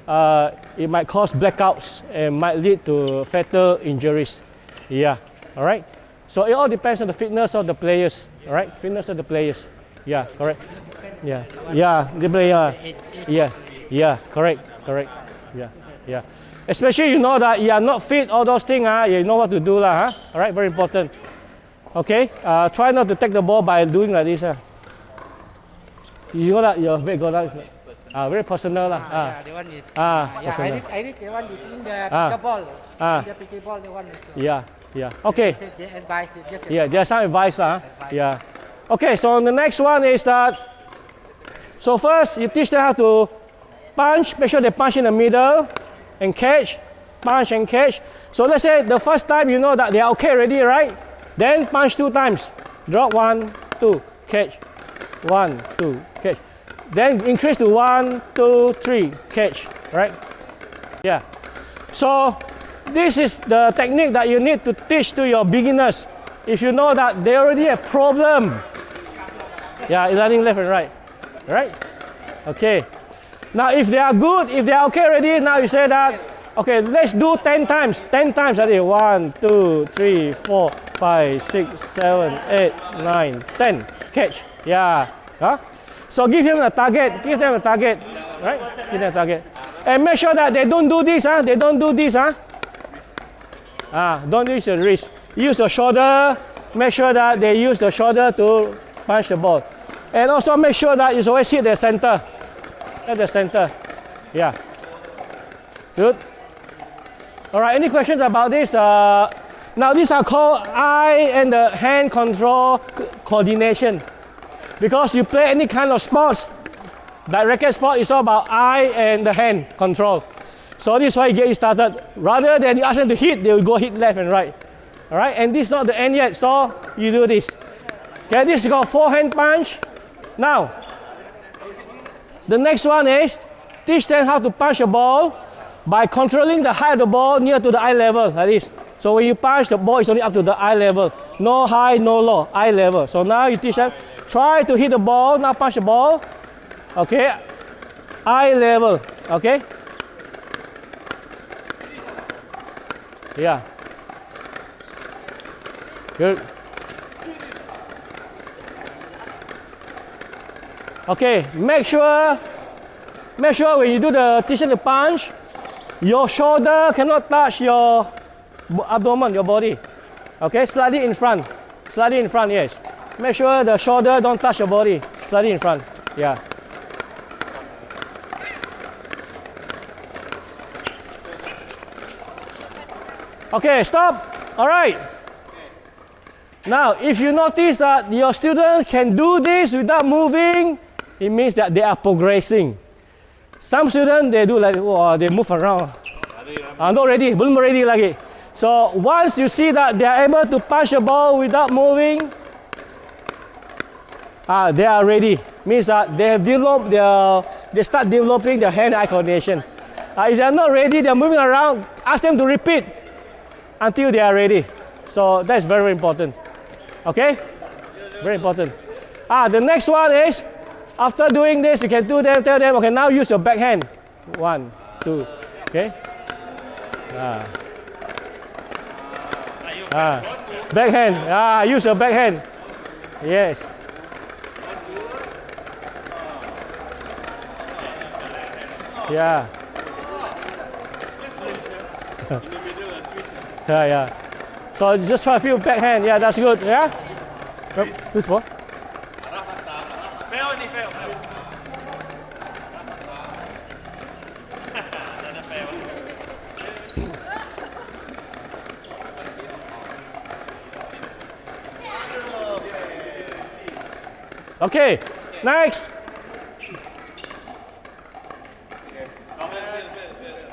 It might cause blackouts and might lead to fatal injuries. Yeah. All right. So it all depends on the fitness of the players. All right. Fitness of the players. Yeah. Correct. Yeah. Yeah. The player. Yeah. Yeah. Correct. Yeah. Yeah. Especially you know that you are not fit. All those things. You know what to do lah. All right. Very important. Okay, try not to take the ball by doing like this. You know that your weight go down. Very personal. Yeah, the one is. Personal. I read the one is in the pickleball. In the pickleball, the one is. Yeah. Okay. They advise just. Yeah, there's some advice. Yeah. Okay, so the next one is that. So first, you teach them how to punch. Make sure they punch in the middle and catch. Punch and catch. So let's say the first time you know that they are okay already, right? Then punch 2 times. Drop 1, 2, catch. 1, 2, catch. Then increase to 1, 2, 3, catch. Right? Yeah. So this is the technique that you need to teach to your beginners. If you know that they already have problem. Yeah, learning left and right. Right? Okay. Now if they are good, if they are okay already, now you say that, okay, let's do 10 times. 10 times. 1, 2, 3, 4, 5, 6, 7, 8, 9, 10. Catch. Yeah. So give him a target. Give them a target. Right? Give them a target. And make sure that they don't do this. They don't do this. Don't use your wrist. Use your shoulder. Make sure that they use the shoulder to punch the ball. And also make sure that you always hit the center. At the center. Yeah. Good. All right. Any questions about this? Now these are called eye and the hand control coordination. Because you play any kind of sports, that racket sport is all about eye and the hand control. So this is why you get you started. Rather than you ask them to hit, they will go hit left and right. All right. And this is not the end yet. So you do this. Okay. This is called forehand punch. Now, the next one is teach them how to punch a ball by controlling the height of the ball near to the eye level, like this. So when you punch, the ball is only up to the eye level. No high, no low, eye level. So now you teach them, try to hit the ball, now punch the ball. Okay, eye level, okay? Yeah. Good. Okay, make sure when you do the teaching the punch, your shoulder cannot touch your abdomen, your body. Okay, slightly in front. Slightly in front, yes. Make sure the shoulder don't touch your body. Slightly in front. Yeah. Okay, stop. All right. Now, if you notice that your students can do this without moving, it means that they are progressing. Some students, they do like, oh, they move around. Not ready, belum ready lagi. So once you see that they are able to punch a ball without moving, they are ready. Means that they have developed they start developing their hand-eye coordination. If they are not ready, they are moving around, ask them to repeat until they are ready. So that's very, very important. Okay? Very important. The next one is, after doing this, you can tell them, okay, now use your backhand. 1, 2, okay? Backhand, use your backhand. Yes. Yeah. Yeah. So just try a few backhand. Yeah, that's good. Yeah. Good ball. Okay, next.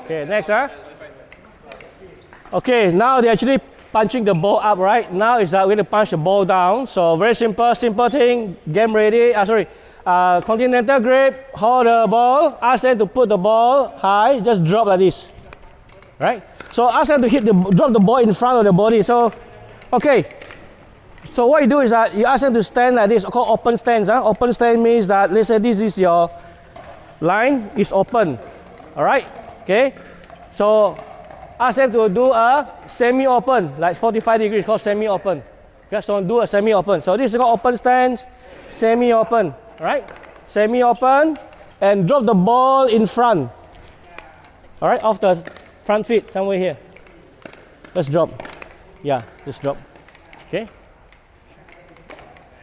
Okay, next, Okay, now they're actually punching the ball up, right? Now is that we're going to punch the ball down. So very simple thing. Game ready. Continental grip. Hold the ball. Ask them to put the ball high. Just drop like this, right? So ask them to drop the ball in front of the body. So, okay. So what you do is that you ask them to stand like this, called open stance. Open stance means that, let's say this is your line, is open. All right, okay? So ask them to do a semi-open, like 45 degrees, called semi-open. Okay, so do a semi-open. So this is called open stance, semi-open, all right? Semi-open, and drop the ball in front. All right, off the front feet, somewhere here. Let's drop. Yeah, just drop. Okay?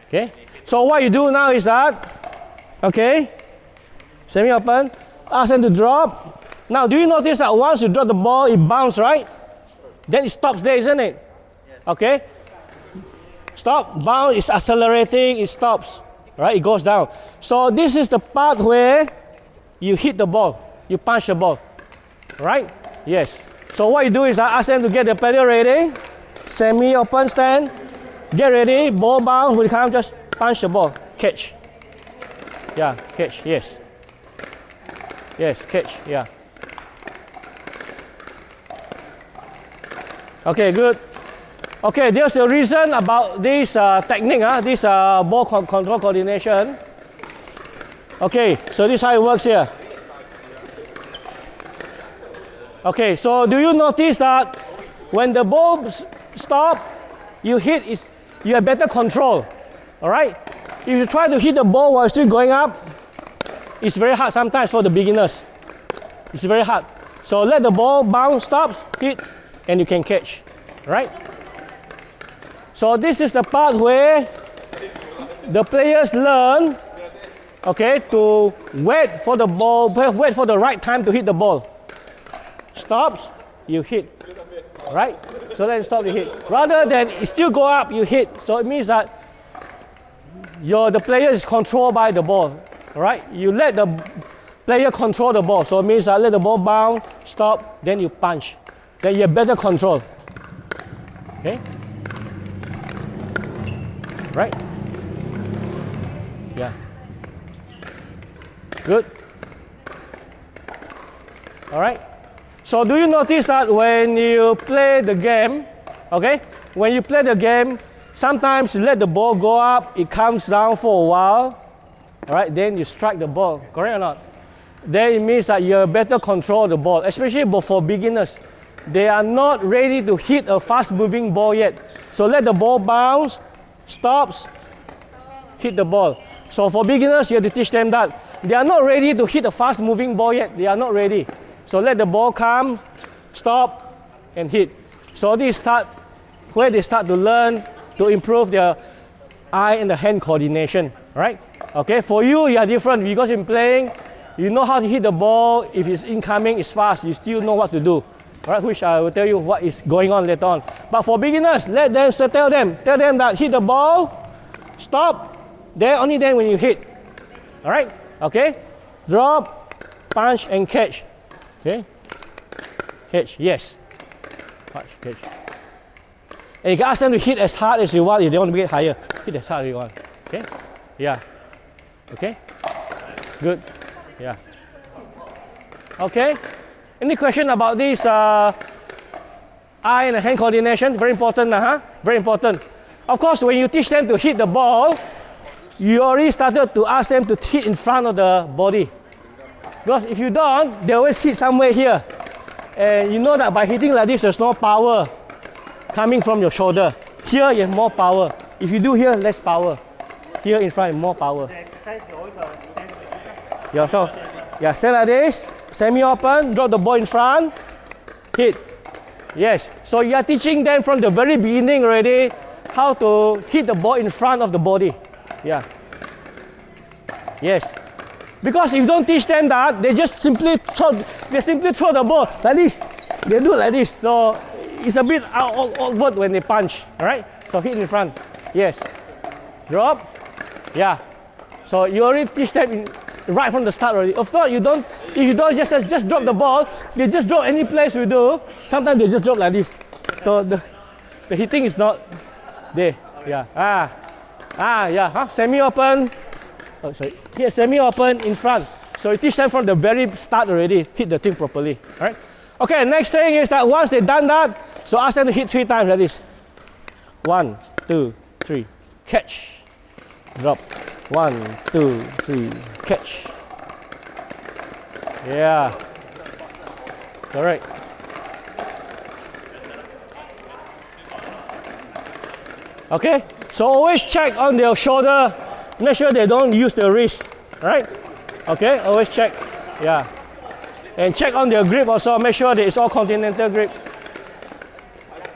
Okay, so what you do now is that, okay, semi-open, ask them to drop. Now, do you notice that once you drop the ball, it bounces, right? Then it stops there, isn't it? Yes. Okay, stop, bounce, it's accelerating, it stops, right? It goes down. So this is the part where you hit the ball, you punch the ball, right? Yes. So what you do is that ask them to get the pedal ready, semi-open stand. Get ready, ball bounce, will come, just punch the ball, catch. Yeah, catch, yes. Yes, catch, yeah. Okay, good. Okay, there's a reason about this technique, this ball control coordination. Okay, so this is how it works here. Okay, so do you notice that when the ball stops, you have better control, all right? If you try to hit the ball while still going up, it's very hard sometimes for the beginners. It's very hard. So let the ball bounce, stops, hit, and you can catch, right? So this is the part where the players learn, okay, to wait for the ball, wait for the right time to hit the ball. Stops, you hit, right? So then stop the hit. Rather than it still go up, you hit. So it means that the player is controlled by the ball, right? You let the player control the ball. So it means that let the ball bounce, stop, then you punch. Then you have better control. Okay? Right? Yeah. Good. All right. So do you notice that when you play the game, okay, when you play the game, sometimes you let the ball go up, it comes down for a while, all right, then you strike the ball, correct or not? Then it means that you have better control of the ball, especially for beginners. They are not ready to hit a fast-moving ball yet. So let the ball bounce, stops, hit the ball. So for beginners, you have to teach them that. They are not ready to hit a fast-moving ball yet. They are not ready. So let the ball come, stop, and hit. So this start where they start to learn to improve their eye and the hand coordination, right? Okay, for you, you are different because in playing, you know how to hit the ball. If it's incoming, it's fast. You still know what to do, right? Which I will tell you what is going on later on. But for beginners, let them tell them that hit the ball, stop. Only then when you hit, all right? Okay, drop, punch, and catch. Okay, catch, yes, punch, catch. And you can ask them to hit as hard as you want if they want to make it higher. Hit as hard as you want. Okay, yeah. Okay, good, yeah. Okay, any question about this eye and hand coordination? Very important, very important. Of course, when you teach them to hit the ball, you already started to ask them to hit in front of the body. Because if you don't, they always hit somewhere here. And you know that by hitting like this, there's no power coming from your shoulder. Here, you have more power. If you do here, less power. Here in front, more power. The exercise you always stand like this. Yeah, so, yeah, stand like this, semi-open, drop the ball in front, hit. Yes, so you are teaching them from the very beginning already how to hit the ball in front of the body. Yeah. Yes. Because if you don't teach them that, they just simply throw the ball like this. They do like this. So it's a bit awkward when they punch. Alright? So hit in front. Yes. Drop. Yeah. So you already teach them right from the start already. Of course, if you don't just drop the ball, they just drop any place we do. Sometimes they just drop like this. So the hitting is not there. Yeah. Yeah. Semi-open. Oh, sorry. Here, semi-open in front. So you teach them from the very start already. Hit the thing properly. All right. Okay. Next thing is that once they've done that, so ask them to hit 3 times like this. 1, 2, 3. Catch. Drop. 1, 2, 3. Catch. Yeah. Correct. Okay. So always check on their shoulder. Make sure they don't use the wrist, right? Okay, always check, yeah. And check on their grip also, make sure that it's all continental grip.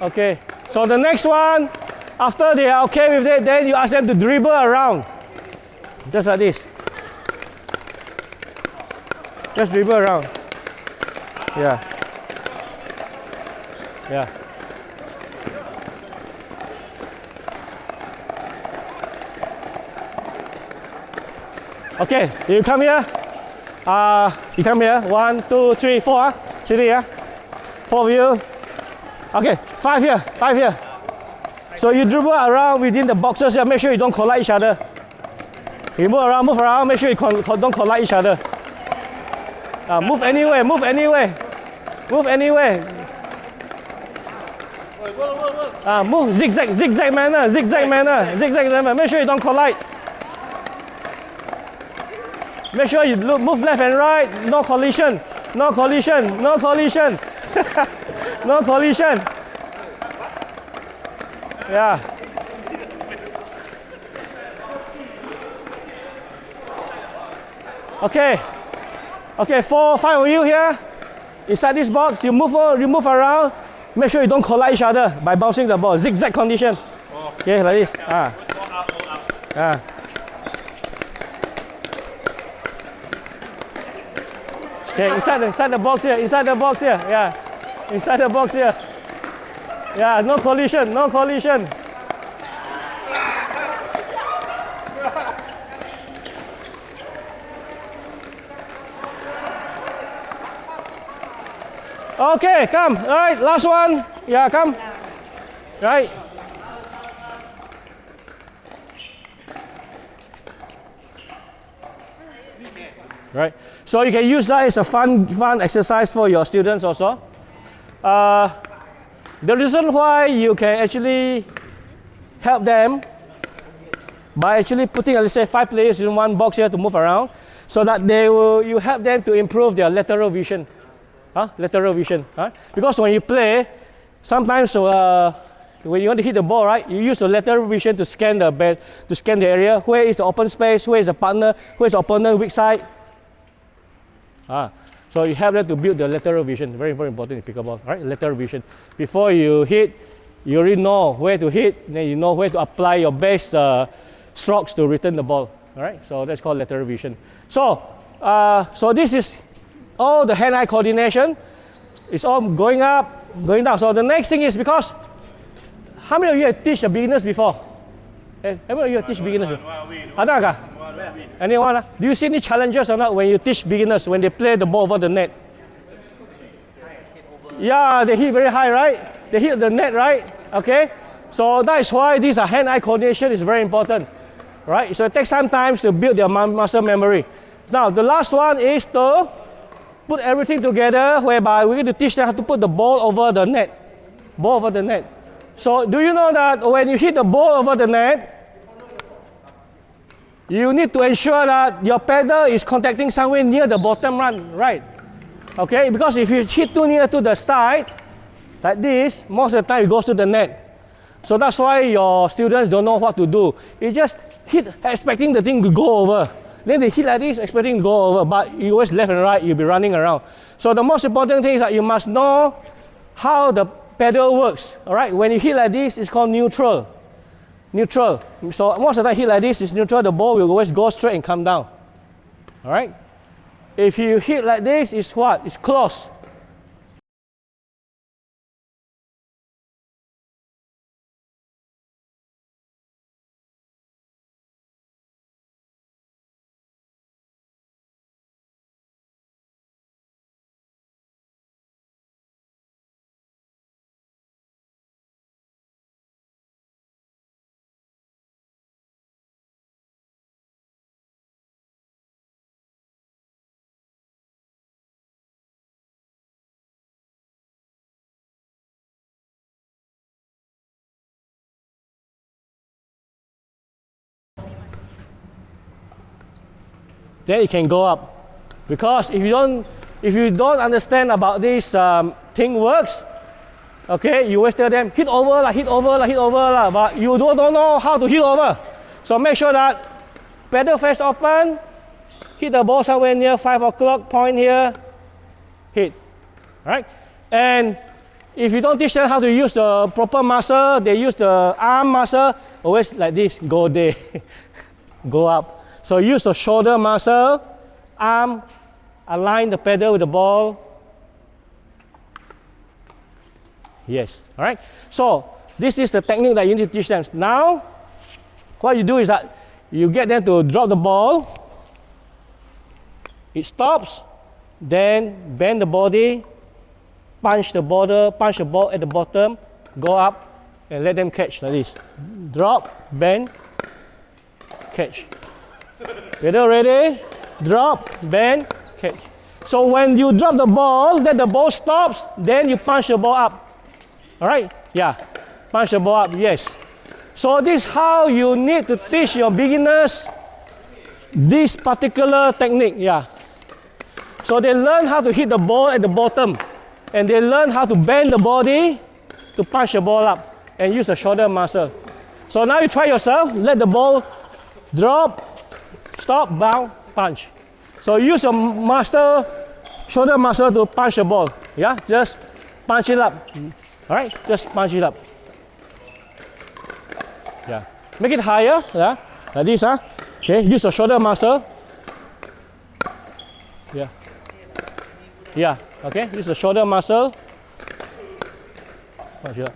Okay, so the next one, after they are okay with it, then you ask them to dribble around. Just like this. Just dribble around. Yeah. Yeah. Okay, you come here. You come here. 1, 2, 3, 4. See here. 4 of you. Okay, 5 here. 5 here. So you dribble around within the boxes here. Make sure you don't collide each other. You move around. Make sure you don't collide each other. Move anywhere. Move anywhere. Move zigzag manner. Make sure you don't collide. Make sure you move left and right. No collision. No collision. Yeah. Okay. 4, 5 of you here. Inside this box, you move around. Make sure you don't collide each other by bouncing the ball. Zigzag condition. Okay, like this. Okay, inside the box here. Yeah. Inside the box here. Yeah, no collision. Okay, come. All right, last one. Yeah, come. Right. right? So you can use that as a fun exercise for your students also. The reason why you can actually help them by actually putting, let's say, 5 players in one box here to move around, so that you help them to improve their lateral vision. Lateral vision. Because when you play, sometimes when you want to hit the ball, right, you use the lateral vision to scan the area. Where is the open space? Where is the partner? Where is the opponent? Weak side? So you help them to build the lateral vision. Very, very important in pickleball, right? Lateral vision. Before you hit, you already know where to hit, then you know where to apply your best strokes to return the ball. All right, so that's called lateral vision. So, so this is all the hand-eye coordination. It's all going up, going down. So the next thing is, because how many of you have teach beginners before? How many of you have teach beginners? Ada kah? Anyone? Do you see any challenges or not when you teach beginners when they play the ball over the net? Yeah, they hit very high, right? They hit the net, right? Okay. So that is why this hand-eye coordination is very important, right? So it takes some time to build their muscle memory. Now the last one is to put everything together, whereby we're going to teach them how to put the ball over the net. Ball over the net. So do you know that when you hit the ball over the net, you need to ensure that your pedal is contacting somewhere near the bottom run, right? Okay, because if you hit too near to the side, like this, most of the time it goes to the net. So that's why your students don't know what to do. You just hit expecting the thing to go over. Then they hit like this, expecting to go over, but you always left and right, you'll be running around. So the most important thing is that you must know how the pedal works. All right, when you hit like this, it's called neutral. Neutral. So most of the time hit like this is neutral, the ball will always go straight and come down. All right. If you hit like this, it's what? It's close. Then it can go up. Because if you don't understand about this thing works, okay, you always tell them hit over lah, hit over lah, hit over lah, but you don't know how to hit over. So make sure that pedal face open, hit the ball somewhere near 5 o'clock point here, hit. Right? And if you don't teach them how to use the proper muscle, they use the arm muscle, always like this, go there, go up. So use the shoulder muscle, arm, align the pedal with the ball. Yes, all right. So this is the technique that you need to teach them. Now, what you do is that you get them to drop the ball. It stops, then bend the body, punch the ball at the bottom, go up, and let them catch like this. Drop, bend, catch. Pedal ready, drop, bend, catch. So when you drop the ball, then the ball stops, then you punch the ball up. All right? Yeah, punch the ball up, yes. So this is how you need to teach your beginners this particular technique, yeah. So they learn how to hit the ball at the bottom, and they learn how to bend the body to punch the ball up and use the shoulder muscle. So now you try yourself, let the ball drop, stop, bound, punch. So use your shoulder muscle to punch the ball. Yeah, just punch it up. All right, just punch it up. Yeah, make it higher. Yeah, like this. Okay, use the shoulder muscle. Yeah. Yeah. Okay, use the shoulder muscle. Punch it up.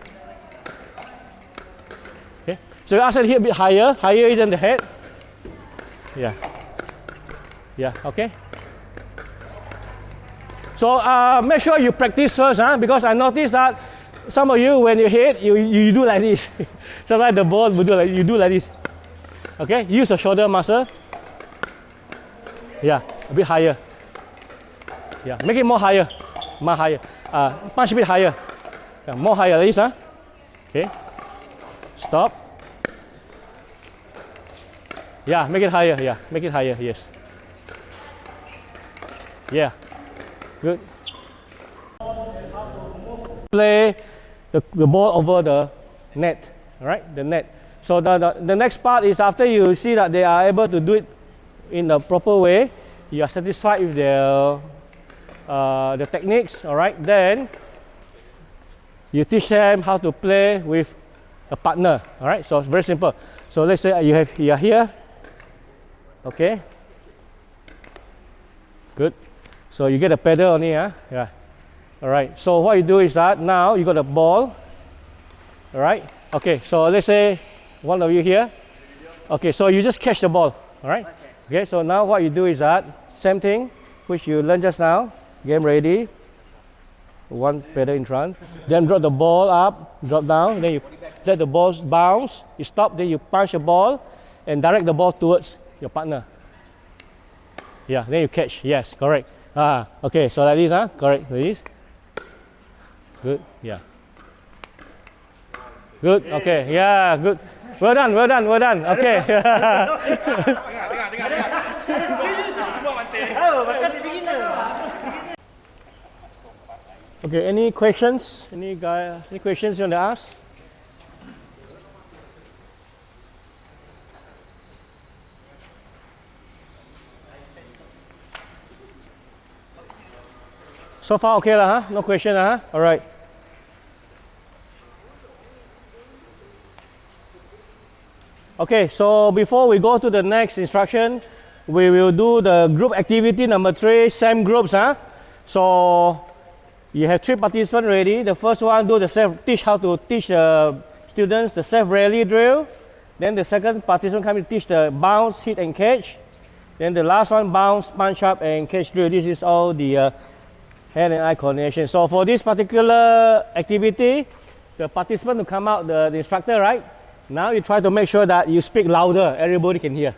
Okay. So you ask it here a bit higher than the head. Yeah. Yeah, okay. So make sure you practice first, because I noticed that some of you, when you hit, you do like this. Sometimes the ball will do like this. Okay, use the shoulder muscle. Yeah. a bit higher. Yeah, make it more higher, more higher. Punch a bit higher. Yeah, more higher, like this, huh? Okay. Stop. Yeah, make it higher. Yeah, make it higher. Yes. Yeah. Good. Play the ball over the net. All right, the net. So the next part is after you see that they are able to do it in the proper way, you are satisfied with their the techniques. All right, then you teach them how to play with a partner. All right, so it's very simple. So let's say you are here. Okay. Good. So you get a pedal on here. Yeah. All right. So what you do is that now you got a ball. All right. Okay. So let's say one of you here. Okay. So you just catch the ball. All right. Okay. So now what you do is that same thing which you learned just now. Game ready. One pedal in front. Then drop the ball up, drop down. Then you let the ball bounce. You stop. Then you punch the ball and direct the ball towards your partner. Yeah. Then you catch. Yes. Correct. Okay. So like this, huh? Correct. Like this. Good. Yeah. Good. Okay. Yeah. Good. Well done. Well done. Well done. Okay. Okay. Any questions? Any questions you want to ask? So far okay lah, huh? No question lah, huh? All right. Okay, so before we go to the next instruction, we will do the group activity number 3, same groups, huh? So you have 3 participants ready. The first one do the teach how to teach the students the self rally drill. Then the second participant come to teach the bounce, hit and catch. Then the last one bounce, punch up and catch drill. This is all the hand and eye coordination. So for this particular activity, the participant will come out, the instructor, right? Now you try to make sure that you speak louder, everybody can hear.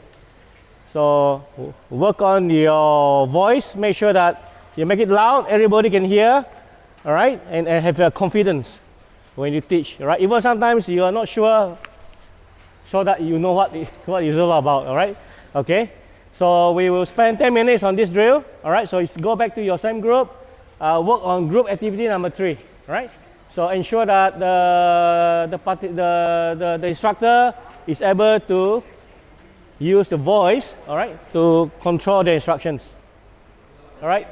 So work on your voice, make sure that you make it loud, everybody can hear, all right? And have confidence when you teach, all right? Even sometimes you are not sure, so that you know what it's all about, all right? Okay, so we will spend 10 minutes on this drill, all right? So go back to your same group. Work on group activity number 3, right? So ensure that the instructor is able to use the voice, all right, to control the instructions. All right?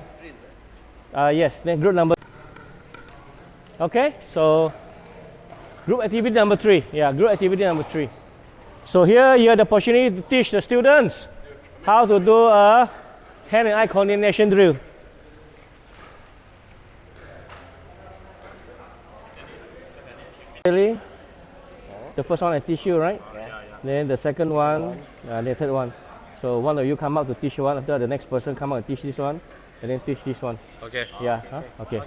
Yes, then group number. Okay, so group activity number 3. Yeah, group activity number 3. So here you have the opportunity to teach the students how to do a hand and eye coordination drill. The first one I teach you, right? Yeah. Then the second one, the third one. So one of you come out to teach one, after the next person come out and teach this one, and then teach this one. Okay. Yeah. Huh? Okay.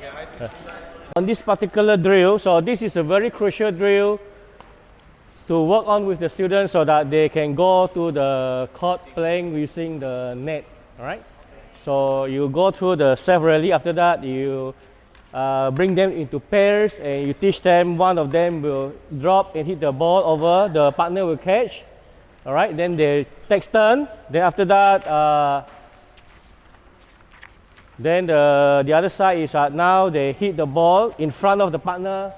On this particular drill, so this is a very crucial drill to work on with the students so that they can go to the court playing using the net. All right. So you go through the self rally. After that, you bring them into pairs and you teach them. One of them will drop and hit the ball over, the partner will catch. All right, then they take turn. Then after that, then the other side is now they hit the ball in front of the partner.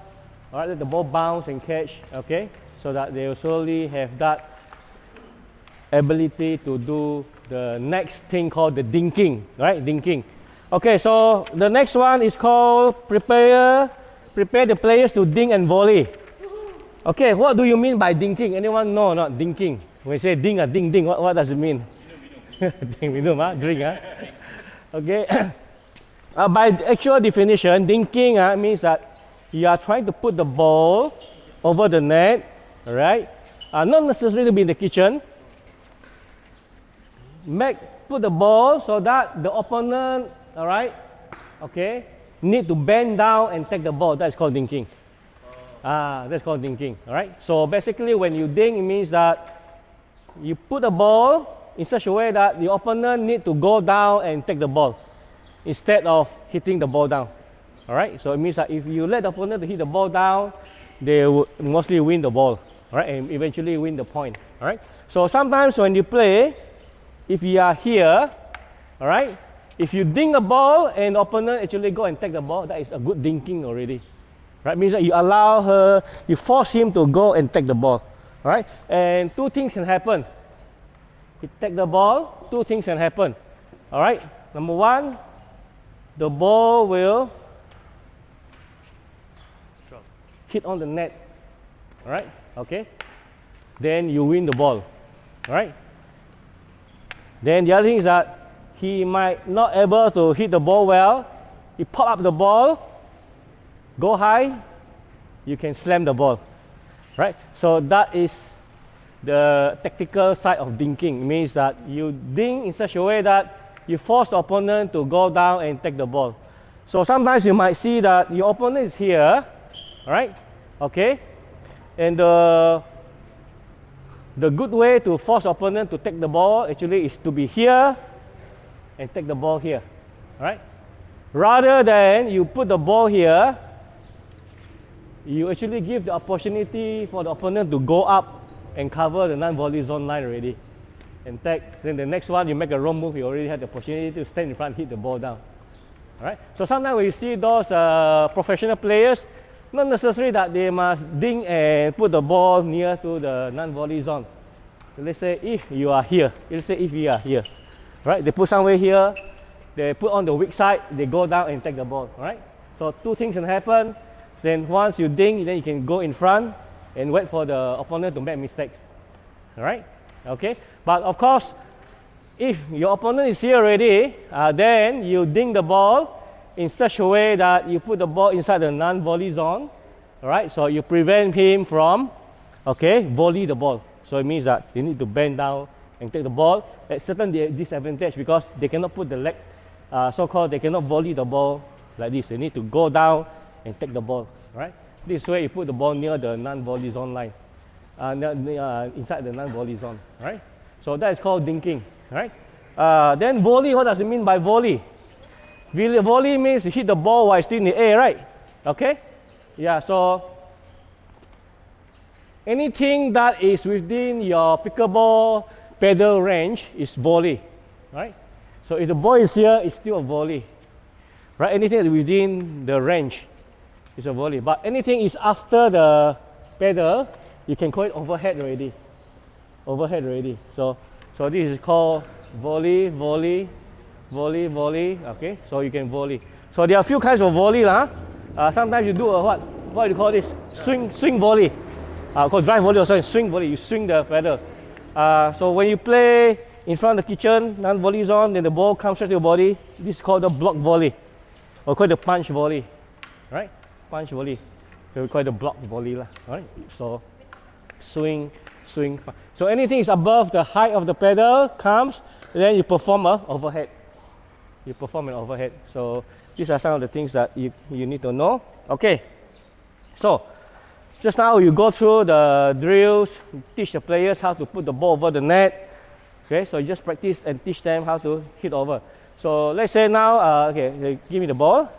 All right, let the ball bounce and catch. Okay, so that they will slowly have that ability to do the next thing called the dinking. Right, dinking. Okay, so the next one is called prepare the players to dink and volley. Okay, what do you mean by dinking? Anyone know not dinking? When you say ding, ding, what does it mean? Minum, drink. Okay. By actual definition, dinking means that you are trying to put the ball over the net, all right? Not necessarily to be in the kitchen. Put the ball so that the opponent, all right, okay, need to bend down and take the ball. That's called dinking. That's called dinking, all right? So basically when you dink, it means that you put the ball in such a way that the opponent need to go down and take the ball instead of hitting the ball down. All right, so it means that if you let the opponent to hit the ball down, they will mostly win the ball, all right, and eventually win the point. All right, so sometimes when you play, if you are here, all right, if you dink the ball and the opponent actually go and take the ball, that is a good dinking already. Right, means that you allow her, you force him to go and take the ball. All right, and two things can happen. He take the ball, two things can happen. All right, number one, the ball will hit on the net. All right, okay. Then you win the ball. All right. Then the other thing is that he might not able to hit the ball well. He pop up the ball, go high, you can slam the ball. Right? So that is the tactical side of dinking. It means that you dink in such a way that you force the opponent to go down and take the ball. So sometimes you might see that your opponent is here, right? Okay, and the good way to force the opponent to take the ball actually is to be here and take the ball here, right? Rather than you put the ball here, you actually give the opportunity for the opponent to go up and cover the non-volley zone line already and take. Then the next one, you make a wrong move, you already have the opportunity to stand in front and hit the ball down. All right? So sometimes when you see those professional players, not necessarily that they must dink and put the ball near to the non-volley zone. So let's say if you are here, let's say if you are here, right? They put somewhere here, they put on the weak side, they go down and take the ball, right? So two things can happen. Then once you dink, then you can go in front and wait for the opponent to make mistakes, all right? Okay, but of course, if your opponent is here already, then you dink the ball in such a way that you put the ball inside the non-volley zone, all right? So you prevent him from, okay, volley the ball. So it means that you need to bend down and take the ball at certain disadvantage because they cannot put the leg, so-called they cannot volley the ball like this. They need to go down and take the ball, right? This way you put the ball near the non-volley zone line, inside the non-volley zone, right? So that is called dinking, right? Then volley, what does it mean by volley? Volley means you hit the ball while it's still in the air, right? Okay? Yeah, so anything that is within your pickleball pedal range is volley, right? So if the ball is here, it's still a volley, right? Anything that is within the range is a volley. But anything is after the pedal, you can call it overhead already. Overhead already. So this is called volley, volley, volley, volley. Okay, so you can volley. So there are a few kinds of volley, sometimes you do a what do you call this? Swing volley. Called drive volley or sorry, swing volley. You swing the pedal. So when you play in front of the kitchen, non-volley zone, then the ball comes straight to your body. This is called the block volley, or called the punch volley, right? Punch volley. We call it the block volley, right? So swing. So anything is above the height of the pedal comes, then you perform an overhead. You perform an overhead. So these are some of the things that you need to know. Okay. So just now you go through the drills, teach the players how to put the ball over the net. Okay, so you just practice and teach them how to hit over. So let's say now, okay, give me the ball.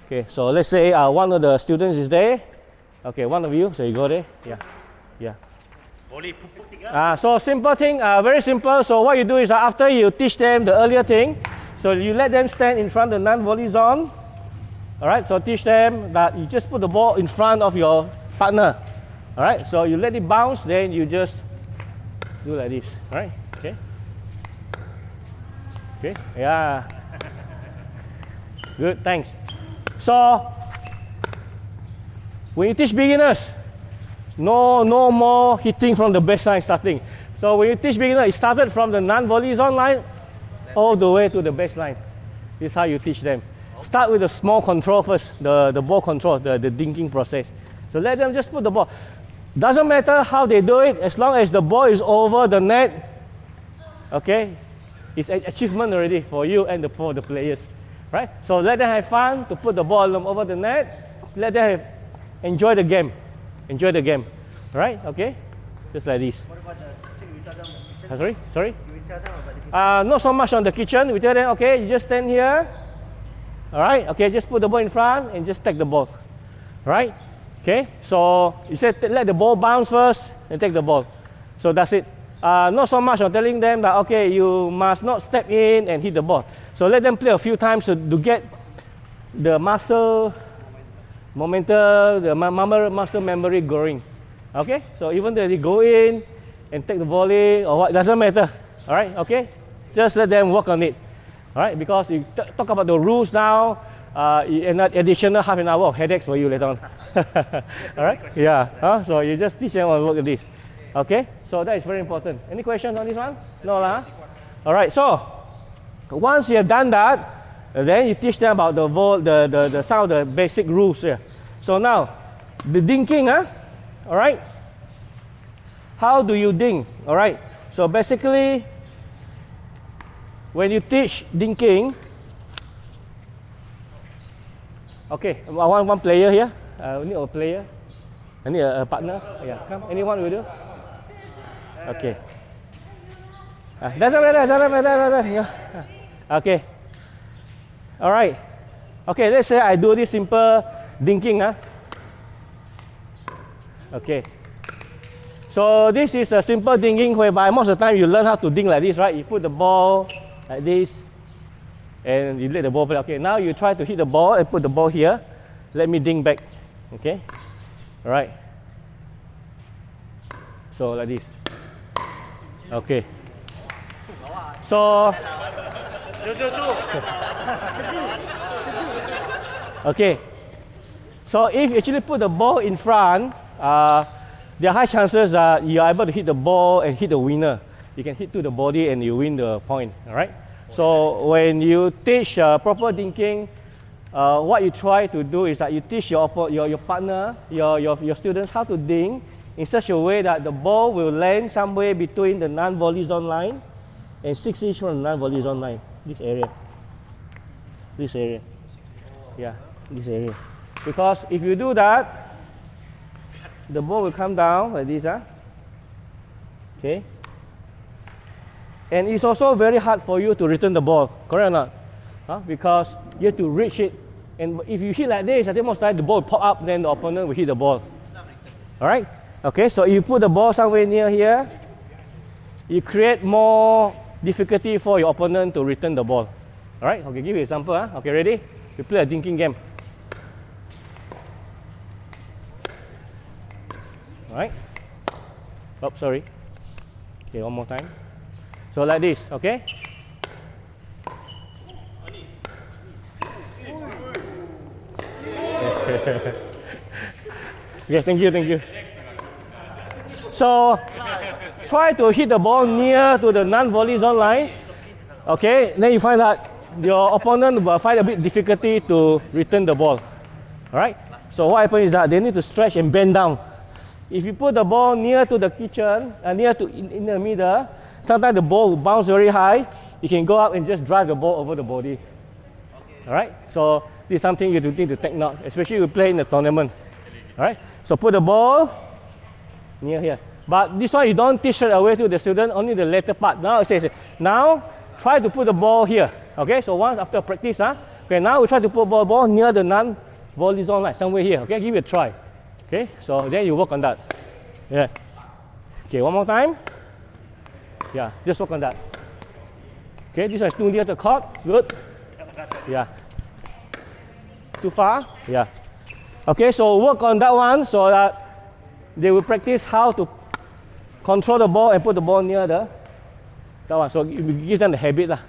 Okay, so let's say one of the students is there. Okay, one of you, so you go there. Yeah. So simple thing, very simple. So what you do is after you teach them the earlier thing, so you let them stand in front of the non-volley zone. All right, so teach them that you just put the ball in front of your partner. All right, so you let it bounce, then you just do like this. All right, okay, yeah. Good, thanks. So when you teach beginners, no more hitting from the baseline starting. So when you teach beginners, it started from the non-volley zone line all the way to the baseline. This is how you teach them. Start with the small control first, the ball control, the dinking process. So let them just put the ball. Doesn't matter how they do it, as long as the ball is over the net, okay, it's an achievement already for you and for the players, right? So let them have fun to put the ball over the net. Let them enjoy the game. Right? Okay? Just like this. What about the teaching? You tell them. Sorry? You tell them about the kitchen? Not so much on the kitchen. We tell them, okay, you just stand here. All right, okay, just put the ball in front and just take the ball. All right, okay, so you said let the ball bounce first and take the ball. So that's it. Not so much on telling them that, okay, you must not step in and hit the ball. So let them play a few times to get the muscle momentum, the muscle memory going. Okay, so even though they go in and take the volley or what, doesn't matter. All right, okay, just let them work on it. All right, because you talk about the rules now, an additional half an hour of headaches for you later on. All right, yeah, so you just teach them on work at this. Okay, so that is very important. Any questions on this one? No lah. All right, so once you have done that, then you teach them about some of the basic rules here. So now, the dinking, all right. How do you ding? All right. So basically, when you teach dinking, okay, I want one player here. We need a player. I need a partner. Yeah, come. Anyone will do. Okay. Doesn't matter. Yeah. Okay. All right. Okay, let's say I do this simple dinking. Okay. So this is a simple dinking whereby most of the time you learn how to ding like this, right? You put the ball like this and you let the ball play. Okay, now you try to hit the ball and put the ball here. Let me ding back. Okay. All right. So like this. Okay. So okay. So if you actually put the ball in front, there are high chances that you are able to hit the ball and hit the winner. You can hit to the body and you win the point. All right. So when you teach proper dinking, what you try to do is that you teach your partner, your students how to ding in such a way that the ball will land somewhere between the non-volley zone line and 6 inches from the non-volley zone line. This area. This area. Yeah, this area. Because if you do that, the ball will come down like this. Okay. And it's also very hard for you to return the ball, correct or not? Because you have to reach it. And if you hit like this, I think most time the ball will pop up, then the opponent will hit the ball. All right? Okay, so you put the ball somewhere near here, you create more difficulty for your opponent to return the ball. All right? Okay, give you an example. Okay, ready? We play a dinking game. All right? Oh, sorry. Okay, one more time. So like this, okay? Okay, thank you. So try to hit the ball near to the non-volley zone line. Okay, then you find that your opponent will find a bit difficulty to return the ball. All right? So what happens is that they need to stretch and bend down. If you put the ball near to the kitchen, near to in the middle, sometimes the ball will bounce very high. You can go up and just drive the ball over the body. All right? So this is something you need to take note, especially if you play in the tournament. All right? So put the ball near here. But this one you don't teach straight away to the student, only the later part. Now it says, now try to put the ball here. Okay? So once after practice, okay, now we try to put the ball near the non-volley zone line, somewhere here. Okay? Give it a try. Okay? So then you work on that. Yeah. Okay, one more time. Yeah, just work on that. Okay, this one is too near the court. Good. Yeah. Too far? Yeah. Okay, so work on that one so that they will practice how to control the ball and put the ball near that one. So give them the habit. All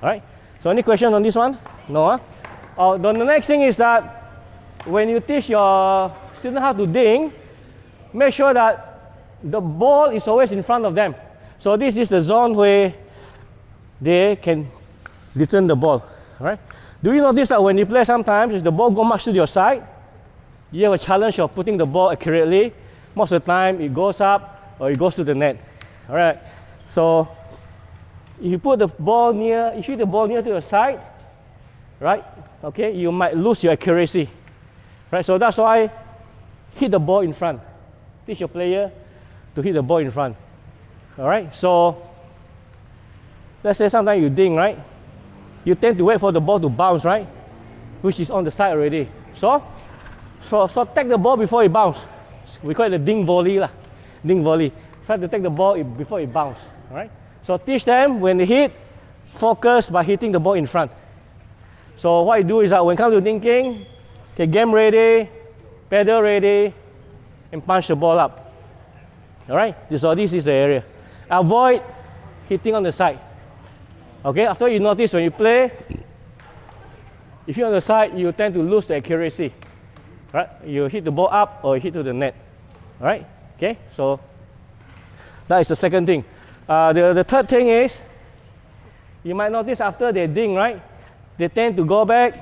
right. So any question on this one? No? The next thing is that when you teach your student how to ding, make sure that the ball is always in front of them. So this is the zone where they can return the ball. All right. Do you notice that when you play sometimes, if the ball goes much to your side, you have a challenge of putting the ball accurately. Most of the time it goes up or it goes to the net. All right. So if you put the ball near, you shoot the ball near to your side, right? Okay, you might lose your accuracy. Right. So that's why hit the ball in front. Teach your player to hit the ball in front. All right. So let's say sometimes you ding, right? You tend to wait for the ball to bounce, right? Which is on the side already. So take the ball before it bounce. We call it the ding volley lah. Ding volley. Try to take the ball before it bounce. Alright? So teach them when they hit, focus by hitting the ball in front. So what you do is that when it comes to dinking, okay, game ready, pedal ready, and punch the ball up. Alright? So this is the area. Avoid hitting on the side. Okay, after you notice when you play, if you're on the side, you tend to lose the accuracy. Right? You hit the ball up or you hit to the net. Alright? Okay, so that is the second thing. The third thing is, you might notice after they ding, right? They tend to go back,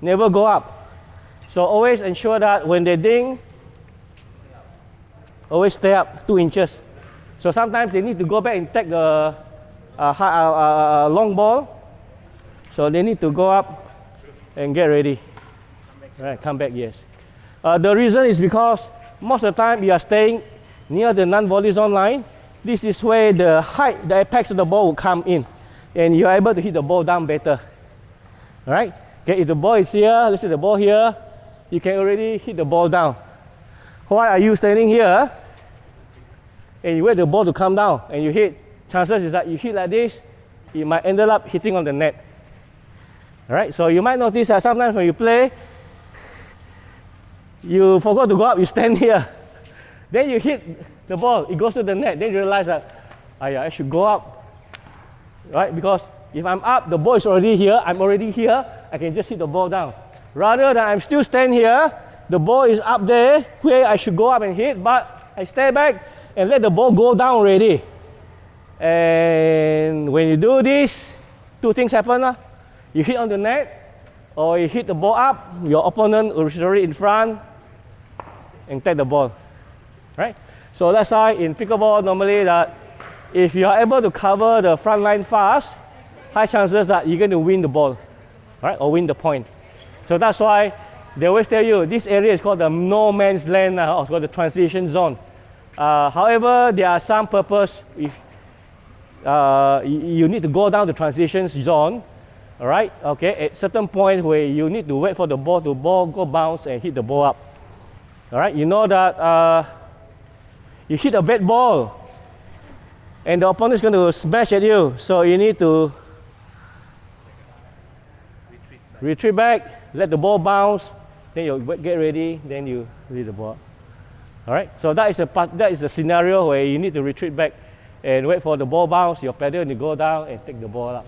never go up. So always ensure that when they ding, always stay up 2 inches. So sometimes they need to go back and take the long ball. So they need to go up and get ready. Right, come back, yes. The reason is because most of the time you are staying near the non-volley zone line. This is where the height, the apex of the ball will come in. And you are able to hit the ball down better. Alright? Okay, if the ball is here, let's say the ball here, you can already hit the ball down. Why are you standing here and you wait the ball to come down and you hit? Chances is that you hit like this, you might end up hitting on the net. Alright, so you might notice that sometimes when you play, you forgot to go up, you stand here. Then you hit the ball, it goes to the net. Then you realize that I should go up. Right? Because if I'm up, the ball is already here, I'm already here, I can just hit the ball down. Rather than I'm still standing here, the ball is up there where I should go up and hit, but I stay back and let the ball go down already. And when you do this, 2 things happen. You hit on the net, or you hit the ball up, your opponent is already in front and take the ball. Right? So that's why in pickleball normally that if you are able to cover the front line fast, high chances that you're going to win the ball, right? Or win the point. So that's why they always tell you this area is called the no man's land, or called the transition zone. However, there are some purpose if you need to go down the transition zone, all right? Okay, at certain point where you need to wait for the ball to go bounce and hit the ball up. All right, you know that you hit a bad ball and the opponent is going to smash at you, so you need to retreat back, let the ball bounce, then you get ready, then you release the ball. All right, so that is a scenario where you need to retreat back and wait for the ball bounce, your pedal, and you go down and take the ball up.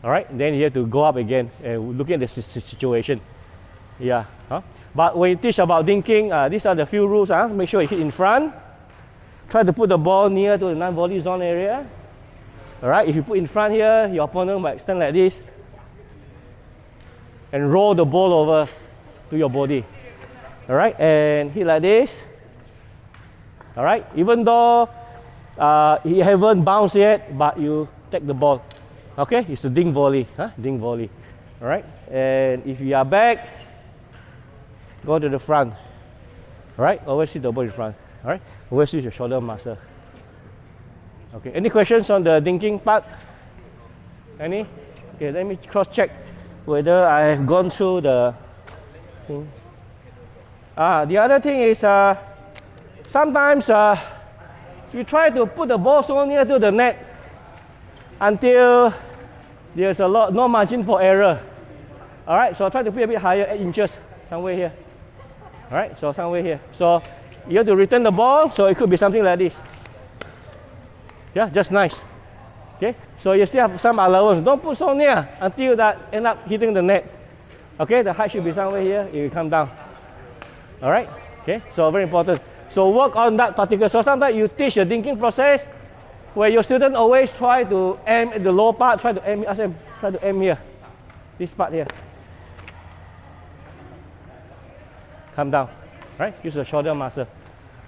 All right, then you have to go up again and look at the situation. Yeah, but when you teach about dinking, these are the few rules. Make sure you hit in front. Try to put the ball near to the non-volley zone area. All right, if you put in front here, your opponent might stand like this and roll the ball over to your body. All right, and hit like this. All right, even though he haven't bounced yet, but you take the ball. Okay, it's a ding volley, ding volley. All right, and if you are back, go to the front. All right, always hit the ball in front. All right, always use your shoulder muscle. Okay, any questions on the dinking part? Any? Okay, let me cross-check whether I have gone through the thing. The other thing is sometimes you try to put the ball so near to the net until there's no margin for error. All right, so try to put a bit higher, 8 inches, somewhere here. All right, so somewhere here. So you have to return the ball, so it could be something like this. Yeah, just nice. Okay, so you still have some allowance. Don't put so near until that end up hitting the net. Okay, the height should be somewhere here. It will come down. All right. Okay, so very important. So work on that particular. So sometimes you teach the dinking process where your student always try to aim at the low part. Try to aim. Ask them try to aim here. This part here. Come down. Right. Use the shoulder muscle.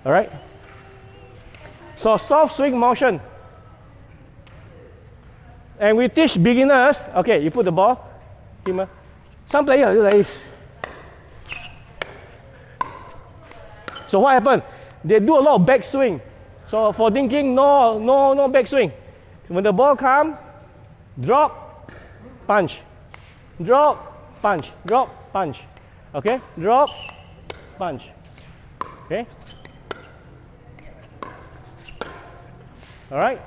All right. So soft swing motion. And we teach beginners. Okay, you put the ball. Some players do like this. So what happened? They do a lot of back swing. So for dinking, no back swing. When the ball come, drop, punch, drop, punch, drop, punch. Okay, drop, punch. Okay. All right.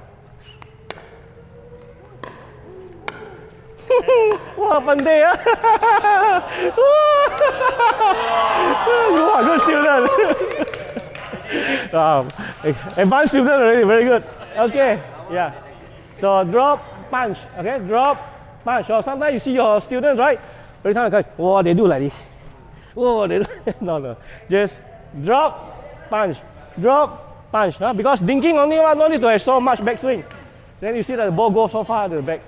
Wah, pandai ya. Wah, good student. Advanced student already, very good. Okay, yeah. So drop, punch. Okay, drop, punch. So sometimes you see your students, right? Every time oh, they do like this. Oh, they do. No. Just drop, punch, drop, punch. Huh? Because dinking only one, no need to have so much backswing. Then you see that the ball goes so far to the back.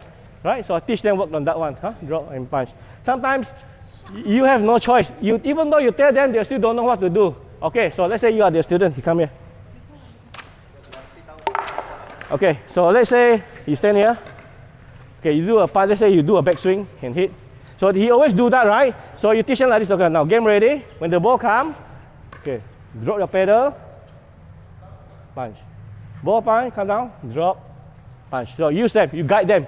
Right? So I teach them work on that one. Huh? Drop and punch. Sometimes you have no choice. Even though you tell them, they still don't know what to do. Okay, so let's say you are the student. You come here. Okay, so let's say you stand here. Okay, you do a punch. Let's say you do a backswing and hit. So he always do that, right? So you teach them like this. Okay, now game ready. When the ball come, okay, drop your pedal, punch. Ball punch, come down, drop, punch. So use them. You guide them.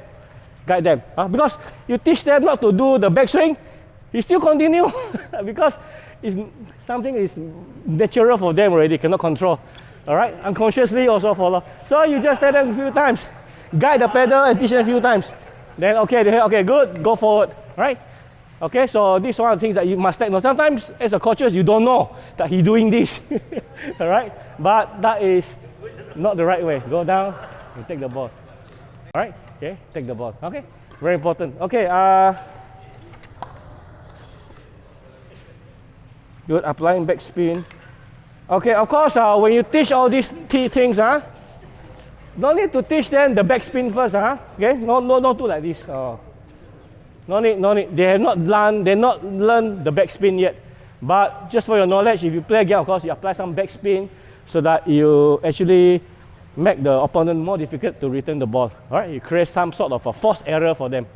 Guide them. Because you teach them not to do the backswing, you still continue because it's something is natural for them already, cannot control. All right, unconsciously also follow. So you just tell them a few times, guide the pedal and teach them a few times. Then okay, they say okay, good, go forward. Right? Okay, so this is one of the things that you must take note. Sometimes as a coach, you don't know that he's doing this. All right, but that is not the right way. Go down and take the ball. All right. Okay, take the ball. Okay, very important. Okay, good, applying back spin. Okay, of course, when you teach all these things, no need to teach them the back spin first, okay? No, do like this. No need. They have not learned the back spin yet. But just for your knowledge, if you play a game, of course, you apply some back spin so that you actually make the opponent more difficult to return the ball. All right, you create some sort of a forced error for them.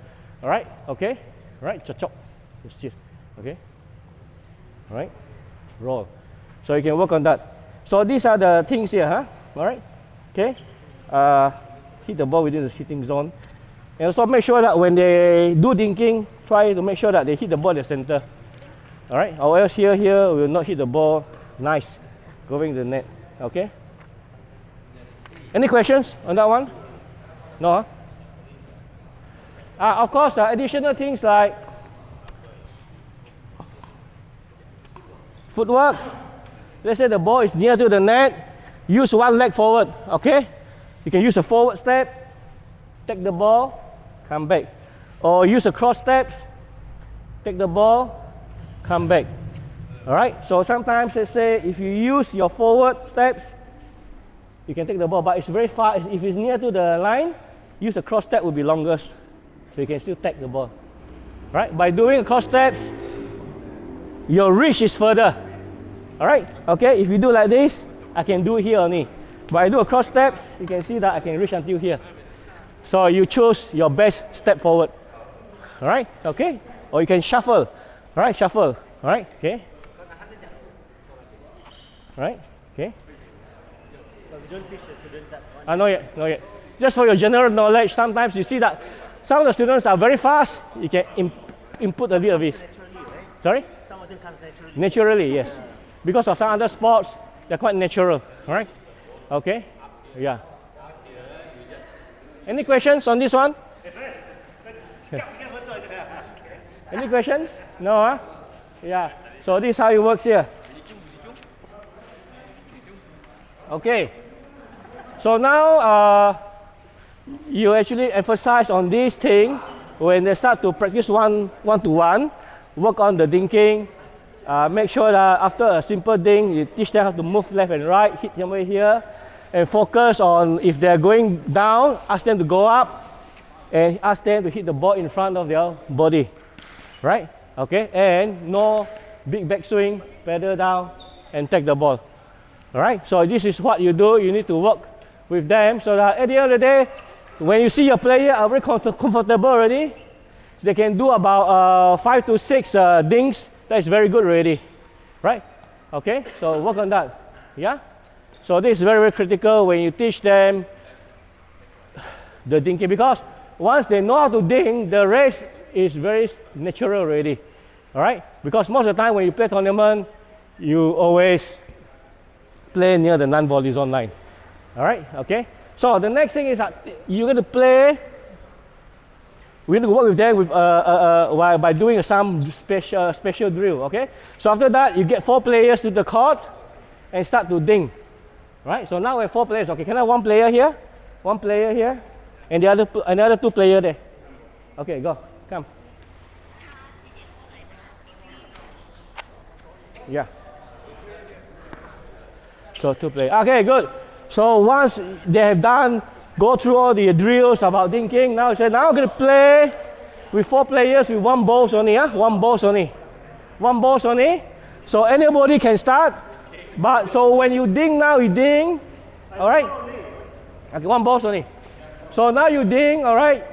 All right, okay, all right, chop, okay, all right, roll. So you can work on that. So these are the things here, all right, okay. Hit the ball within the hitting zone, and also make sure that when they do dinking, try to make sure that they hit the ball at the center. All right, or else here we will not hit the ball nice, going to the net. Okay. Any questions on that one? No? Of course, additional things like footwork. Let's say the ball is near to the net, use one leg forward, okay? You can use a forward step, take the ball, come back. Or use a cross steps, take the ball, come back. All right, so sometimes let's say if you use your forward steps, you can take the ball, but it's very far. If it's near to the line, use a cross step will be longest. So you can still take the ball. Right? By doing a cross steps, your reach is further. Alright? Okay, if you do like this, I can do it here only. But I do a cross steps, you can see that I can reach until here. So you choose your best step forward. Alright? Okay? Or you can shuffle. Alright, shuffle. Alright, okay. Alright, okay. But we don't teach the student that one. Not yet. Just for your general knowledge, sometimes you see that some of the students are very fast. You can input a little bit. Naturally, right? Sorry? Some of them comes naturally. Naturally, yes. Because of some other sports, they're quite natural. All right? Okay? Yeah. Any questions on this one? Any questions? No, huh? Yeah. So this is how it works here. Okay. So now you actually emphasize on this thing when they start to practice one-to-one, work on the dinking, make sure that after a simple ding, you teach them how to move left and right, hit them over here, and focus on if they're going down, ask them to go up, and ask them to hit the ball in front of their body, right? Okay, and no big backswing, pedal down, and take the ball. All right, so this is what you do. You need to work with them so that at the end of the day, when you see your player are very comfortable already, they can do about 5 to 6 dings. That is very good already, right? Okay, so work on that. Yeah. So this is very, very critical when you teach them the dinking, because once they know how to dink, the race is very natural already. All right? Because most of the time when you play tournament, you always play near the non-volley zone line. All right? Okay? So the next thing is that you're going to play. We're going to work with them with, by doing some special drill. Okay? So after that, you get 4 players to the court and start to dink. Right? So now we have 4 players. Okay, can I have 1 player here? 1 player here, and the other another 2 players there. Okay, go. Come. Yeah. So 2 players. Okay, good. So once they have done, go through all the drills about dinking, now say, now I'm going to play with 4 players with 1 balls only. 1 balls only. 1 balls only. So anybody can start. But so when you ding now, you ding. All right? Okay, 1 balls only. So now you ding, all right?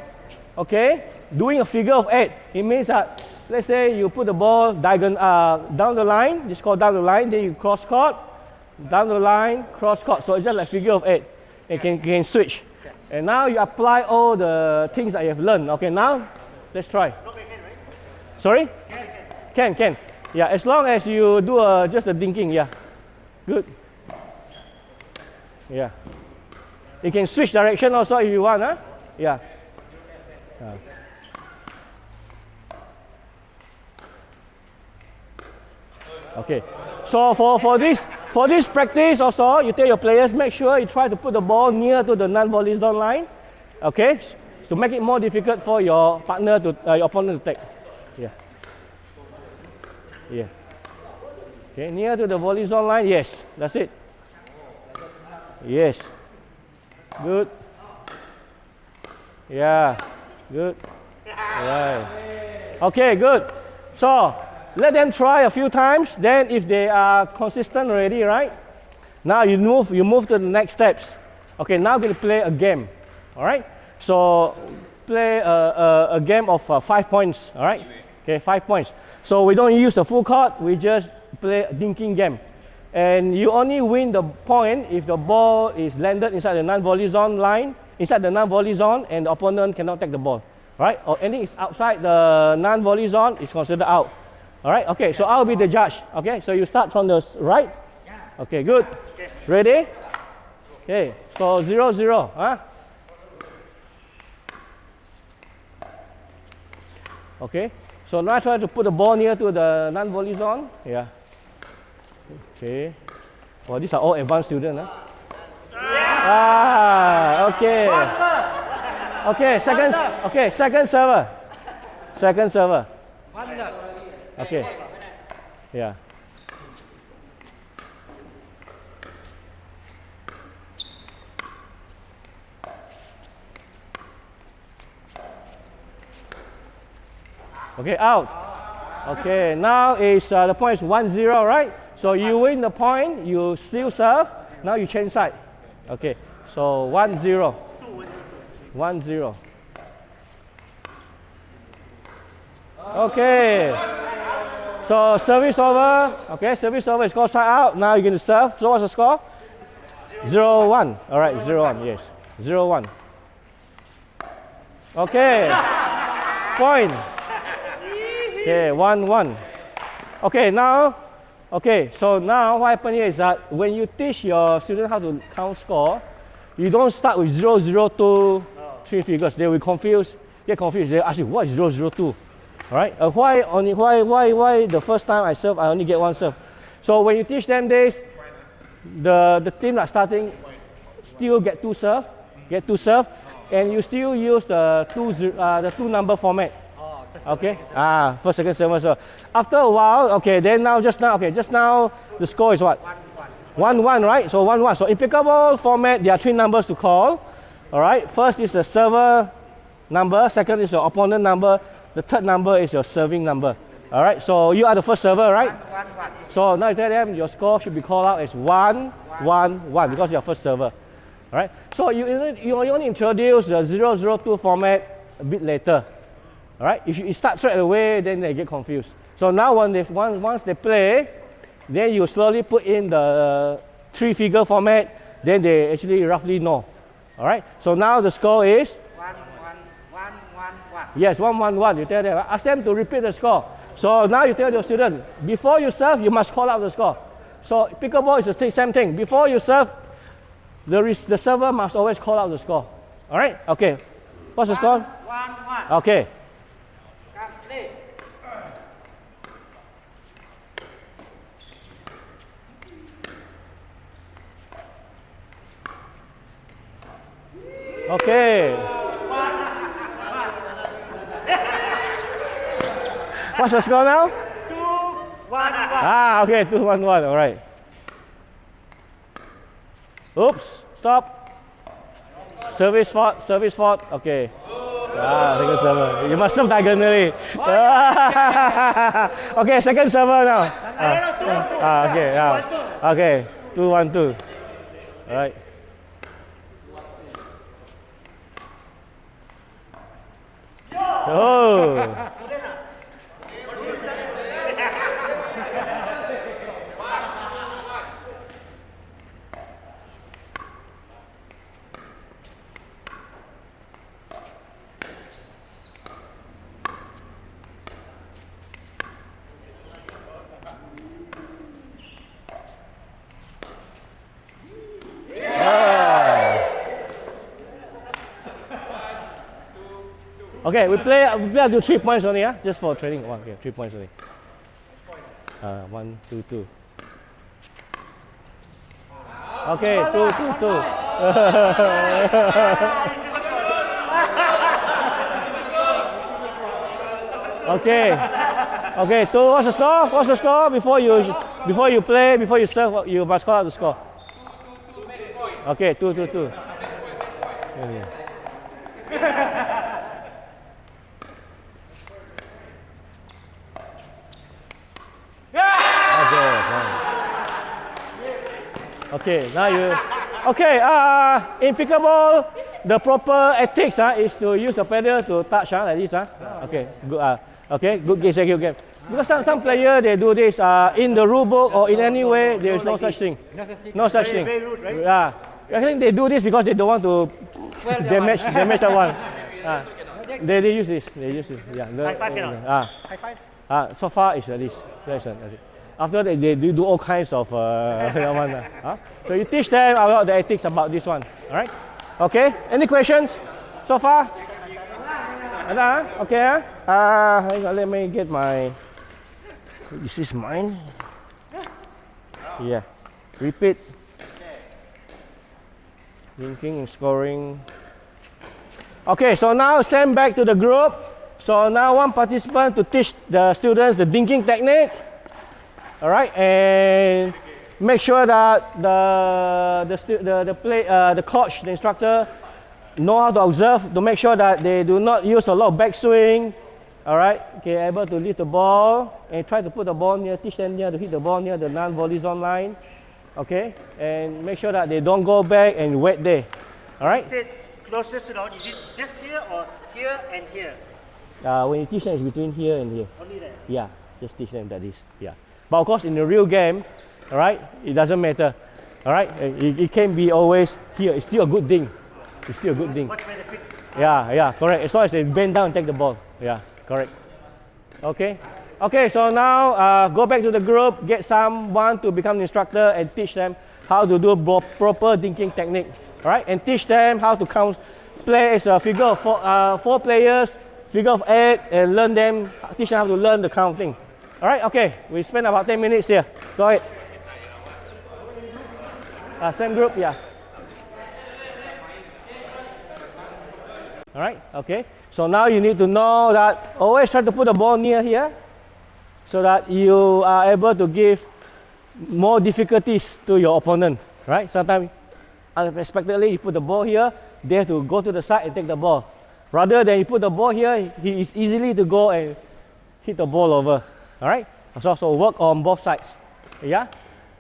Okay? Doing a figure of 8. It means that, let's say you put the ball down the line, just call down the line, then you cross court, down the line, cross court. So it's just like figure of 8. You can switch. And now you apply all the things that you have learned. Okay, now let's try. Sorry? Can. Yeah, as long as you do just a dinking, yeah. Good. Yeah. You can switch direction also if you want, huh? Yeah. Okay. So for this practice also, you tell your players, make sure you try to put the ball near to the non-volley zone line. Okay? To make it more difficult for your partner to your opponent to take. Yeah. Yeah. Okay, near to the volley zone line, yes, that's it. Yes. Good. Yeah. Good. Right. Okay, good. So let them try a few times. Then if they are consistent already, right? Now you move to the next steps. Okay, now we're going to play a game. All right? So play a game of 5 points. All right? Okay, 5 points. So we don't use the full court. We just play a dinking game. And you only win the point if the ball is landed inside the non-volley zone line, inside the non-volley zone, and the opponent cannot take the ball. Right? Or anything is outside the non-volley zone, it's considered out. All right? Okay, so I'll be the judge. Okay, so you start from the right. Okay, good. Ready? Okay, so 0-0. Huh? Okay, so now try to put the ball near to the non-volley zone. Yeah. Okay. Well, these are all advanced students. Huh? Ah, okay. Okay, second server. Second server. Okay. Yeah. Okay, out. Okay, now is the point is 1-0, right? So you win the point, you still serve. Now you change side. Okay, so 1-0. 1-0. Okay. So service over. Okay, service over is called side out. Now you're going to serve. So what's the score? 0-1. All right, 0-1. Yes, 0-1. Okay. Point. Okay, 1-1. Okay, now. Okay, so now what happens here is that when you teach your students how to count score, you don't start with 0-0-2, 3 figures. They will get confused. They ask you, what is 0-0-2? All right? Why the first time I serve, I only get 1 serve? So when you teach them this, the team that's starting still get 2 serve, and you still use the 2 number format. Okay. First, second, serve. So after a while, okay. Then just now the score is what? 1-1, right? So 1-1. So in pickleball format, there are 3 numbers to call. All right. First is the server number. Second is your opponent number. The third number is your serving number. All right. So you are the first server, right? 1-1. So now you tell them your score should be called out as 1-1-1 because you're first server. All right. So you only introduce the 0-0-2 format a bit later. All right, if you start straight away, then they get confused. So now once they play, then you slowly put in the 3-figure format, then they actually roughly know. All right, so now the score is Yes, 1-1-1. You tell them. Ask them to repeat the score. So now you tell your student, before you serve, you must call out the score. So pickleball is the same thing. Before you serve, the server must always call out the score. All right? Okay. What's the score? 1-1. Okay. Complete. Okay. What's the score now? 2-1. Ah, okay, 2-1-1. All right. Oops, stop. Service fault, service fault. Okay. Ah, second server. You must serve diagonally. Okay, second server now. Okay, yeah. Okay, 2-1-2. All right. Oh. Okay, we play up to 3 points only, yeah? Just for training. One, okay, 3 points only. 1, 2, 2. Okay, 2, 2, 2. Okay. Okay, 2. What's the score? What's the score? Before you play, before you serve, you must call out the score. Okay, 2, 2, 2. Okay, now you. Okay, in pickleball, the proper ethics is to use the pedal to touch like this. Okay, good. Okay, good game. Because some player they do this in the rule book or in any way. There is no such thing. No such thing. Very rude, right? Yeah, I think they do this because they don't want to damage that one. They use this. They use this. Yeah. High five cannot. High five. So far it's this. That's it. After that, they do all kinds of one. So you teach them about the ethics about this one. All right? Okay. Any questions so far? Okay. Hang on, let me get my. This is mine. Yeah. Repeat. Linking and scoring. Okay. So now send back to the group. So now one participant to teach the students the dinking technique. All right, and make sure that the coach, the instructor, know how to observe to make sure that they do not use a lot of backswing. All right, okay, able to lift the ball and try to put the ball near, teach them to hit the ball near the non-volley zone line. Okay, and make sure that they don't go back and wait there. All right. You said closest to the is it just here or here and here? When you teach them, it's between here and here. Only there. Yeah, just teach them that this. Yeah. But of course, in the real game, all right, it doesn't matter. All right, it can be always here. It's still a good thing. It's still a good thing. Much benefit. Yeah, correct. As long as they bend down and take the ball. Yeah, correct. Okay. Okay, so now go back to the group, get someone to become an instructor and teach them how to do proper dinking technique. All right, and teach them how to count, play as a figure of 4 players, figure of 8, and teach them how to learn the counting. All right, okay, we spent about 10 minutes here. Go ahead. Same group, yeah. All right, okay. So now you need to know that always try to put the ball near here so that you are able to give more difficulties to your opponent, right? Sometimes unexpectedly you put the ball here, they have to go to the side and take the ball. Rather than you put the ball here, he is easily to go and hit the ball over. All right, so work on both sides. Yeah,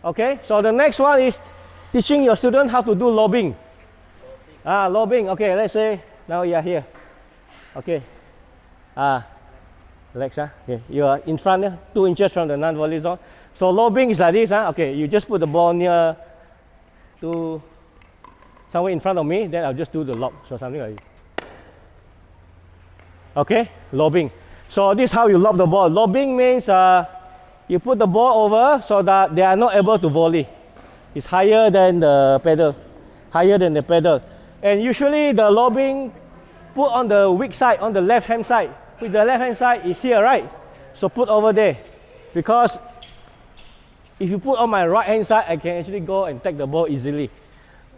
okay. So the next one is teaching your students how to do lobbing. Lobbing. Okay, let's say now you are here. Okay. Relax. Okay, you are in front, 2 inches from the non-volley zone. So lobbing is like this. Okay, you just put the ball near to somewhere in front of me. Then I'll just do the lob. So something like this. Okay, lobbing. So this is how you lob the ball. Lobbing means you put the ball over so that they are not able to volley. It's higher than the pedal, higher than the pedal. And usually the lobbing put on the weak side, on the left hand side. With the left hand side is here, right? So put over there, because if you put on my right hand side, I can actually go and take the ball easily.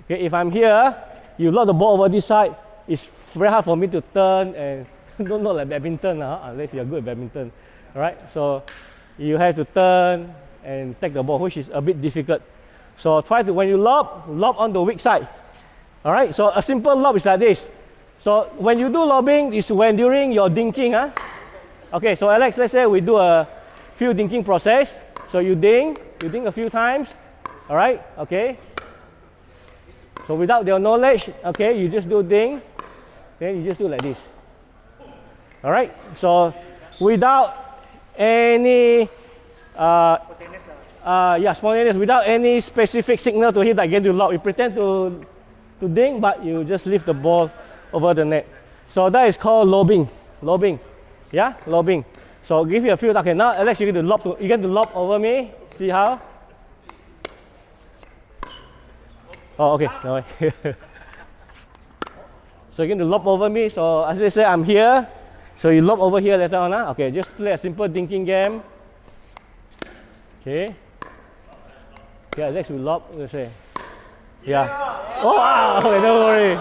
Okay, if I'm here, you lob the ball over this side, it's very hard for me to turn and not like badminton, unless you're good at badminton. Alright, so you have to turn and take the ball, which is a bit difficult. So try to, when you lob on the weak side. Alright, so a simple lob is like this. So when you do lobbing, it's when during your dinking. Okay, so Alex, let's say we do a few dinking process. So you ding a few times. Alright, okay. So without your knowledge, okay, you just do ding. Then you just do like this. Alright, so without any spontaneous, without any specific signal to hit again to lob. You pretend to ding, but you just lift the ball over the net. So that is called lobbing. Lobbing. Yeah, lobbing. So give you a few. Okay, now Alex, you're going to lob over me. See how? Oh, okay. No way. So you're going to lob over me. So as I say, I'm here. So you lob over here later on. Okay, just play a simple dinking game. Okay. Okay, Alex will lob. Let's say. Yeah. Oh, wow. Okay, don't worry.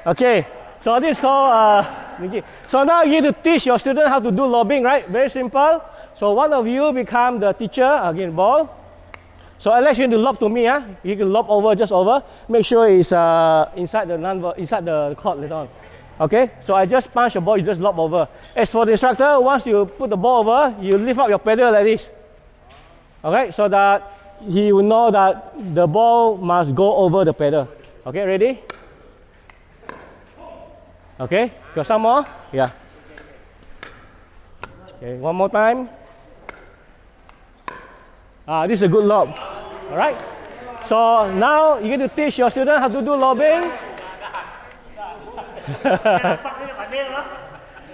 Okay. So this is called dinking. So now you need to teach your student how to do lobbing, right? Very simple. So one of you become the teacher. Again, ball. So Alex, you need to lob to me. You can lob over, just over. Make sure it's inside the court later on. Okay. So I just punch the ball. You just lob over. As for the instructor, once you put the ball over, you lift up your pedal like this. Okay. So that he will know that the ball must go over the pedal. Okay. Ready? Okay. Got some more? Yeah. Okay. One more time. This is a good lob. All right. So now you get to teach your student how to do lobbing.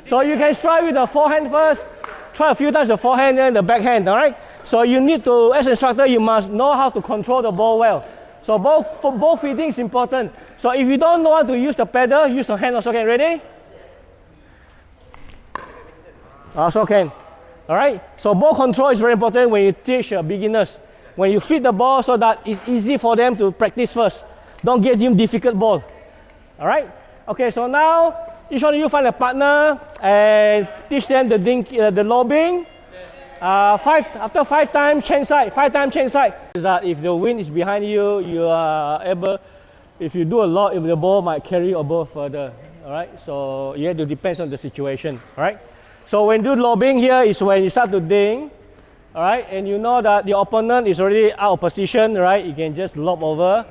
So you can try with the forehand first. Try a few times the forehand and the backhand. All right. So you need to, as an instructor, you must know how to control the ball well. So ball feeding is important. So if you don't know how to use the pedal, use the hand also. Okay, ready? Also can. All right. So ball control is very important when you teach beginners. When you feed the ball so that it's easy for them to practice first. Don't give them difficult ball. All right. Okay. So now each one of you find a partner and teach them the lobbing. After 5 times change side. 5 times change side. Is that if the wind is behind you, you are able. If you do a lot, if the ball might carry your ball further. All right. So you have to depend on the situation. All right. So when you do lobbing here is when you start to ding, all right, and you know that the opponent is already out of position, right? You can just lob over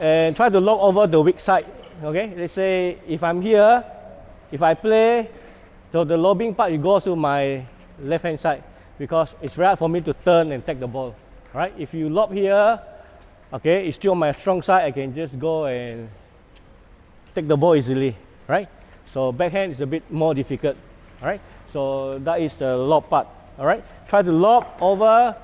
and try to lob over the weak side. Okay, let's say if I'm here, if I play, so the lobbing part it goes to my left hand side because it's very hard for me to turn and take the ball. All right, if you lob here, okay, it's still on my strong side. I can just go and take the ball easily, right? So backhand is a bit more difficult. All right. So that is the lob part. All right. Try to lob over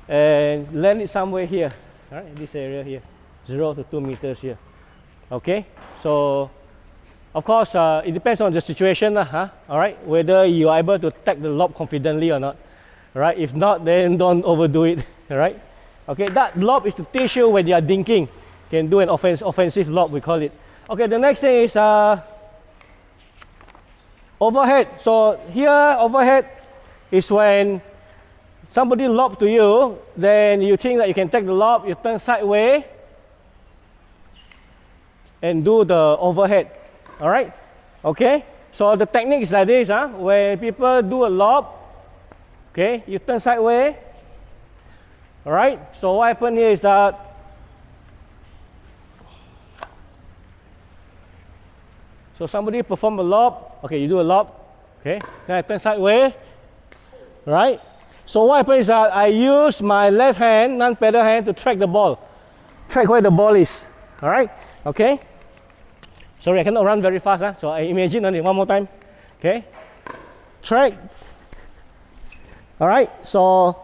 and land it somewhere here. All right. This area here, 0 to 2 meters here. Okay. So of course it depends on the situation, All right. Whether you are able to take the lob confidently or not. All right. If not, then don't overdo it. All right. Okay. That lob is to teach you when you are dinking. You can do an offensive lob, we call it. Okay. The next thing is overhead. So here, overhead is when somebody lob to you, then you think that you can take the lob, you turn sideways and do the overhead. All right? Okay? So the technique is like this. When people do a lob, okay, you turn sideways. All right? So what happened here is that so somebody perform a lob. Okay, you do a lob. Okay, then I turn sideways. Right? So what happens is that I use my left hand, non-pedal hand, to track the ball. Track where the ball is. Alright? Okay? Sorry, I cannot run very fast. So I imagine only one more time. Okay. Okay, track. All right, so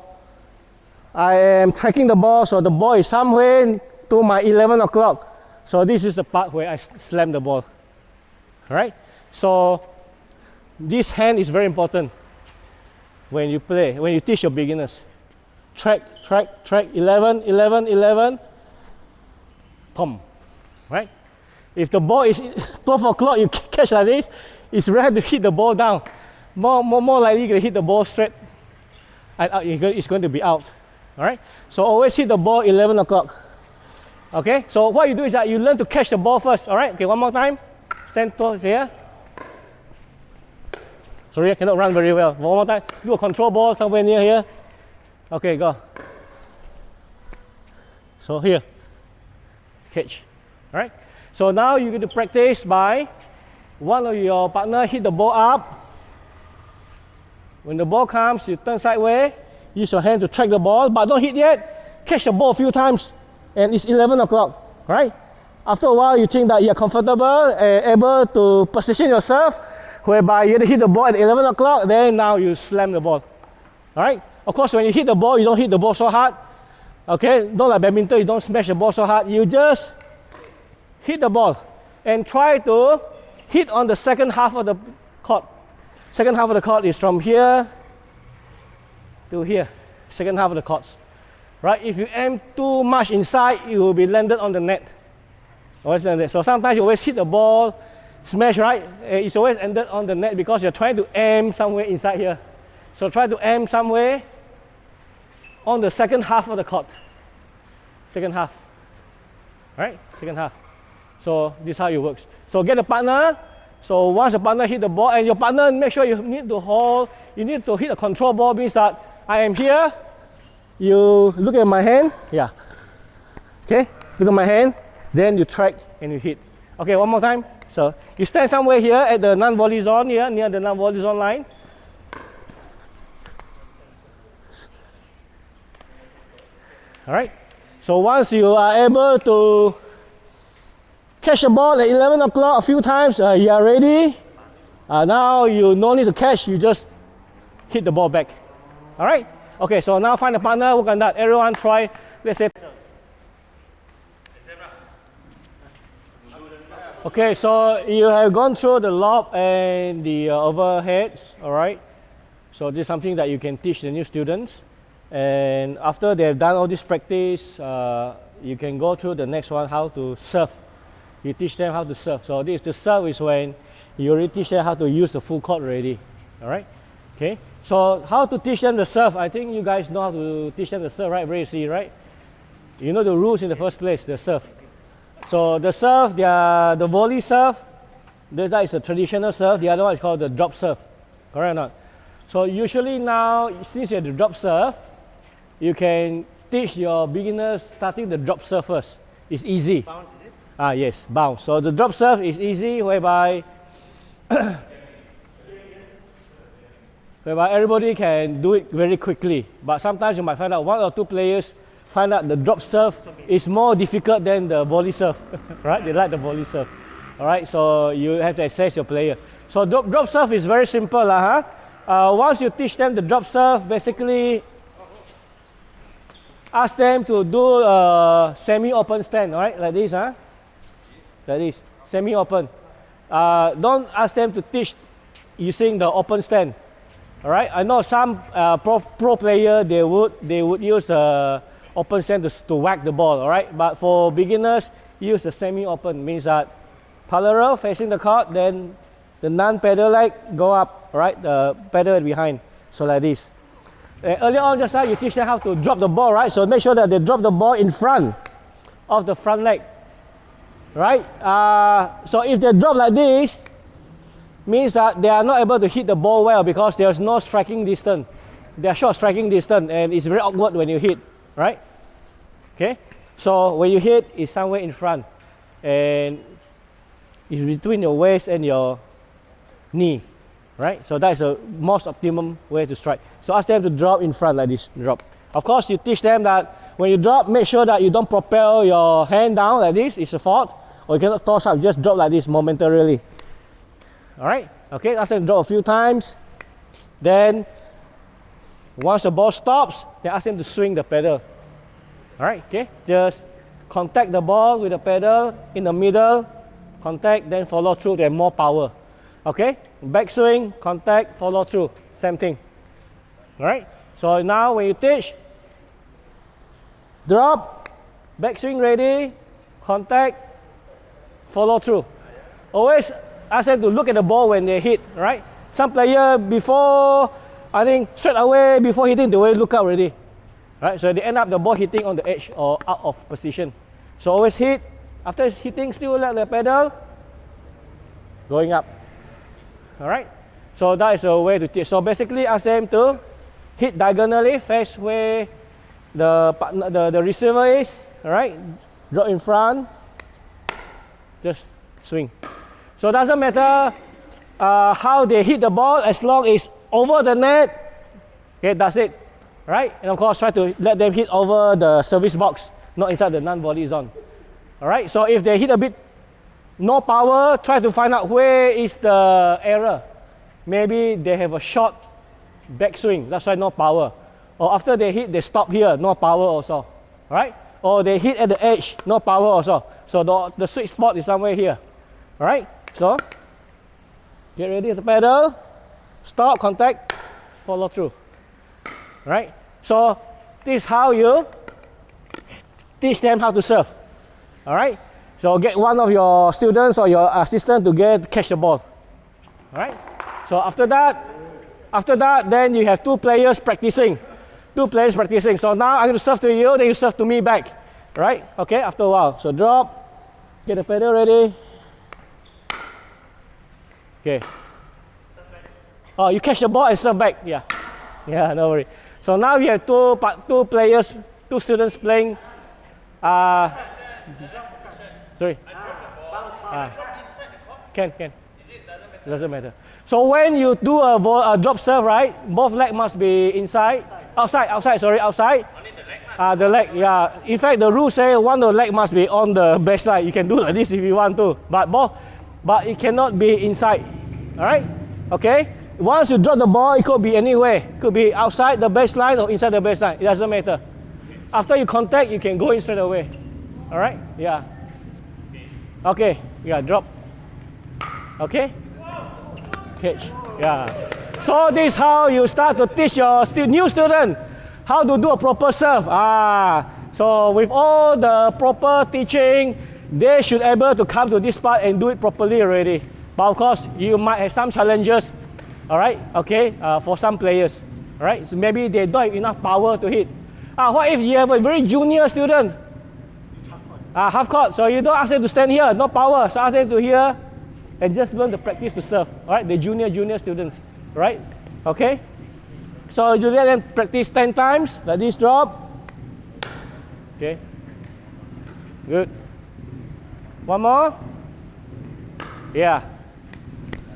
I am tracking the ball, so the ball is somewhere to my 11 o'clock. So this is the part where I slam the ball. All right, so this hand is very important when you play, when you teach your beginners. Track, 11, 11, 11, pump, right? If the ball is 12 o'clock, you catch like this, it's very hard to hit the ball down. More likely to hit the ball straight, and it's going to be out, all right? So always hit the ball 11 o'clock, okay? So what you do is that you learn to catch the ball first, all right? Okay, one more time. Stand tall here. Sorry, I cannot run very well. One more time. Do a control ball somewhere near here. Okay, go. So here, catch. All right. So now you're going to practice by one of your partner hit the ball up. When the ball comes, you turn sideways. Use your hand to track the ball, but don't hit yet. Catch the ball a few times, and it's 11 o'clock. All right. After a while, you think that you're comfortable, able to position yourself, whereby you hit the ball at 11 o'clock, then now you slam the ball. All right? Of course, when you hit the ball, you don't hit the ball so hard. Okay? Don't like badminton, you don't smash the ball so hard. You just hit the ball and try to hit on the second half of the court. Second half of the court is from here to here. Second half of the courts. Right? If you aim too much inside, you will be landed on the net. Always landed. So sometimes you always hit the ball, smash, right? It's always ended on the net because you're trying to aim somewhere inside here. So try to aim somewhere on the second half of the court. Second half. Right? Second half. So this is how it works. So get a partner. So once the partner hit the ball, and your partner, make sure you need to hold, you need to hit a control ball, means that I am here. You look at my hand. Yeah. Okay? Look at my hand. Then you track and you hit. Okay, one more time. So you stand somewhere here at the non-volley zone here, near the non-volley zone line. All right. So once you are able to catch the ball at 11 o'clock a few times, you are ready. Now you no need to catch, you just hit the ball back. All right. Okay. So now find a partner, work on that. Everyone try. Let's say. Okay, so you have gone through the lob and the overheads, all right? So this is something that you can teach the new students. And after they have done all this practice, you can go through the next one, how to serve. You teach them how to serve. So this to serve is when you already teach them how to use the full court already, all right? Okay, so how to teach them the serve? I think you guys know how to teach them the serve, right? Very easy, right? You know the rules in the first place, the serve. So the serve, the volley serve, that is the traditional serve. The other one is called the drop serve. Correct or not? So usually now, since you have the drop serve, you can teach your beginners starting the drop serve first. It's easy. Bounce, is it? Yes, bounce. So the drop serve is easy, whereby everybody can do it very quickly. But sometimes you might find out one or two players find out the drop serve is more difficult than the volley serve, right? They like the volley serve, all right? So you have to assess your player. So drop serve is very simple, once you teach them the drop serve, basically ask them to do a semi-open stand, all right? Like this, Like this, semi-open. Don't ask them to teach using the open stand, all right? I know some pro player they would use open stand to whack the ball, all right? But for beginners, use the semi-open, means that parallel facing the court, then the non-pedal leg go up, all right? The pedal behind, so like this. Earlier on just now, you teach them how to drop the ball, right? So make sure that they drop the ball in front of the front leg, right? So if they drop like this, means that they are not able to hit the ball well because there's no striking distance. They are short striking distance, and it's very awkward when you hit. Right? Okay? So when you hit, it's somewhere in front. And it's between your waist and your knee. Right? So that's the most optimum way to strike. So ask them to drop in front like this. Drop. Of course, you teach them that when you drop, make sure that you don't propel your hand down like this. It's a fault. Or you cannot toss up. Just drop like this momentarily. Alright? Okay, ask them to drop a few times. Then, once the ball stops, then ask them to swing the pedal. All right, okay, just contact the ball with the pedal in the middle, contact, then follow through to have more power. Okay, back swing, contact, follow through, same thing. All right, so now when you teach, drop, back swing ready, contact, follow through. Always ask them to look at the ball when they hit, right? Some player before, I think straight away before hitting, they always look up already. Right? So they end up the ball hitting on the edge or out of position. So always hit, after hitting still let the pedal, going up. Alright? So that is a way to teach. So basically ask them to hit diagonally, face where the receiver is, alright? Drop in front, just swing. So it doesn't matter how they hit the ball as long as over the net, okay, that's it, right? And of course try to let them hit over the service box, not inside the non-volley zone. Alright, so if they hit a bit no power, try to find out where is the error. Maybe they have a short backswing, that's why no power. Or after they hit, they stop here, no power also. Alright? Or they hit at the edge, no power also. So the sweet spot is somewhere here. Alright? So, get ready at the pedal, stop, contact, follow through. Alright? So, this is how you teach them how to serve. Alright? So get one of your students or your assistant to catch the ball. Alright? So after that, then you have two players practicing. So now I'm going to serve to you, then you serve to me back. Right? Okay, after a while. So drop, get the pedal ready. Okay. Oh, you catch the ball and serve back. Yeah. Yeah, no worry. So now we have two players, two students playing. Sorry. Can. Doesn't matter. So when you do a drop serve, right? Both legs must be inside. Outside. Only the leg. The leg, yeah. In fact, the rule says one of the leg must be on the baseline. You can do like this if you want to, but it cannot be inside. All right? Okay. Once you drop the ball, it could be anywhere. It could be outside the baseline or inside the baseline. It doesn't matter. After you contact, you can go in straight away. All right? Yeah. Okay. Yeah. Drop. Okay. Catch. Yeah. So this is how you start to teach your new student how to do a proper serve. So with all the proper teaching, they should be able to come to this part and do it properly already. But of course, you might have some challenges. All right. Okay. For some players. All right. So maybe they don't have enough power to hit. What if you have a very junior student? Half court. So you don't ask them to stand here, no power. So ask them to here and just learn to practice to serve. All right, the junior students, right? Okay. So you let them practice 10 times, like this drop. Okay. Good. One more. Yeah.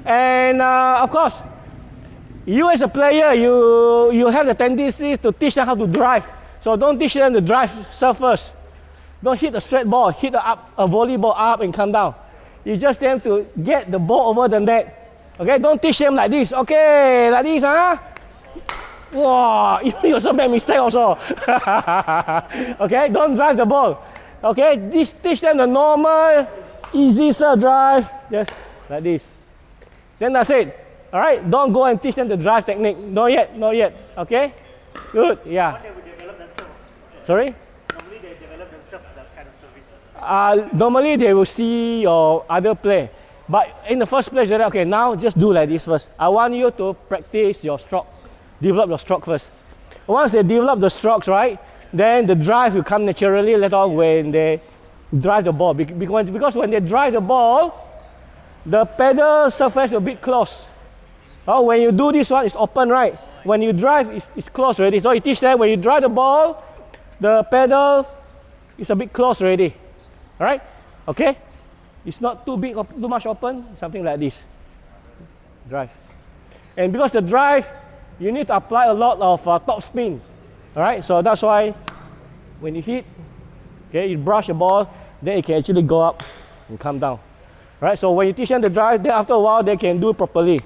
And of course, you as a player, you have the tendency to teach them how to drive. So don't teach them to drive serve first. Don't hit a straight ball, hit a volleyball up and come down. You just them to get the ball over the net. Okay, don't teach them like this. Okay, like this, huh? Wow, you also make mistake also. Okay, don't drive the ball. Okay, teach them the normal, easy serve drive, just like this. Then that's it. All right, don't go and teach them the drive technique. Not yet. Okay, good, yeah. They will develop themselves. Sorry? Normally they develop themselves that kind of service. Normally they will see your other play. But in the first place, okay, now just do like this first. I want you to practice your stroke. Develop your stroke first. Once they develop the strokes, right, then the drive will come naturally later on when they drive the ball. Because when they drive the ball, the pedal surface will be closed. When you do this one, it's open, right? When you drive, it's closed already. So you teach them when you drive the ball, the pedal is a bit closed already. All right? Okay? It's not too big or too much open, something like this. Drive. And because the drive, you need to apply a lot of top spin. All right? So that's why when you hit, okay, you brush the ball, then it can actually go up and come down. Right, so when you teach them the drive, then after a while they can do it properly.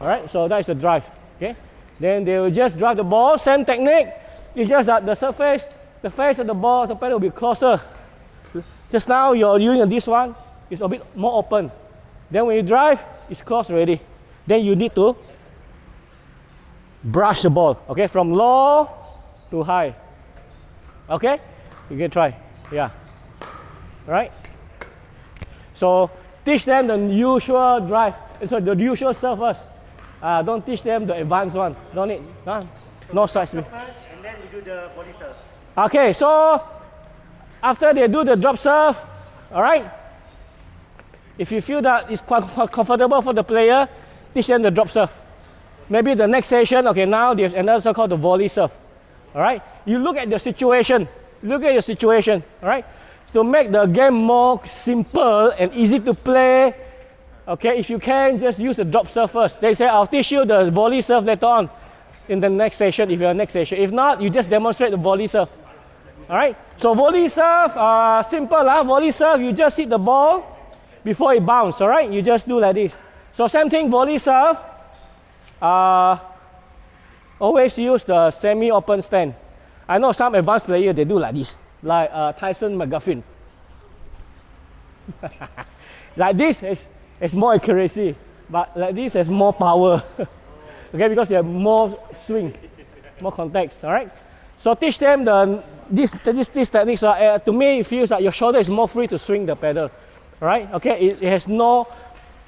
Alright, so that's the drive. Okay, then they will just drive the ball, same technique. It's just that the surface, the face of the ball, the pedal will be closer. Just now you're using this one, it's a bit more open. Then when you drive, it's closed already. Then you need to brush the ball, okay, from low to high. Okay, you can try, yeah. Right. So teach them the usual drive, so the usual serve first. Don't teach them the advanced one. Don't need, no such thing. First, and then you do the body serve. Okay, so after they do the drop serve, all right. If you feel that it's quite comfortable for the player, teach them the drop serve. Maybe the next session, okay, now there's another serve called the volley serve. All right, you look at the situation. Look at your situation. All right, to make the game more simple and easy to play. Okay, if you can, just use the drop serve first. They say, I'll teach you the volley serve later on in the next session, if you're next session. If not, you just demonstrate the volley serve. All right, so volley serve, simple, volley serve, you just hit the ball before it bounces, all right? You just do like this. So same thing, volley serve, always use the semi-open stand. I know some advanced players, they do like this, like Tyson McGuffin. Like this is more accuracy, but like this has more power. Okay, because you have more swing, more context, all right? So teach them this technique. So to me, it feels like your shoulder is more free to swing the pedal, right? Okay, it has no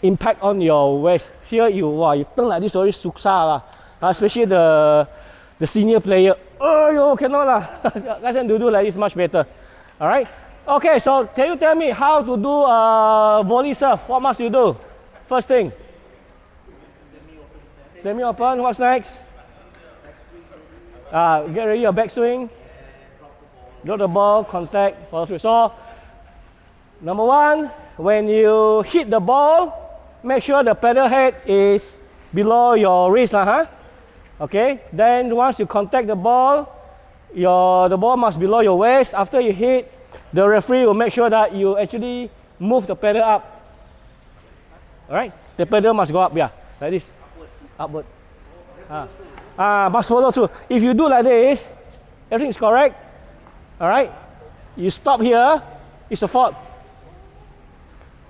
impact on your waist. Here you turn like this, always suksa especially the senior player. Oh, you cannot lah. Let them do like this much better. All right. Okay, so can you tell me how to do volley serve? What must you do? First thing. Semi-open. What's next? Get ready your backswing. Drop the ball, contact, follow through. So, number one, when you hit the ball, make sure the pedal head is below your wrist, Okay. Then once you contact the ball, the ball must be below your waist. After you hit, the referee will make sure that you actually move the pedal up. All right. The pedal must go up, yeah, like this, upward. Must follow through. If you do like this, everything is correct. All right. You stop here. It's a fault.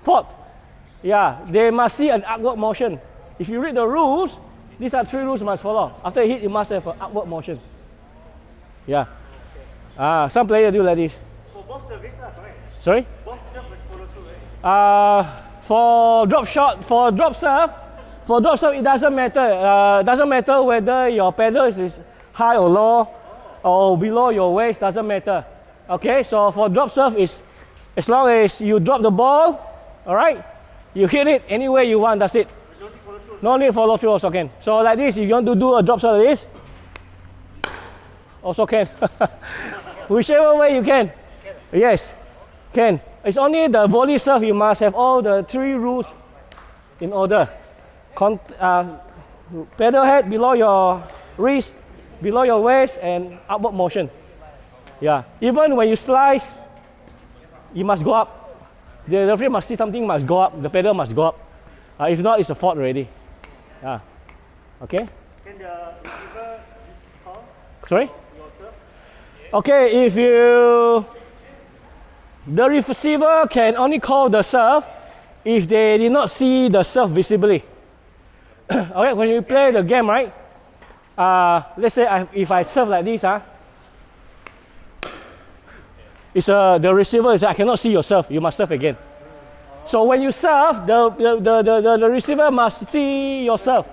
Fault. Yeah. They must see an upward motion. If you read the rules, these are 3 rules you must follow. After you hit, you must have an upward motion. Yeah. Some players do like this. For both service, correct? Sorry? Both serve must follow through, right? For drop shot, for drop serve, it doesn't matter. Doesn't matter whether your pedal is high or low or below your waist. Doesn't matter. Okay. So for drop serve, is as long as you drop the ball, all right, you hit it any way you want. That's it. No need follow through also can. So like this, if you want to do a drop serve like this, also can. Whichever way you can. Yes, can. It's only the volley serve you must have all the 3 rules in order. Pedal head below your wrist, below your waist, and upward motion. Yeah. Even when you slice, you must go up. The referee must see something must go up. The pedal must go up. If not, it's a fault already. Yeah. Okay. Can the receiver call? Sorry. Your serve? Okay. The receiver can only call the serve if they did not see the serve visibly. Alright, when you play the game, right? Let's say if I serve like this, it's the receiver is I cannot see your serve. You must serve again. So when you serve, the receiver must see your serve.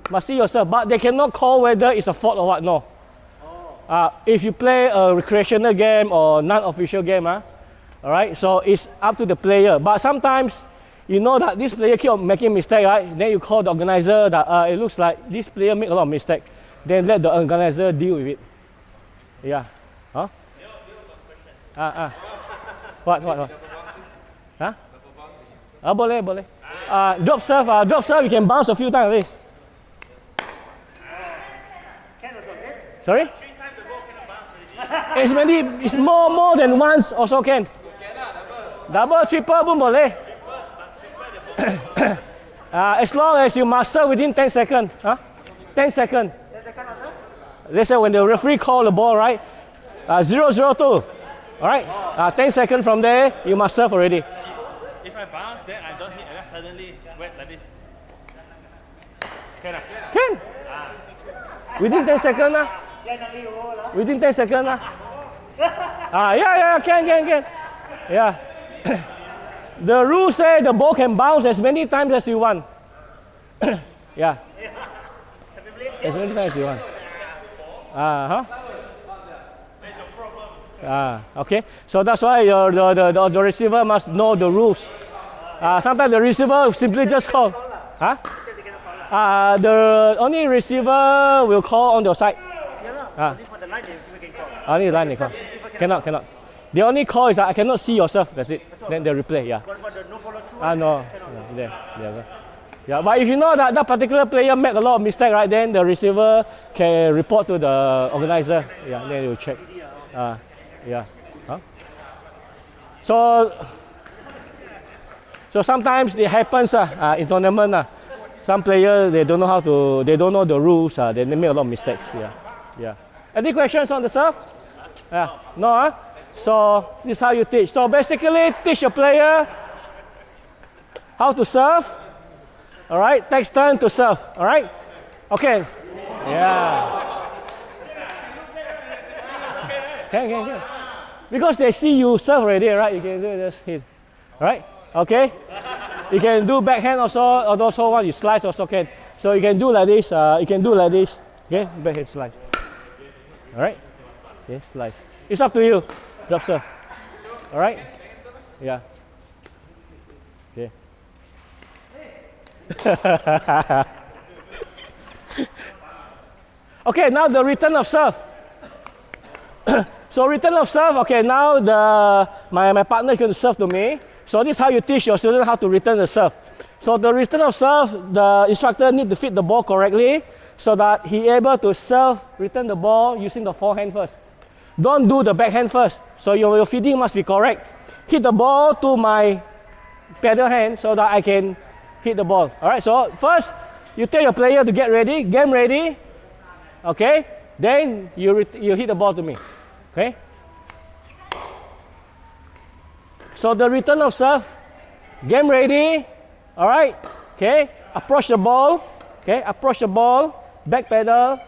Must see your serve, but they cannot call whether it's a fault or what. No. If you play a recreational game or non-official game, all right, so it's up to the player. But sometimes you know that this player keep on making mistake, right? Then you call the organizer that it looks like this player make a lot of mistake. Then let the organizer deal with it. Yeah. Huh? What? Huh? Boleh. Drop serve, you can bounce a few times. Like this. Can also, okay? Sorry? 3 times the ball cannot bounce already. It's more than once also can. Double, triple pun boleh. As long as you master within 10 seconds. Huh? 10 seconds. 10 seconds after? Let's say when the referee call the ball, right? 0-0-2. Alright? 10 seconds from there, you must serve already. If I bounce, then I don't hit, and then suddenly wet like this. Can I? Can. Within 10 seconds. Within 10 seconds. Yeah, can. Yeah. The rule say the ball can bounce as many times as you want. Yeah. As many times as you want. Okay. So that's why the receiver must know the rules. Sometimes the receiver simply just call. The only receiver will call on your side. Only for the line, the receiver can call. Only line they call. Cannot. The only call is that I cannot see yourself. That's it. Then they replay. Yeah. What about the no follow through? No. There. Yeah. But if you know that particular player made a lot of mistake, right? Then the receiver can report to the organizer. Yeah. Then they will check. Yeah. So sometimes it happens in tournament. Some players they don't know the rules. They make a lot of mistakes. Yeah. Any questions on the serve? No. So this is how you teach. So basically, teach a player how to serve. All right. Takes turn to serve. All right. Okay. Yeah. Can. Because they see you serve already, right? You can do this hit. Right? Okay? You can do backhand also, or also when you slice also can. So you can do like this, Okay? Backhand slice. Alright? Okay, slice. It's up to you. Drop serve. Alright? Yeah. Okay. Okay, now the return of serve. So return of serve, okay, now my partner is going to serve to me. So this is how you teach your student how to return the serve. So the return of serve, the instructor need to feed the ball correctly so that he able to return the ball using the forehand first. Don't do the backhand first. So your feeding must be correct. Hit the ball to my pedal hand so that I can hit the ball. Alright, so first you tell your player to get ready, game ready. Okay, then you hit the ball to me. Okay. So the return of serve, game ready. All right. Okay. Approach the ball. Okay. Approach the ball. Back pedal,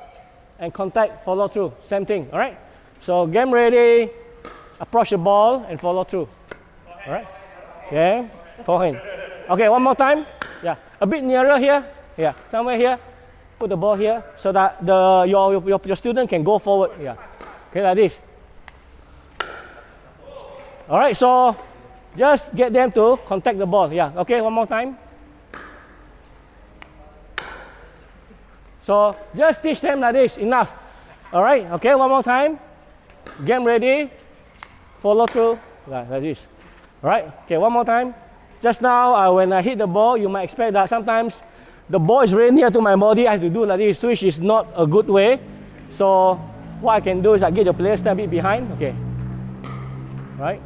and contact. Follow through. Same thing. All right. So game ready. Approach the ball and follow through. All right. Okay. Forehand. Okay. One more time. Yeah. A bit nearer here. Yeah. Somewhere here. Put the ball here so that your student can go forward. Yeah. Okay. Like this. All right, so just get them to contact the ball. Yeah, okay, one more time. So just teach them like this, enough. All right, okay, one more time. Game ready, follow through, like this. All right, okay, one more time. Just now, when I hit the ball, you might expect that sometimes the ball is very near to my body. I have to do like this, which is not a good way. So what I can do is I get the player stand a bit behind. Okay, all right.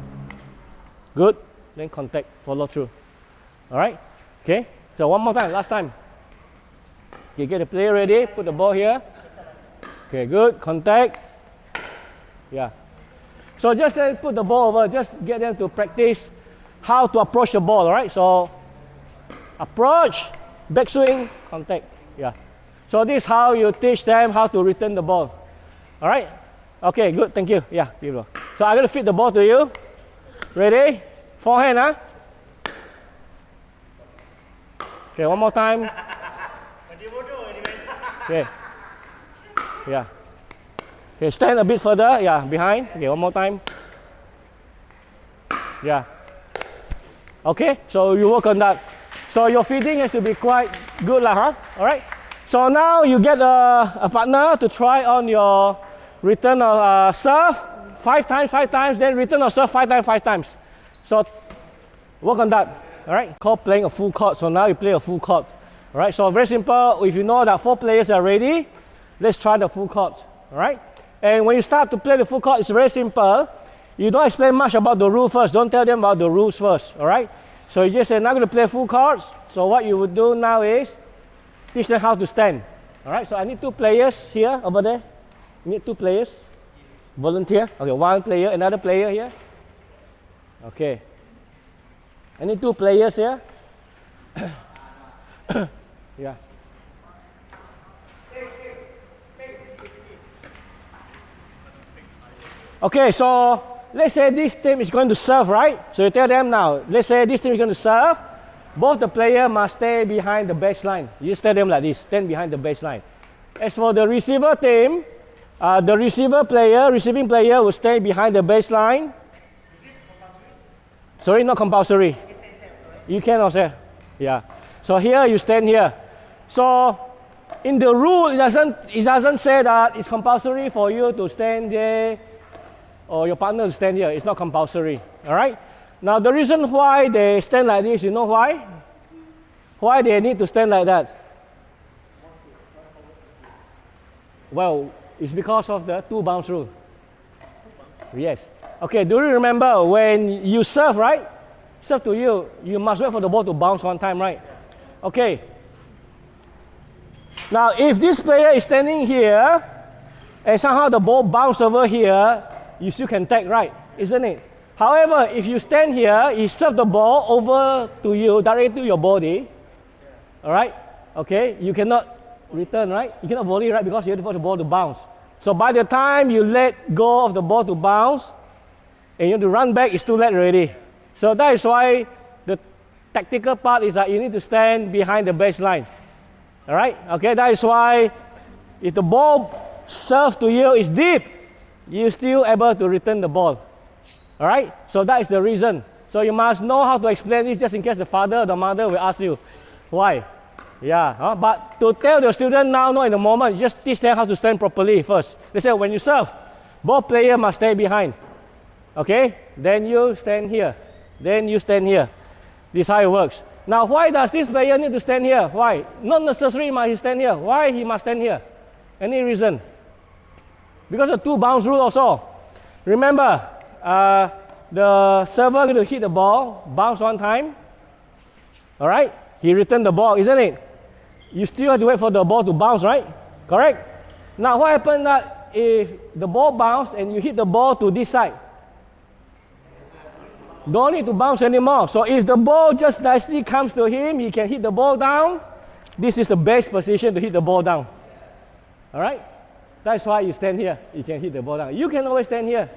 Good, then contact, follow through. All right, okay, so one more time, last time. Okay, get the player ready, put the ball here. Okay, good, contact. Yeah. So just put the ball over, just get them to practice how to approach the ball, all right? So approach, backswing, contact, yeah. So this is how you teach them how to return the ball. All right, okay, good, thank you. Yeah, people. So I'm gonna feed the ball to you. Ready? Forehand, Okay, one more time. Okay. Yeah. Okay, stand a bit further. Yeah, behind. Okay, one more time. Yeah. Okay, so you work on that. So your feeding has to be quite good, All right. So now you get a partner to try on your return of serve. 5 times, then return or serve 5 times. So work on that. All right. Called playing a full court. So now you play a full court. All right. So very simple. If you know that 4 players are ready, let's try the full court. All right. And when you start to play the full court, it's very simple. you don't explain much about the rule first. Don't tell them about the rules first, all right? So you just say, now I'm going to play full cards. So what you would do now is teach them how to stand, all right? So I need 2 players here, over there. You need 2 players. Volunteer. Okay, 1 player, another player here. Okay. I need 2 players here. Yeah. Okay, so let's say this team is going to serve, right? So you tell them now, let's say this team is going to serve. Both the player must stay behind the baseline. You just tell them like this, stand behind the baseline. As for the receiver team, the receiving player will stay behind the baseline. Sorry, not compulsory. You can also, yeah. So here you stand here. So in the rule, it doesn't say that it's compulsory for you to stand there or your partner to stand here. It's not compulsory, all right? Now the reason why they stand like this, you know why? Why they need to stand like that? Well, it's because of the 2 bounce rule. Yes. Okay, do you remember when you serve, right? Serve to you, you must wait for the ball to bounce 1 time, right? Okay. Now, if this player is standing here and somehow the ball bounced over here, you still can tag, right? Isn't it? However, if you stand here, you serve the ball over to you, directly to your body. All right? Okay, you cannot return, right? You cannot volley, right? Because you have to force the ball to bounce. So by the time you let go of the ball to bounce, and you have to run back, it's too late already. So that is why the tactical part is that you need to stand behind the baseline. All right? Okay, that is why if the ball served to you is deep, you're still able to return the ball. All right? So that is the reason. So you must know how to explain this just in case the father or the mother will ask you. Why? Yeah, but to tell the student now, not in the moment, just teach them how to stand properly first. They say when you serve, both players must stay behind. Okay? Then you stand here. Then you stand here. This is how it works. Now, why does this player need to stand here? Why? Not necessarily must he stand here. Why he must stand here? Any reason? Because of 2 bounce rule also. Remember, the server going to hit the ball, bounce 1 time. All right? He returned the ball, isn't it? You still have to wait for the ball to bounce, right? Correct? Now, what happened that if the ball bounced and you hit the ball to this side? Don't need to bounce anymore. So if the ball just nicely comes to him, he can hit the ball down. This is the best position to hit the ball down. All right? That's why you stand here. You can hit the ball down. You can always stand here.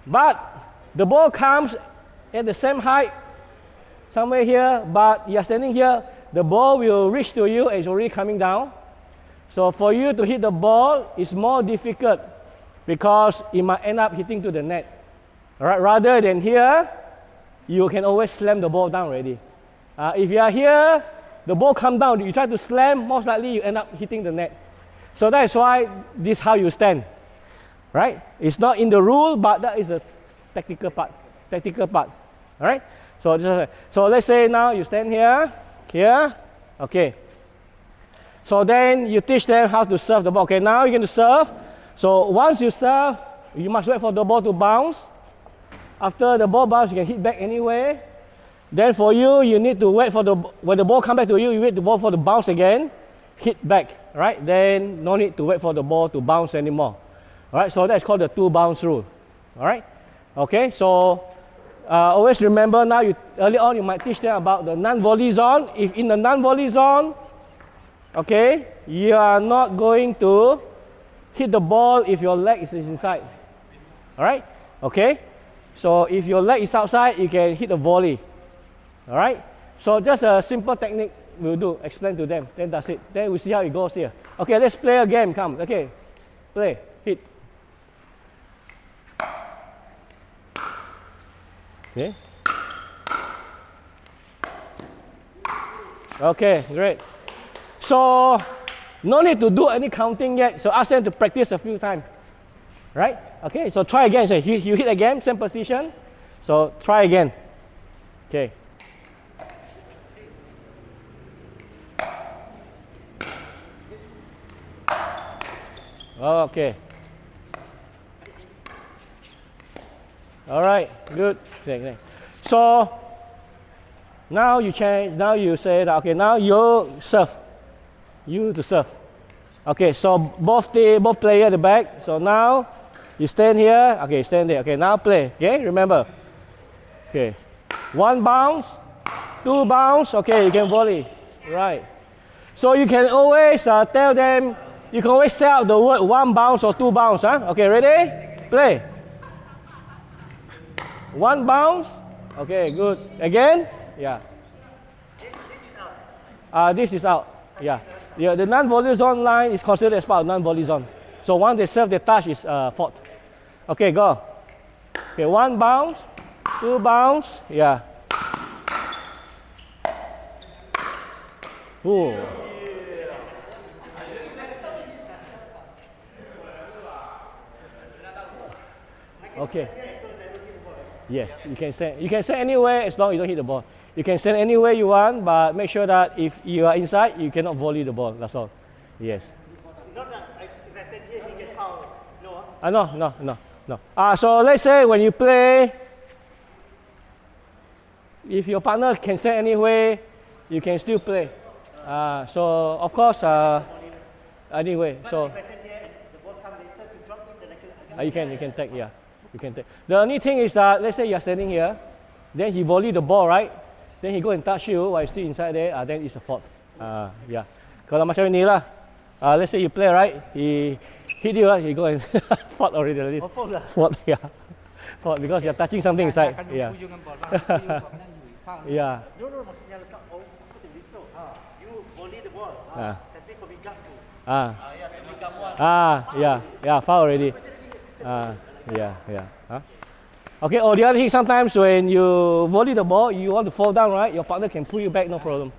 But the ball comes at the same height, somewhere here, but you are standing here, the ball will reach to you and it's already coming down. So for you to hit the ball is more difficult because it might end up hitting to the net. All right? Rather than here, you can always slam the ball down already. If you are here, the ball comes down, you try to slam, most likely you end up hitting the net. So that is why this is how you stand. Right? It's not in the rule, but that is the tactical part. All right? So let's say now you stand here, okay. So then you teach them how to serve the ball. Okay, now you're going to serve. So once you serve, you must wait for the ball to bounce. After the ball bounce, you can hit back anyway. Then for you, you need to wait for when the ball comes back to you, you wait the ball for the bounce again, hit back, right? Then no need to wait for the ball to bounce anymore. All right, so that's called the 2 bounce rule. All right, okay, so always remember now, early on you might teach them about the non-volley zone. If in the non-volley zone, okay, you are not going to hit the ball if your leg is inside. All right, okay, so if your leg is outside, you can hit a volley. All right, so just a simple technique we'll do, explain to them, then that's it. Then we'll see how it goes here. Okay, let's play a game, come, okay, play, hit. Okay. Okay, great. So, no need to do any counting yet. So ask them to practice a few times. Right? Okay, so try again. So you hit again, same position. So try again. Okay. Okay. All right, good. So now you change. Now you say that okay. Now you serve. You to serve. Okay. So both player at the back. So now you stand here. Okay, stand there. Okay. Now play. Okay. Remember. Okay. 1 bounce, 2 bounce. Okay. You can volley. Right. So you can always tell them. You can always say out the word 1 bounce or 2 bounce. Huh? Okay. Ready? Play. 1 bounce. Okay, good. Again? Yeah. This is out. This is out. Yeah. Yeah. The non-volley zone line is considered as part of non-volley zone. So once they serve, they touch is fault. Okay, go. Okay, 1 bounce, 2 bounce. Yeah. Ooh. Okay. Yes, you can stand. You can stand anywhere as long as you don't hit the ball. You can stand anywhere you want, but make sure that if you are inside, you cannot volley the ball. That's all. Yes. Not that if I stand here, he can foul. No. So let's say when you play, if your partner can stand anywhere, you can still play. So of course, anyway. So If I stand here, the ball comes later to drop in, then I can you can take. Yeah. You can take. The only thing is that let's say you're standing here, then he volley the ball, right? Then he go and touch you while you're still inside there, then it's a fault. Yeah. Kalau macam ni lah. Let's say you play, right? He hit you, he go and fault already. Like this. fault lah. Fault, yeah. Fault because you're touching something inside. Akan Yeah. hujung dengan ball. Faham? Yeah. No, maksudnya lekat aku tu Risto. You volley the ball. Tapi kau big up tu. Yeah, foul already. Yeah. Huh? Okay, or the other thing, sometimes when you volley the ball, you want to fall down, right? Your partner can pull you back, no problem.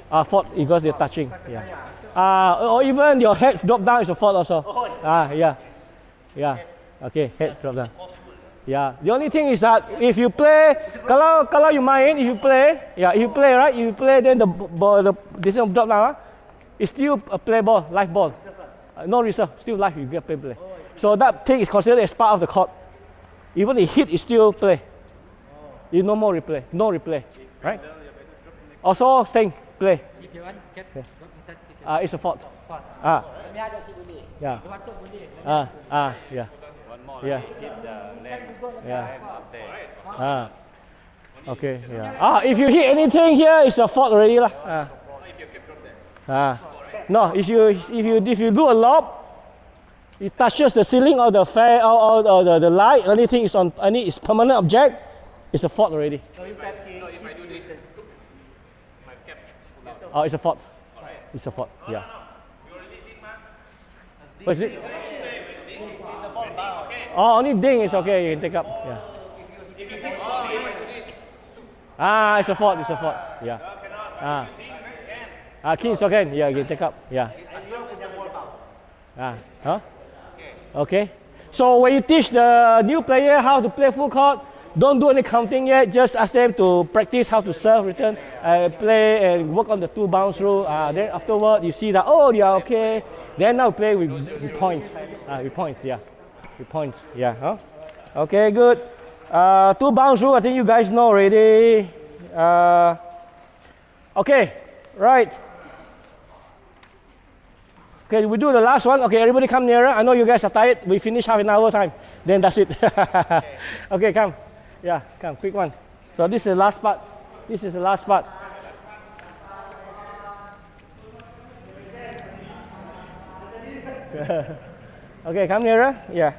Fault because they're touching. Yeah. Or even your head drop down is a fault also. Yeah. Okay, head drop down. Yeah. The only thing is that if you play, kalau you main, if you play, right? You play, then the ball, this one drop down. It's still a play ball, live ball. No reserve, still live. You get play. So that thing is considered as part of the court. Even if hit, it's still play. You no more replay, right? Also, staying play. If you want, get drop inside. It's a fault. Yeah. Yeah. Okay. Yeah. If you hit anything here, it's a fault already lah. No, if you do a lob, it touches the ceiling or the or the light. Anything is on is permanent object, it's a fault already. So he's asking. No, if I do this, my cap. It's a fault. It's a fault. Yeah. You already did, man. What is it? Only ding is okay. You can take up. Yeah. If I do this, It's a fault. Yeah. King is okay. Yeah, you can take up. Yeah. Huh? Okay. So when you teach the new player how to play full court, don't do any counting yet. Just ask them to practice how to serve, return, play, and work on the 2 bounce rule. Then afterward, you see that you are okay. Then now play with points. With points, yeah. With points, yeah. Huh? Okay, good. 2 bounce rule. I think you guys know already. Okay, right. Okay, we do the last one. Okay, everybody come nearer. I know you guys are tired. We finish half an hour time. Then that's it. Okay, come. Yeah, come. Quick one. So this is the last part. Okay, come nearer. Yeah.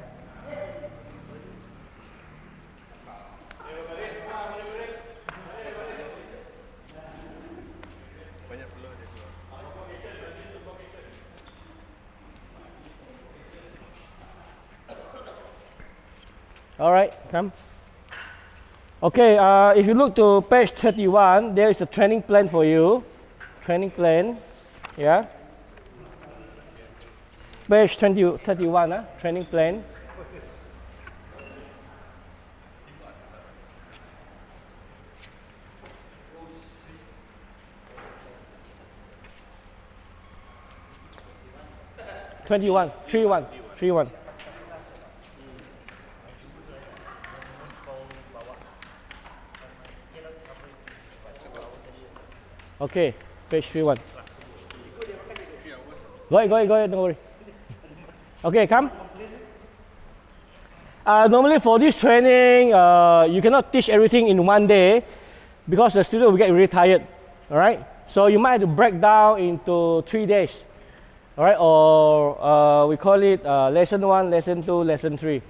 All right, come. Okay, if you look to page 31, there is a training plan for you. Training plan, yeah. Page 31, training plan. Okay, page 31. Go ahead, don't worry. Okay, come. Normally for this training, you cannot teach everything in one day because the student will get really tired, all right? So you might have to break down into 3 days, all right? Or we call it lesson 1, lesson 2, lesson 3,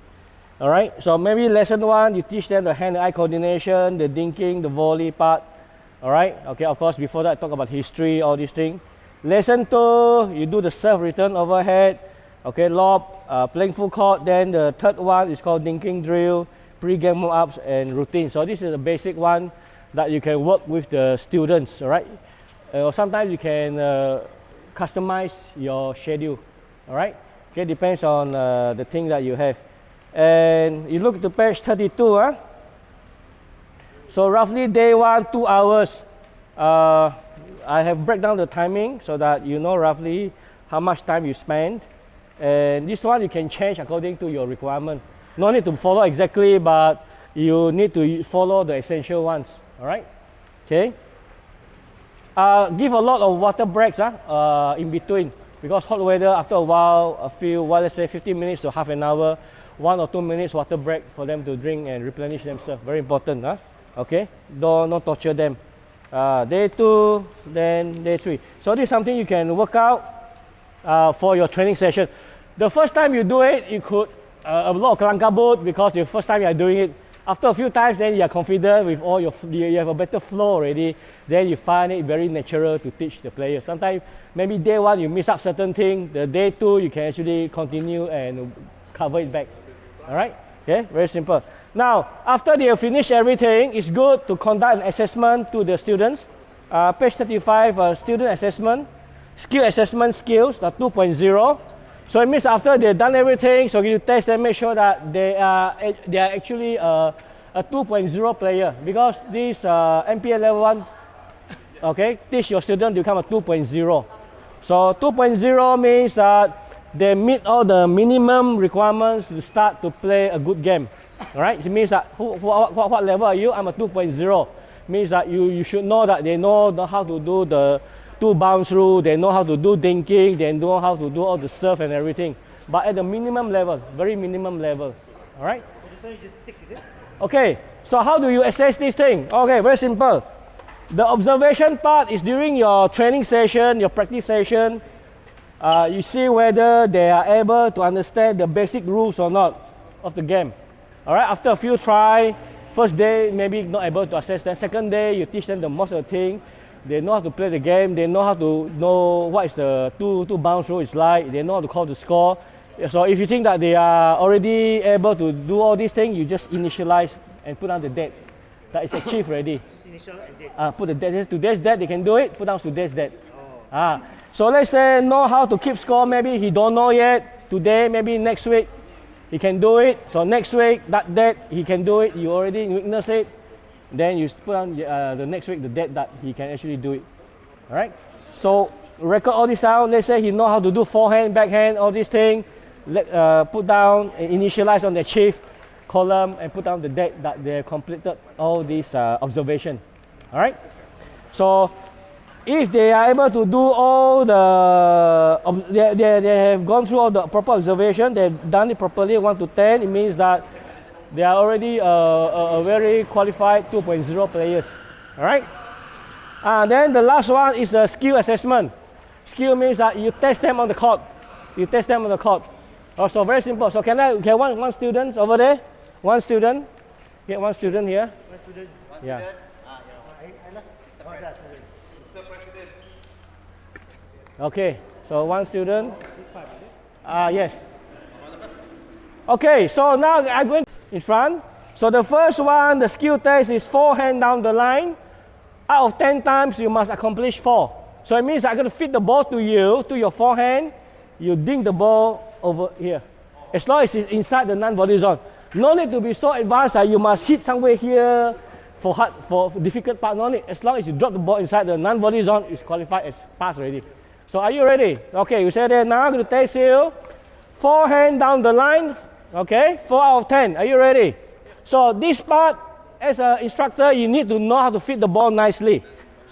all right? So maybe lesson 1, you teach them the hand-eye coordination, the dinking, the volley part, all right? Okay, of course, before that, talk about history, all these things. Lesson 2, you do the serve return overhead, okay, lob, playing full court. Then the third one is called dinking drill, pre-game warm-ups and routine. So this is the basic one that you can work with the students, all right? Or sometimes you can customize your schedule, all right? Okay, depends on the thing that you have. And you look to page 32, huh? So roughly day 1, 2 hours. I have break down the timing so that you know roughly how much time you spend. And this one you can change according to your requirement. No need to follow exactly, but you need to follow the essential ones, all right? Okay. Give a lot of water breaks in between, because hot weather, after a while, let's say 15 minutes to half an hour, 1 or 2 minutes water break for them to drink and replenish themselves. Very important, okay? Don't torture them. Day 2, then day 3. So this is something you can work out for your training session. The first time you do it, you could a lot of kelangkabut because the first time you are doing it. After a few times, then you are confident with all you have a better flow already. Then you find it very natural to teach the players. Sometimes maybe day 1 you miss up certain things. The day 2 you can actually continue and cover it back. All right? Okay, very simple. Now, after they have finished everything, it's good to conduct an assessment to the students. Page 35, student assessment, skill assessment skills, 2.0. So it means after they've done everything, so you test and make sure that they are actually a 2.0 player, because this MPA level 1, okay, teach your student to become a 2.0. So 2.0 means that they meet all the minimum requirements to start to play a good game. All right, it means that what level are you? I'm a 2.0. Means that you should know that they know how to do the 2 bounce rule, they know how to do dinking, they know how to do all the serve and everything. But at the minimum level, very minimum level. All right? So this one you just tick, is it? Okay, so how do you assess this thing? Okay, very simple. The observation part is during your training session, your practice session. You see whether they are able to understand the basic rules or not of the game. All right, after a few try, first day maybe not able to assess them. Second day, you teach them the most of the thing. They know how to play the game. They know how to know what is the two bounce rule is like. They know how to call the score. So if you think that they are already able to do all these things, you just initialize and put down the date that is achieved already. Just initial and date. Put the date. Today's date, they can do it. Put down today's date. So let's say know how to keep score. Maybe he don't know yet. Today, maybe next week, he can do it. So next week, that date, he can do it. You already witness it. Then you put on the next week the date that he can actually do it. All right. So record all this down. Let's say he know how to do forehand, backhand, all these things. Put down and initialize on the chief column and put down the date that they completed all these observation. All right. So if they are able to do all the, they have gone through all the proper observation, they've done it properly, 1 to 10, it means that they are already a very qualified 2.0 players. All right. Then the last one is the skill assessment. Skill means that you test them on the court. You test them on the court. Also very simple. So can I get one student over there? One student. Get one student here. One student. Yeah. Mr. President. Okay. So one student. Yes. Okay. So now I'm going in front. So the first one, the skill test is forehand down the line. Out of 10 times, you must accomplish 4. So it means I'm going to feed the ball to you, to your forehand. You ding the ball over here. As long as it's inside the non-volley zone. No need to be so advanced that you must hit somewhere here for difficult part. No need. As long as you drop the ball inside the non-volley zone, it's qualified as pass already. So are you ready? Okay, you say that now. I'm going to test you. Forehand down the line. Okay, 4 out of 10. Are you ready? Yes. So this part, as an instructor, you need to know how to feed the ball nicely.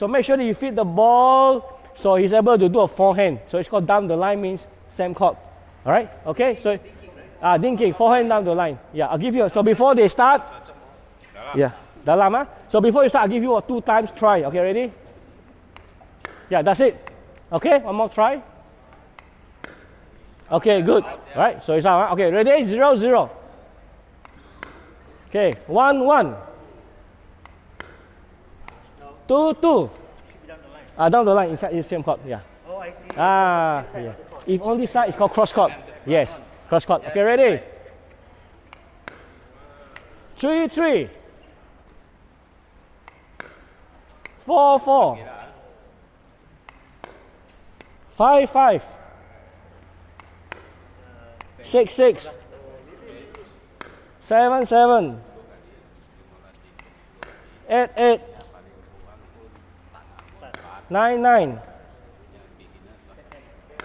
So make sure that you feed the ball so he's able to do a forehand. So it's called down the line means same court. All right? Okay? So, dinking, forehand down the line. Yeah, I'll give you, so before they start, yeah, dalam ah. So before you start, I'll give you a 2 times try. Okay, ready? Yeah, that's it. Okay, one more try. Okay, good. All right, so it's out. Huh? Okay, ready? 0, 0. Okay, 1, 1. 2, 2. Down the line, inside the same court. Yeah. Oh, I see. Yeah. If on this side, it's called cross court. Yes, cross court. Okay, ready? 3, 3. 4, 4. 5, 5. 6, 6. 7, 7. 8, 8. 9, 9.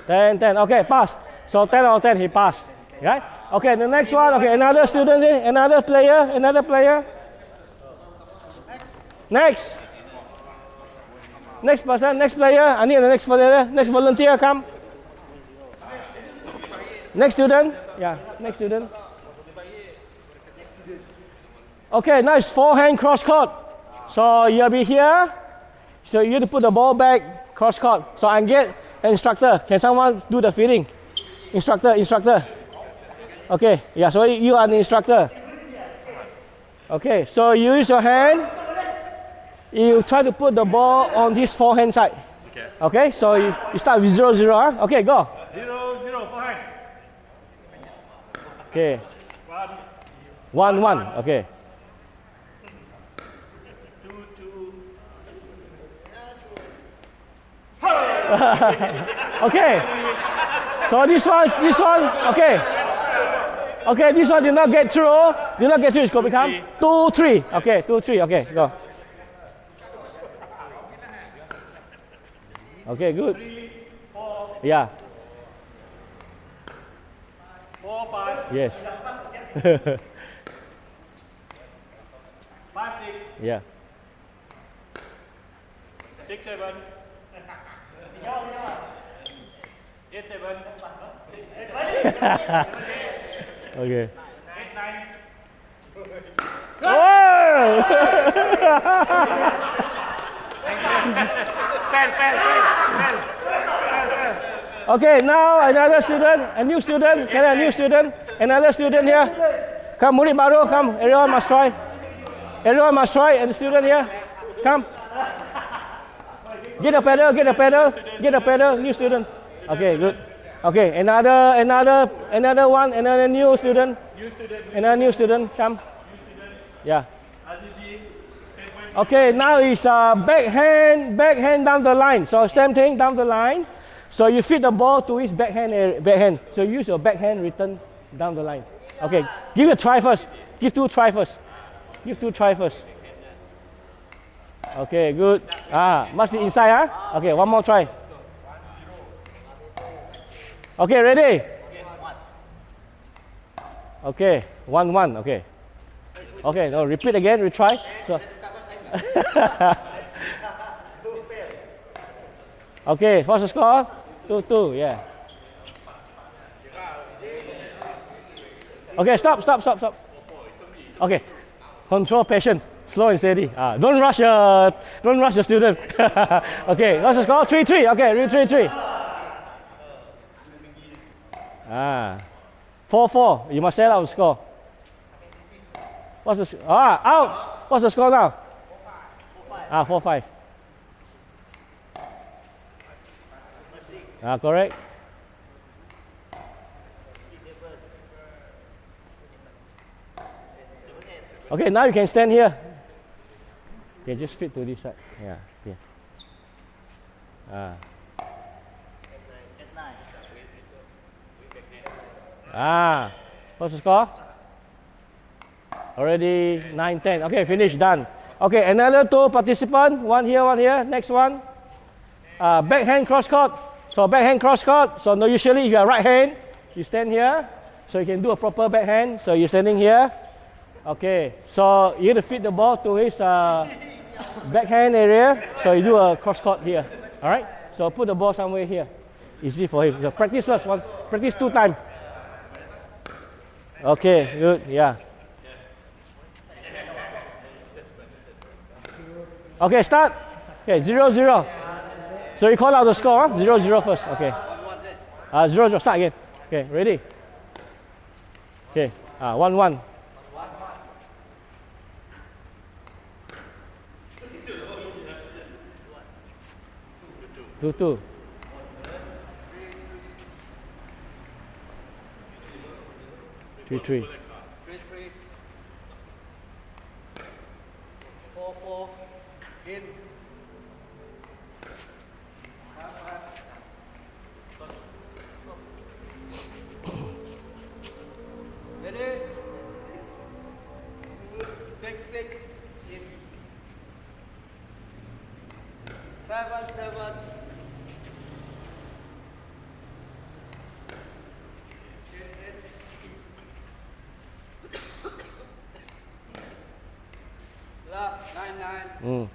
10, 10. Okay, pass. So 10 out of 10, he passed. Right? Okay, the next one. Okay, another student, another player, another player. Next. Next person, next player. I need the next player. Next volunteer, come. Next student. Yeah, next student. Okay, nice forehand cross court. So you'll be here. So you have to put the ball back cross court. So I get an instructor. Can someone do the feeding? Instructor. Okay, yeah, so you are the instructor. Okay, so you use your hand. You try to put the ball on this forehand side. Okay, so you start with 0, 0. Huh? Okay, go. 0, 0, forehand. Okay. 1, 1. Okay. 2, 2. Okay. So this one, okay. Okay, this one did not get through. It's going to become 2, 3. Okay, 2, 3. Okay, go. Okay, good. 3, 4. Yeah. 4, 5. Yes. 5, 6. Yeah. 6, 7. 8, 7. Okay. 8, 9. Whoa! Fail. Okay, now another student, a new student. Can I have a new student? Another student here. Come, murid baru, come. Everyone must try. And the student here, come. Get a pedal, new student. Okay, good. Okay, another one, another new student. Another new student, come. Yeah. Okay, now it's backhand down the line. So same thing, down the line. So you feed the ball to his backhand. So use your backhand return down the line. Okay, give a try first. Give 2 try first. Okay, good. Must be inside, huh? Okay, one more try. Okay, ready? Okay, 1, 1. Okay. Okay, no, repeat again, retry. So. Okay, what's the score? 2, 2, yeah. Okay, stop. Okay, control patient, slow and steady. Don't rush your student. Okay, what's the score? 3, 3. Okay, read 3, 3. 4, 4. You must say out the score. What's the out? What's the score now? 4, 5. Correct. Okay, now you can stand here. Okay, just fit to this side. Yeah. What's the score? Already 9, 10. Okay, finish, done. Okay, another 2 participants. One here. Next one. Backhand cross court. So backhand cross court. So no, usually if you are right hand, you stand here. So you can do a proper backhand. So you're standing here. Okay, so you have to feed the ball to his backhand area. So you do a cross court here. All right. So put the ball somewhere here. Easy for him. So practice first. Practice 2 times. Okay. Good. Yeah. Okay. Start. Okay. 0-0. So you call out the score. 0-0 first. Okay. 0-0. Start again. Okay. Ready. Okay. 1-1. 2-2. 3-3. 4-4. In. Ready? 6-6. In. 7-7. Last 9-9.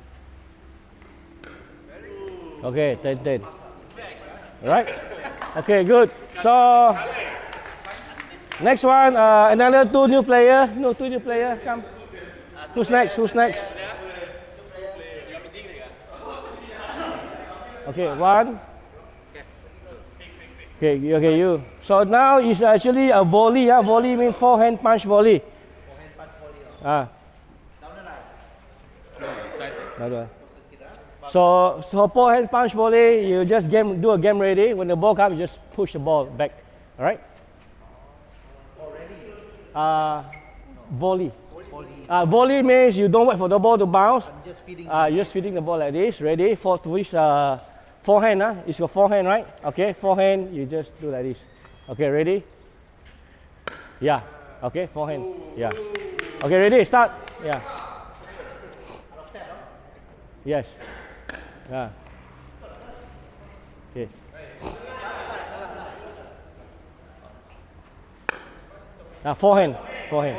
Okay, 10-10. Right? Okay, good. So next one, another 2 new player. No, 2 new player. Come. Who's next? Who's next? Okay, 1. Okay, you. So now it's actually a volley. Volley means forehand punch volley. So forehand punch volley, you just do a game ready. When the ball comes, you just push the ball back. All right? Volley. Volley means you don't wait for the ball to bounce. You're just feeding the ball like this. Ready? For which forehand? It's your forehand, right? Okay, forehand. You just do like this. Okay, ready? Yeah. Okay, forehand. Yeah. Okay, ready? Start. Yeah. Yes. Yeah. Okay. Forehand. Okay.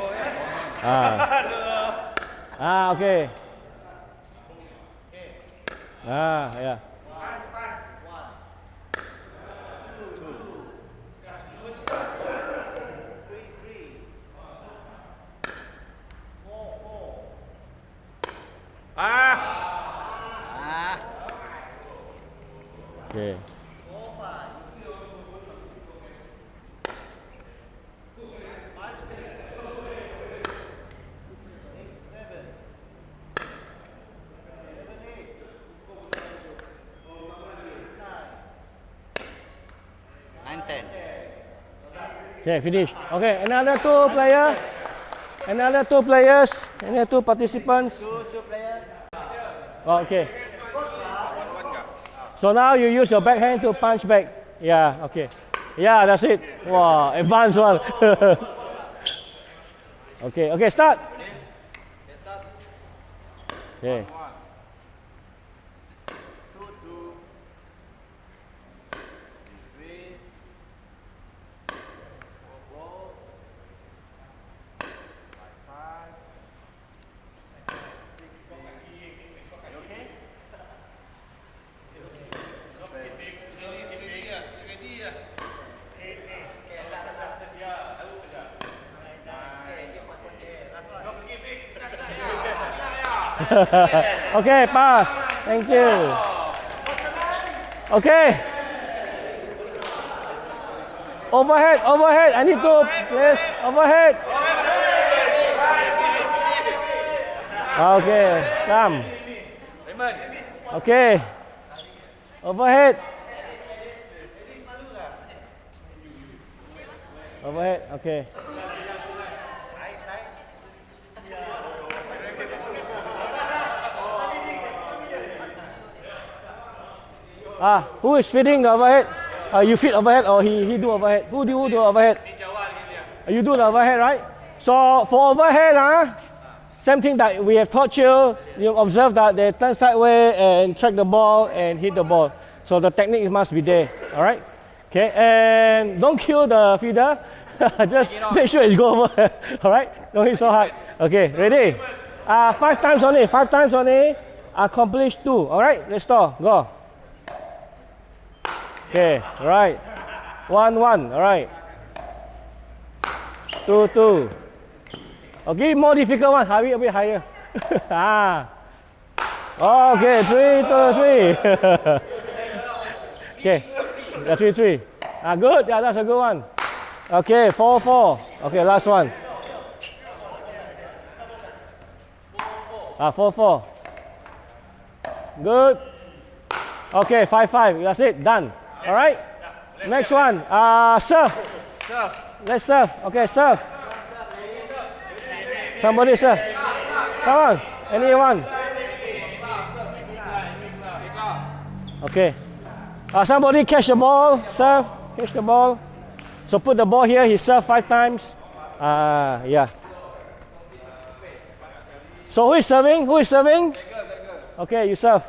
Yeah. Okay. Okay, finish. Okay, another 2 players. Another 2 players. Another 2 participants. 2 players. Okay. So now you use your backhand to punch back. Yeah, okay. Yeah, that's it. Wow, advanced one. Okay, start. Okay. 2-2. 3. 4-4. 5. 6-6. Okay? Okay, pass. Thank you. Okay. Overhead. I need to place overhead. Okay, come. Okay. Overhead. Okay. Who is feeding the overhead? You feed overhead or he do overhead? Who do overhead? You do the overhead, right? So for overhead, same thing that we have taught you. You observe that they turn sideways and track the ball and hit the ball. So the technique must be there. All right. Okay, and don't kill the feeder. Just make sure it's go over. All right. Don't hit so hard. Okay, ready? 5 times only. 5 times only. accomplish 2. All right, let's start. Go. Okay, all right. 1-1. All right. 2-2. Okay, more difficult one. Have it a bit higher. Okay, 3-3. Okay, 3-3. Good. Yeah, that's a good one. Okay, 4-4. Okay, last one. 4-4. Good. Okay, 5-5. That's it. Done. All right. Next one. Serve. Let's serve. Okay, serve. Somebody serve. Come on. Anyone? Okay. Somebody catch the ball. Serve. Catch the ball. So put the ball here. He served 5 times. Yeah. So who is serving? Who is serving? Okay, you serve.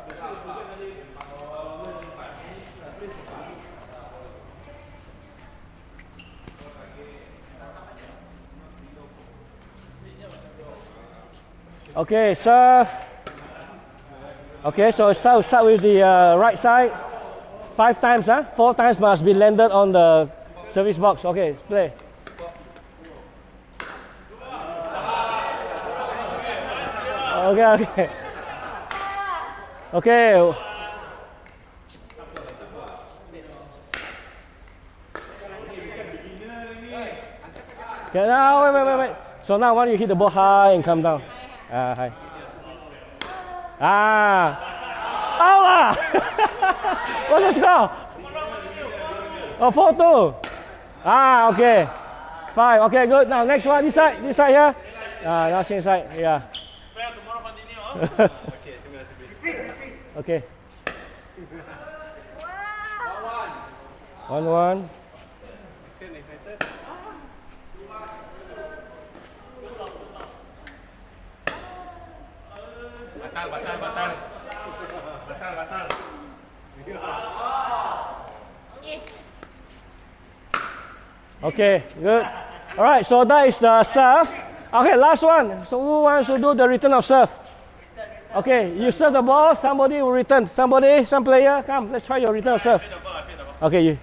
Okay, serve. Okay, so start with the right side. 5 times, 4 times must be landed on the service box. Okay, play. Okay. Okay. Okay, now wait. So now when you hit the ball high and come down. High. What's the score? 4-2. Okay. 5. Okay, good. Now next one, this side here. Now same side. Yeah. Okay. 1-1. Batal. Okay, good. All right, so that is the serve. Okay, last one. So who wants to do the return of serve? Okay, you serve the ball, somebody will return. Some player, come, let's try your return of serve. Okay, you.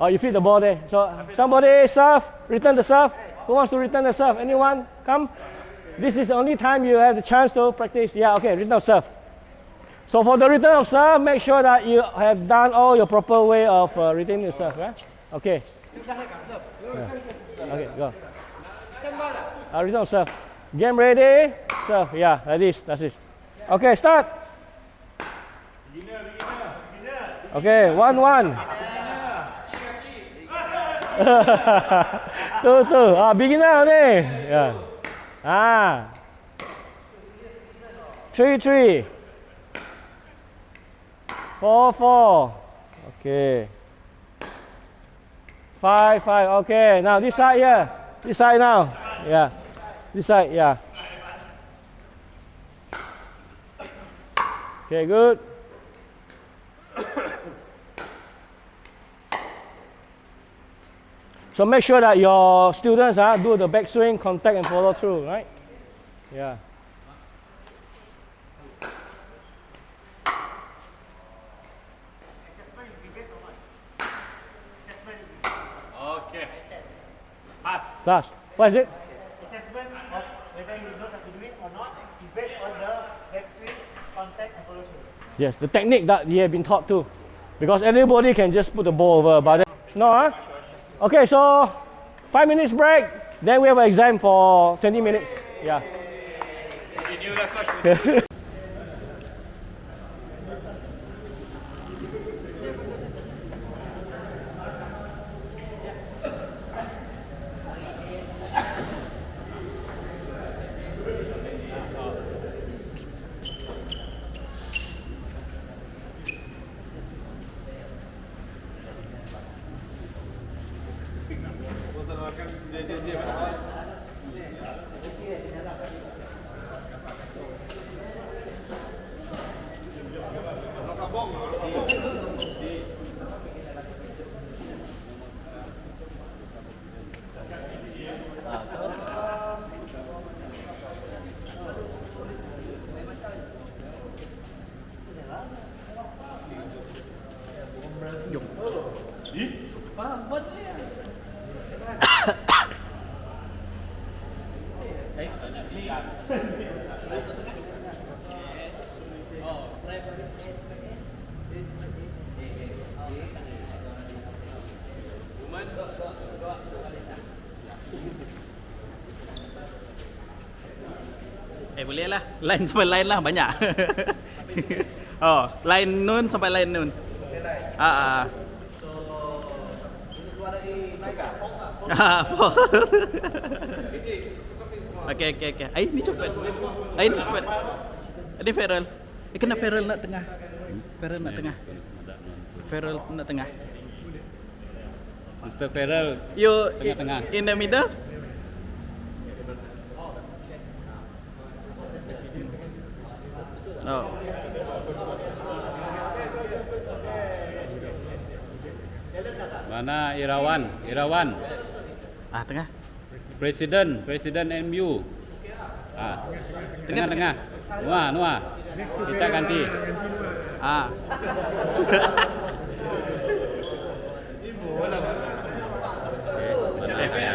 Oh, you feed the ball there. So somebody serve, return the serve. Who wants to return the serve? Anyone? Come. This is the only time you have the chance to practice. Yeah, okay, return of serve. So for the return of serve, make sure that you have done all your proper way of retaining the serve. Right? Okay. Yeah. Okay, go. Return of serve. Game ready. Serve. Yeah, like this. That's it. Okay, start. Okay, 1-1. 2-2. Beginner only. Yeah. 3-3. 4-4. Okay. 5-5. Okay. Now this side here. This side now. Yeah. This side. Yeah. Okay. Good. So make sure that your students do the backswing, contact, and follow through, right? Yeah. Assessment will be based on what? Assessment will be okay. Pass. What is it? Assessment of whether you know how to do it or not is based on the backswing, contact, and follow through. Yes, the technique that you have been taught to. Because everybody can just put the ball over, but no, Okay, so 5 minutes break, then we have an exam for 20 minutes. Yeah. Boleh lah. Line sampai line lah banyak. Oh, line nun sampai line nun. Okey. Ini cepat. Ini cepat. Ini Ferrel. Kena Ferrel nak tengah. Ferrel nak tengah. Ferrel nak tengah. Mr. Ferrel, You tengah-tengah. in the middle. Oh. Mana Irawan? Irawan. Tengah. President MU. Tengah. Noah. Kita ganti. Mana saya?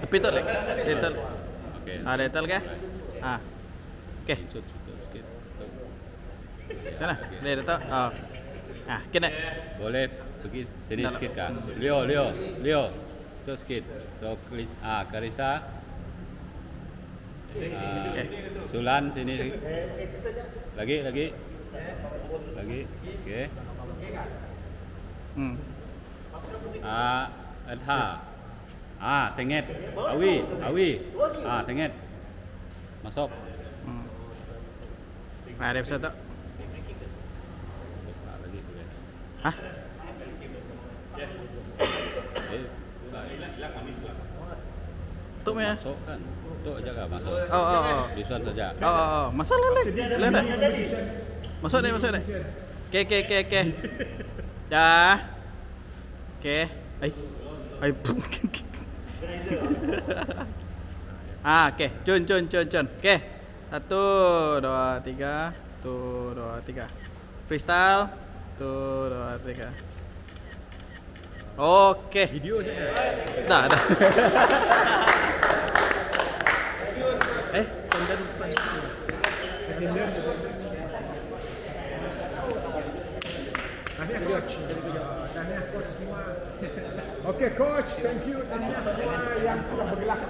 Tepi tu lek. Detal. Okey. Detal ke? Okey. Sikit. Sana. Dia detal. Kena. Boleh pergi sini Dalam. sikit kah? Leo. Tu sikit. So Karisa. Sulan sini sikit. Lagi. Okey. Adha. Sengit. Awi. Sengit. Masuk. Ada bisa tak? Lagi boleh. Tu punya. Masuk kan. Tu jaga masuk. Oh. This one saja. Masalah leh. Dah. Masuk deh. Okey. Dah. Okey. Ai. Okey. Cun. Okey. 1 2 3. 1 2 3. Freestyle. 1 2 3. Okey. Video saja. Dah. Tahniah coach semua. Okey coach, thank you tahniah semua yang sudah bergerak.